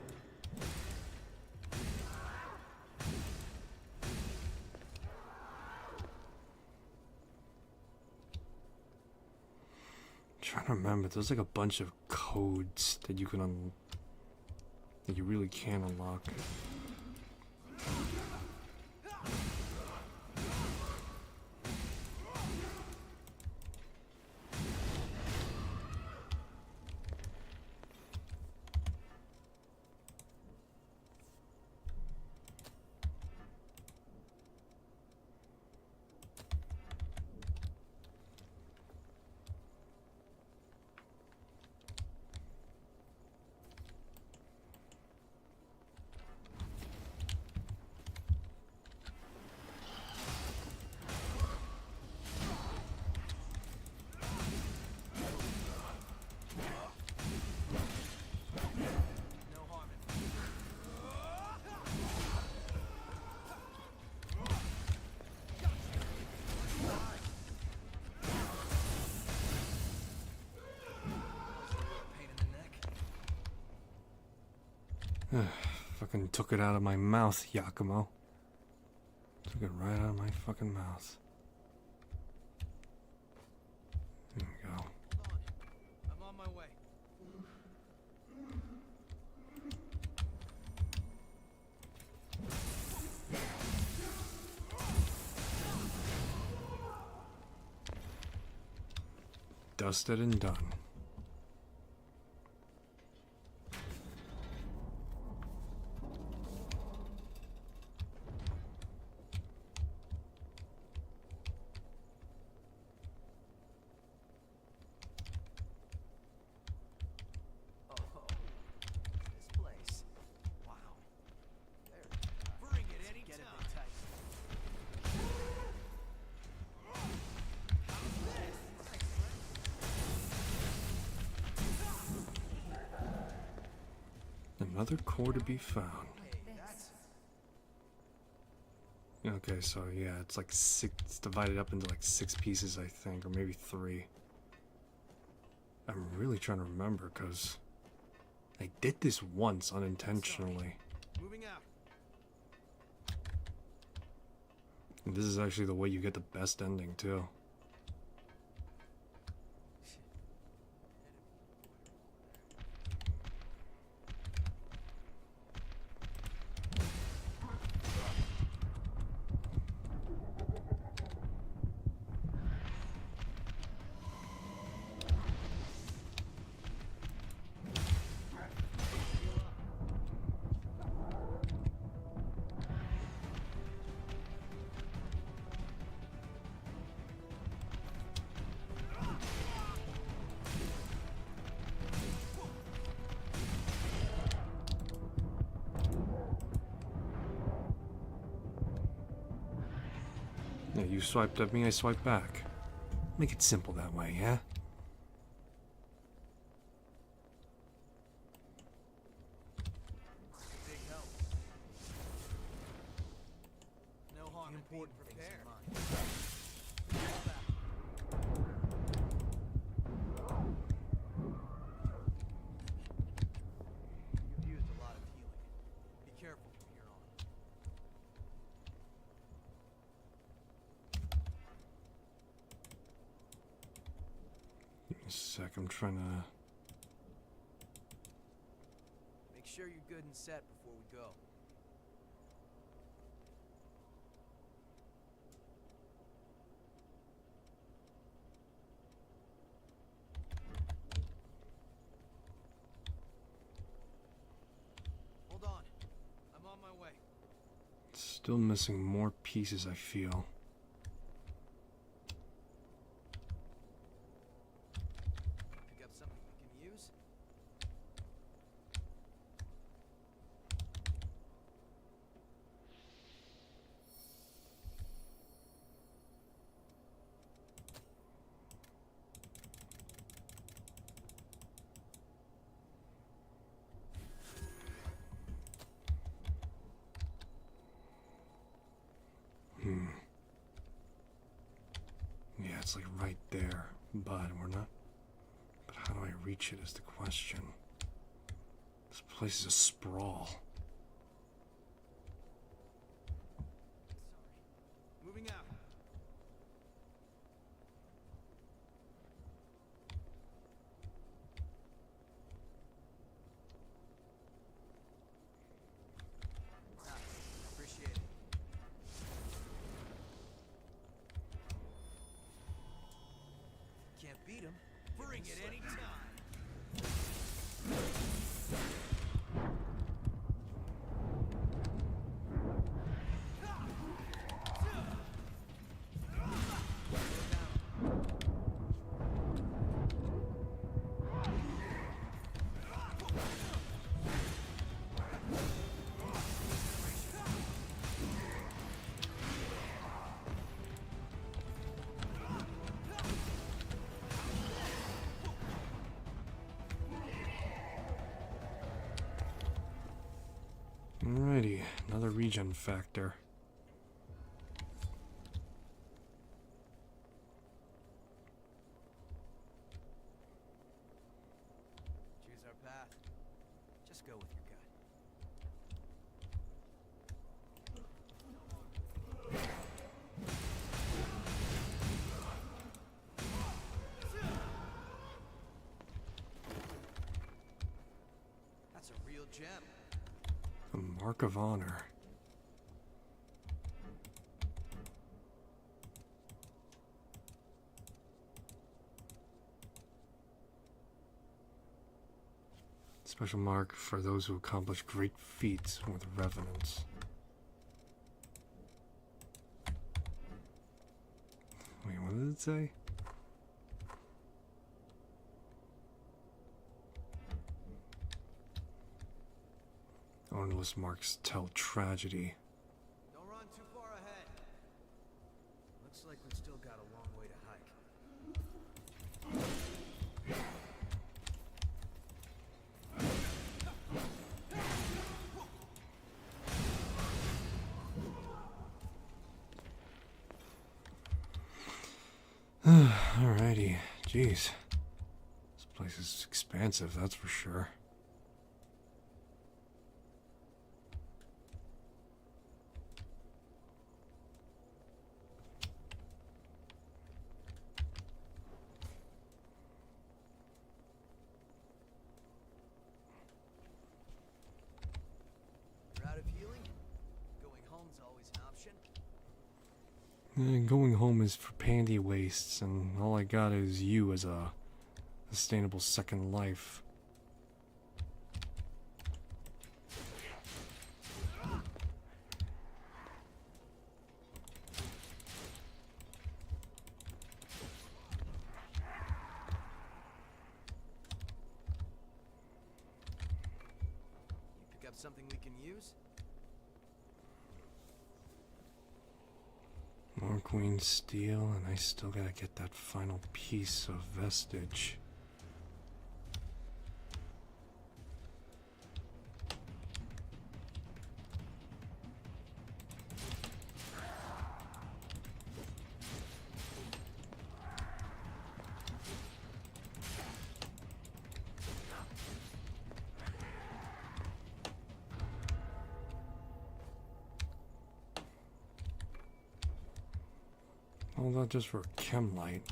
Trying to remember, there's like a bunch of codes that you can that you really can unlock. Fucking took it out of my mouth, Yakumo. Took it right out of my fucking mouth. There we go. I'm on my way. Dusted and done. Oh, this place. Wow. Bring it any Get it time. tight. Another core to be found. Okay, so yeah, it's like six, it's divided up into like 6 pieces, I think, or maybe 3. I'm really trying to remember, because I did this once unintentionally. Moving out. And this is actually the way you get the best ending, too. Yeah, you swiped at me, I swiped back. Make it simple that way, yeah? Big help. No harm in being prepared. You've used a lot of healing. Be careful from here on. Give me a sec, I'm trying to... Make sure you're good and set before we go. Hold on. I'm on my way. Still missing more pieces, I feel. Pick up something you can use. Yeah, it's like right there, but we're not... But how do I reach it is the question. This place is a sprawl. Moving out. Appreciate it. Can't beat him. Bring it any time. Alrighty, another regen factor. Choose our path. Just go with your gut. gem. The Mark of Honor. Special mark for those who accomplish great feats with revenants. Wait, what did it say? Ownerless marks tell tragedy. Don't run too far ahead. Looks like we've still got a long way to hike. Alrighty. Jeez. This place is expansive, that's for sure. You're out of healing? Going home's always an option. Going home is for panty wastes, and all I got is you as a sustainable second life. You pick up something we can use? More Queen Steel, and I still gotta get that final piece of vestige. All that just for a chem light.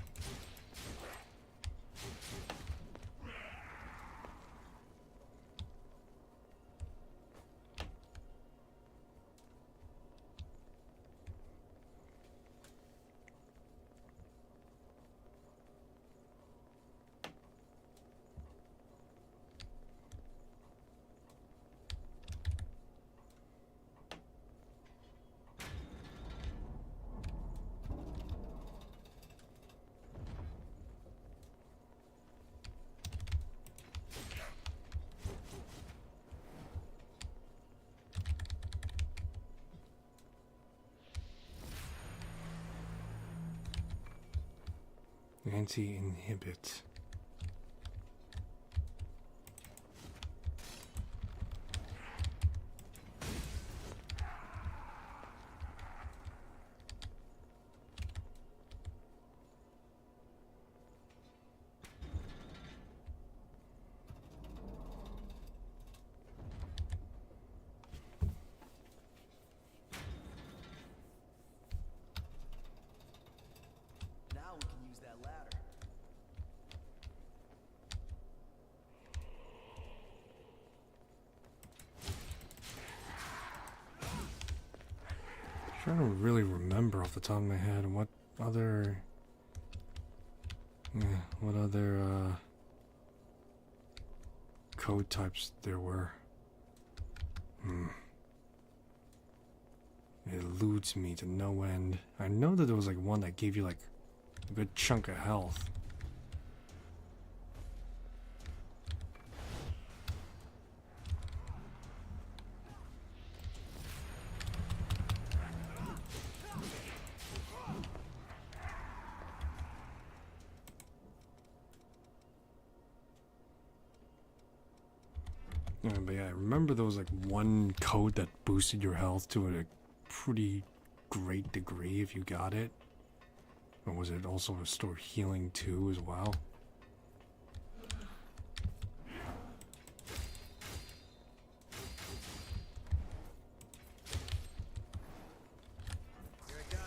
Anti-inhibit. Now we can use that ladder. Trying to really remember off the top of my head what other code types there were. It eludes me to no end. I know that there was like one that gave you like a good chunk of health. Yeah, but yeah, I remember there was like one code that boosted your health to a pretty great degree if you got it. Or was it also restore healing too as well? Here it goes.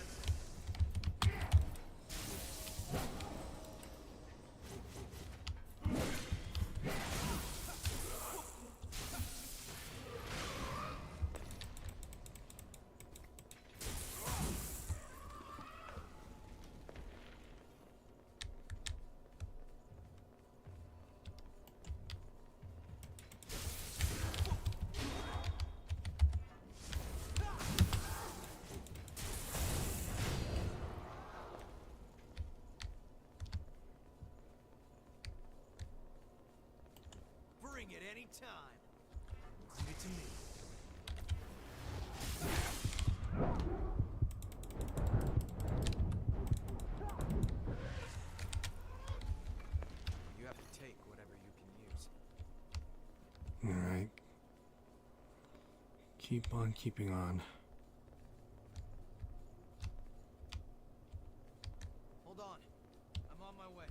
time. Leave it to me. You have to take whatever you can use. Alright. Keep on keeping on. Hold on. I'm on my way.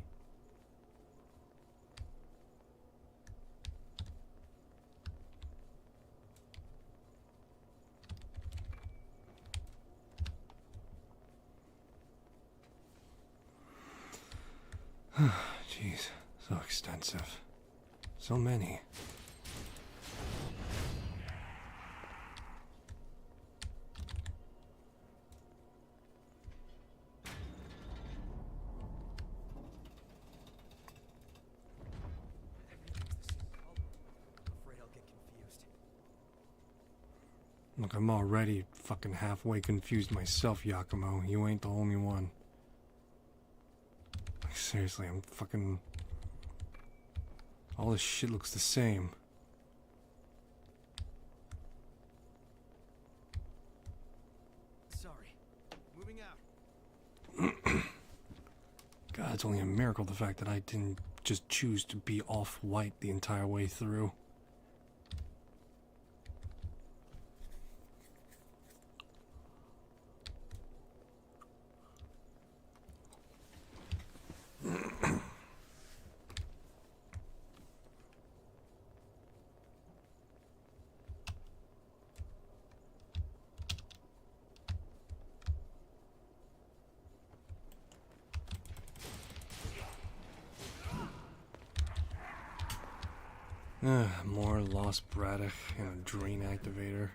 Jeez, so extensive. So many. Afraid I'll get confused. Look, I'm already fucking halfway confused myself, Yakumo. You ain't the only one. Like, seriously, I'm fucking... All this shit looks the same. Sorry. Moving out. God, it's only a miracle the fact that I didn't just choose to be off-white the entire way through. More Lost Braddock and a drain activator.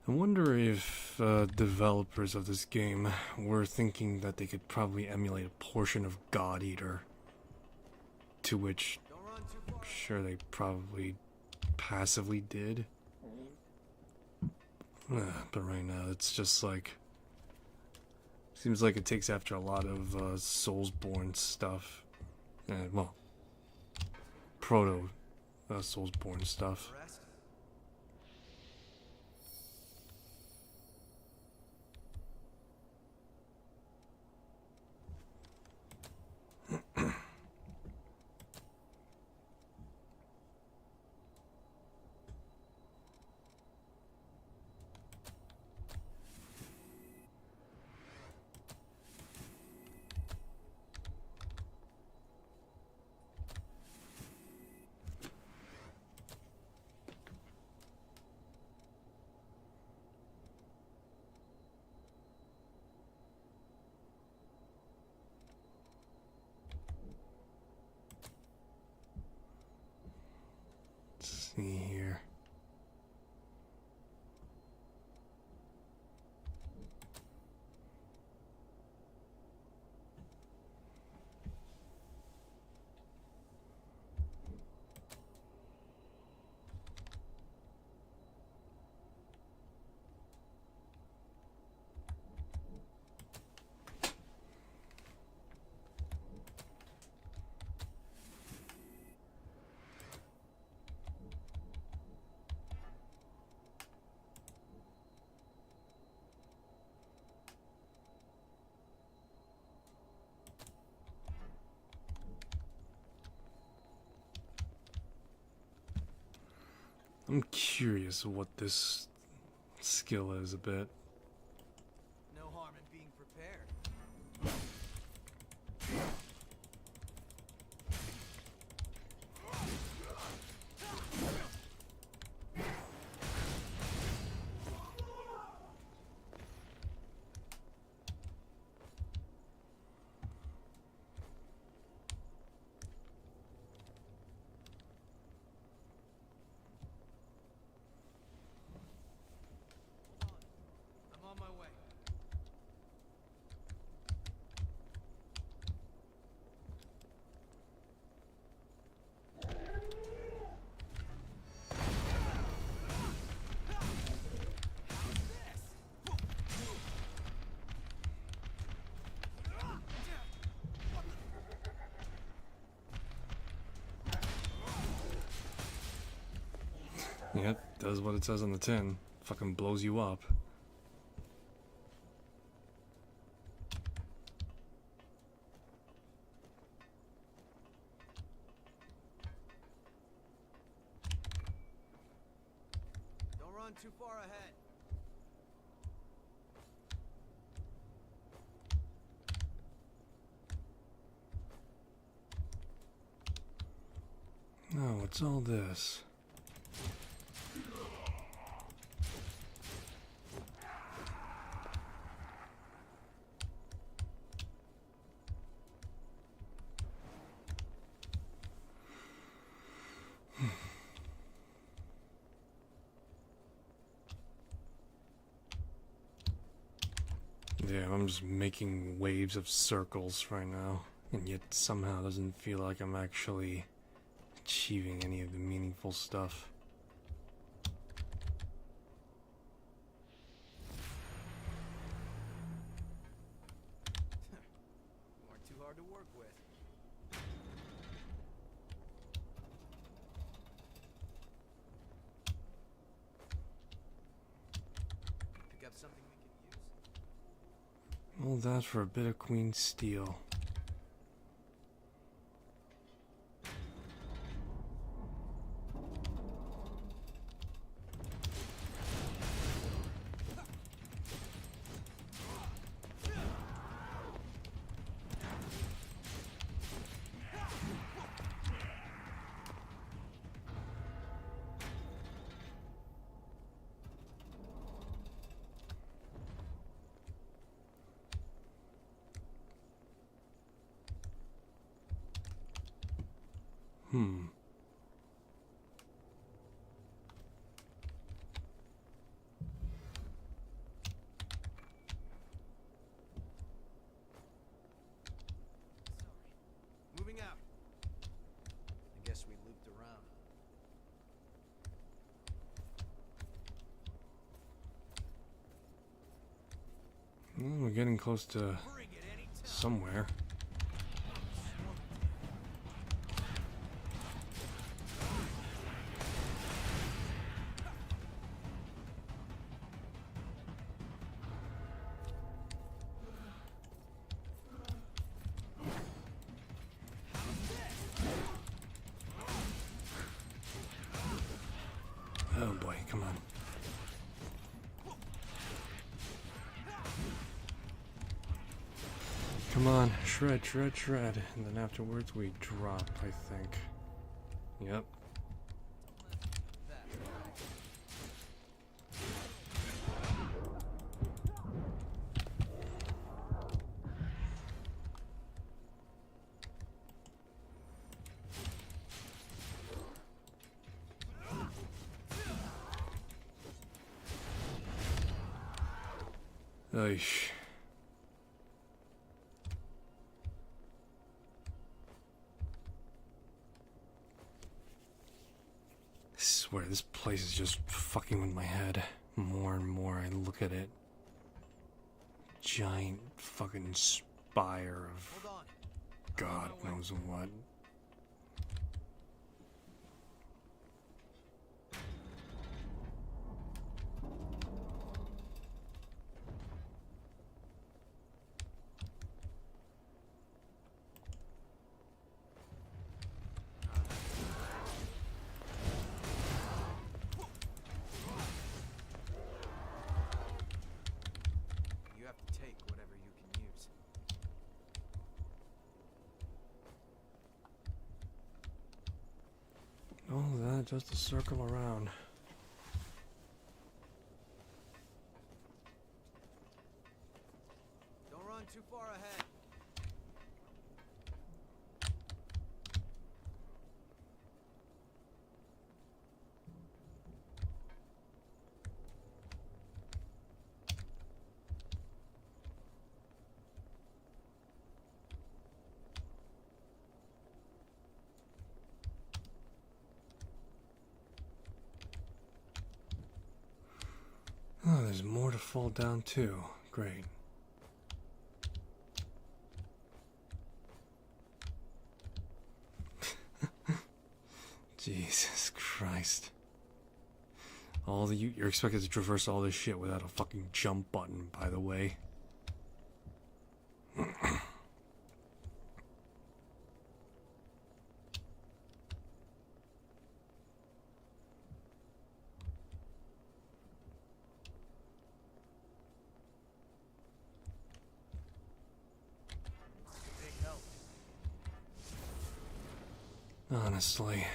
I wonder if developers of this game were thinking that they could probably emulate a portion of God Eater. To which Don't run too I'm far. sure they probably passively did. But right now it's just like... Seems like it takes after a lot of Soulsborne stuff. Well, proto Soulsborne stuff. Rest. Let's see here. I'm curious what this skill is a bit. No harm in being prepared. I'm on my way. Yep, does what it says on the tin. Fucking blows you up. Don't run too far ahead. Oh, what's all this? Yeah, I'm just making waves of circles right now, and yet somehow doesn't feel like I'm actually achieving any of the meaningful stuff. You aren't too hard to work with. Pick up something we can use? All that for a bit of queen steel. Hmm. Sorry. Moving out. I guess we looped around. Well, we're getting close to Bring it anytime. somewhere. Oh boy, come on. Come on, shred, shred, shred. And then afterwards we drop, I think. Yep. Aish. I swear, this place is just fucking with my head. More and more I look at it. Giant fucking spire of Hold on. God knows what. You have to take whatever you can use. All that just to circle around. Don't run too far ahead. Oh, there's more to fall down too. Great. Jesus Christ. You're expected to traverse all this shit without a fucking jump button, by the way. Big help. Honestly.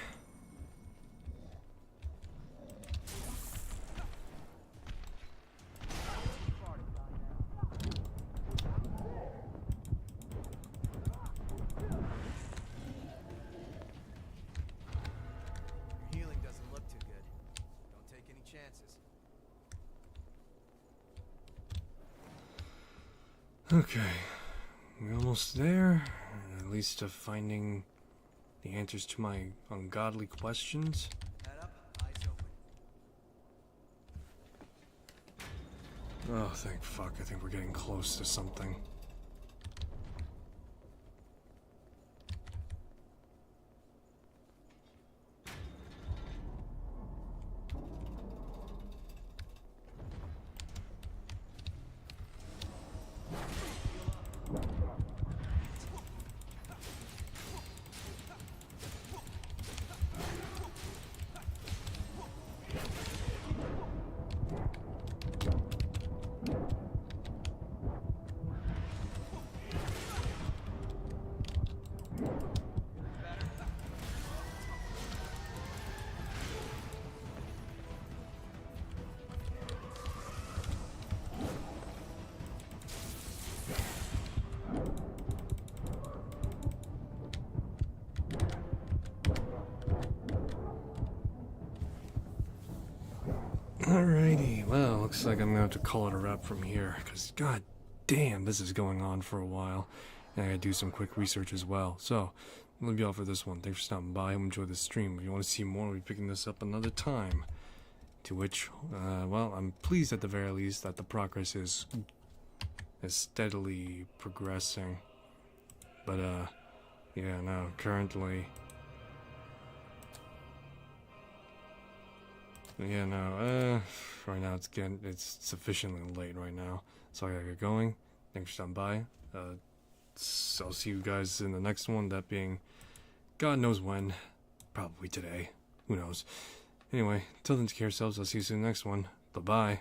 Your healing doesn't look too good. Don't take any chances. Okay. We're almost there. At least to finding the answers to my ungodly questions. Head up, eyes open. Oh, thank fuck. I think we're getting close to something. Alrighty, well, looks like I'm gonna have to call it a wrap from here, because god damn, this is going on for a while, and I gotta do some quick research as well. So, I'm gonna be all for this one. Thanks for stopping by. I hope you enjoyed the stream. If you want to see more, we'll be picking this up another time. To which, well, I'm pleased at the very least that the progress is steadily progressing. But, yeah, no, currently... Yeah, no, right now it's sufficiently late right now, so I gotta get going. Thanks for stopping by. So I'll see you guys in the next one, that being God knows when, probably today, who knows. Anyway, till then, take care of yourselves. I'll see you soon in the next one. Bye-bye.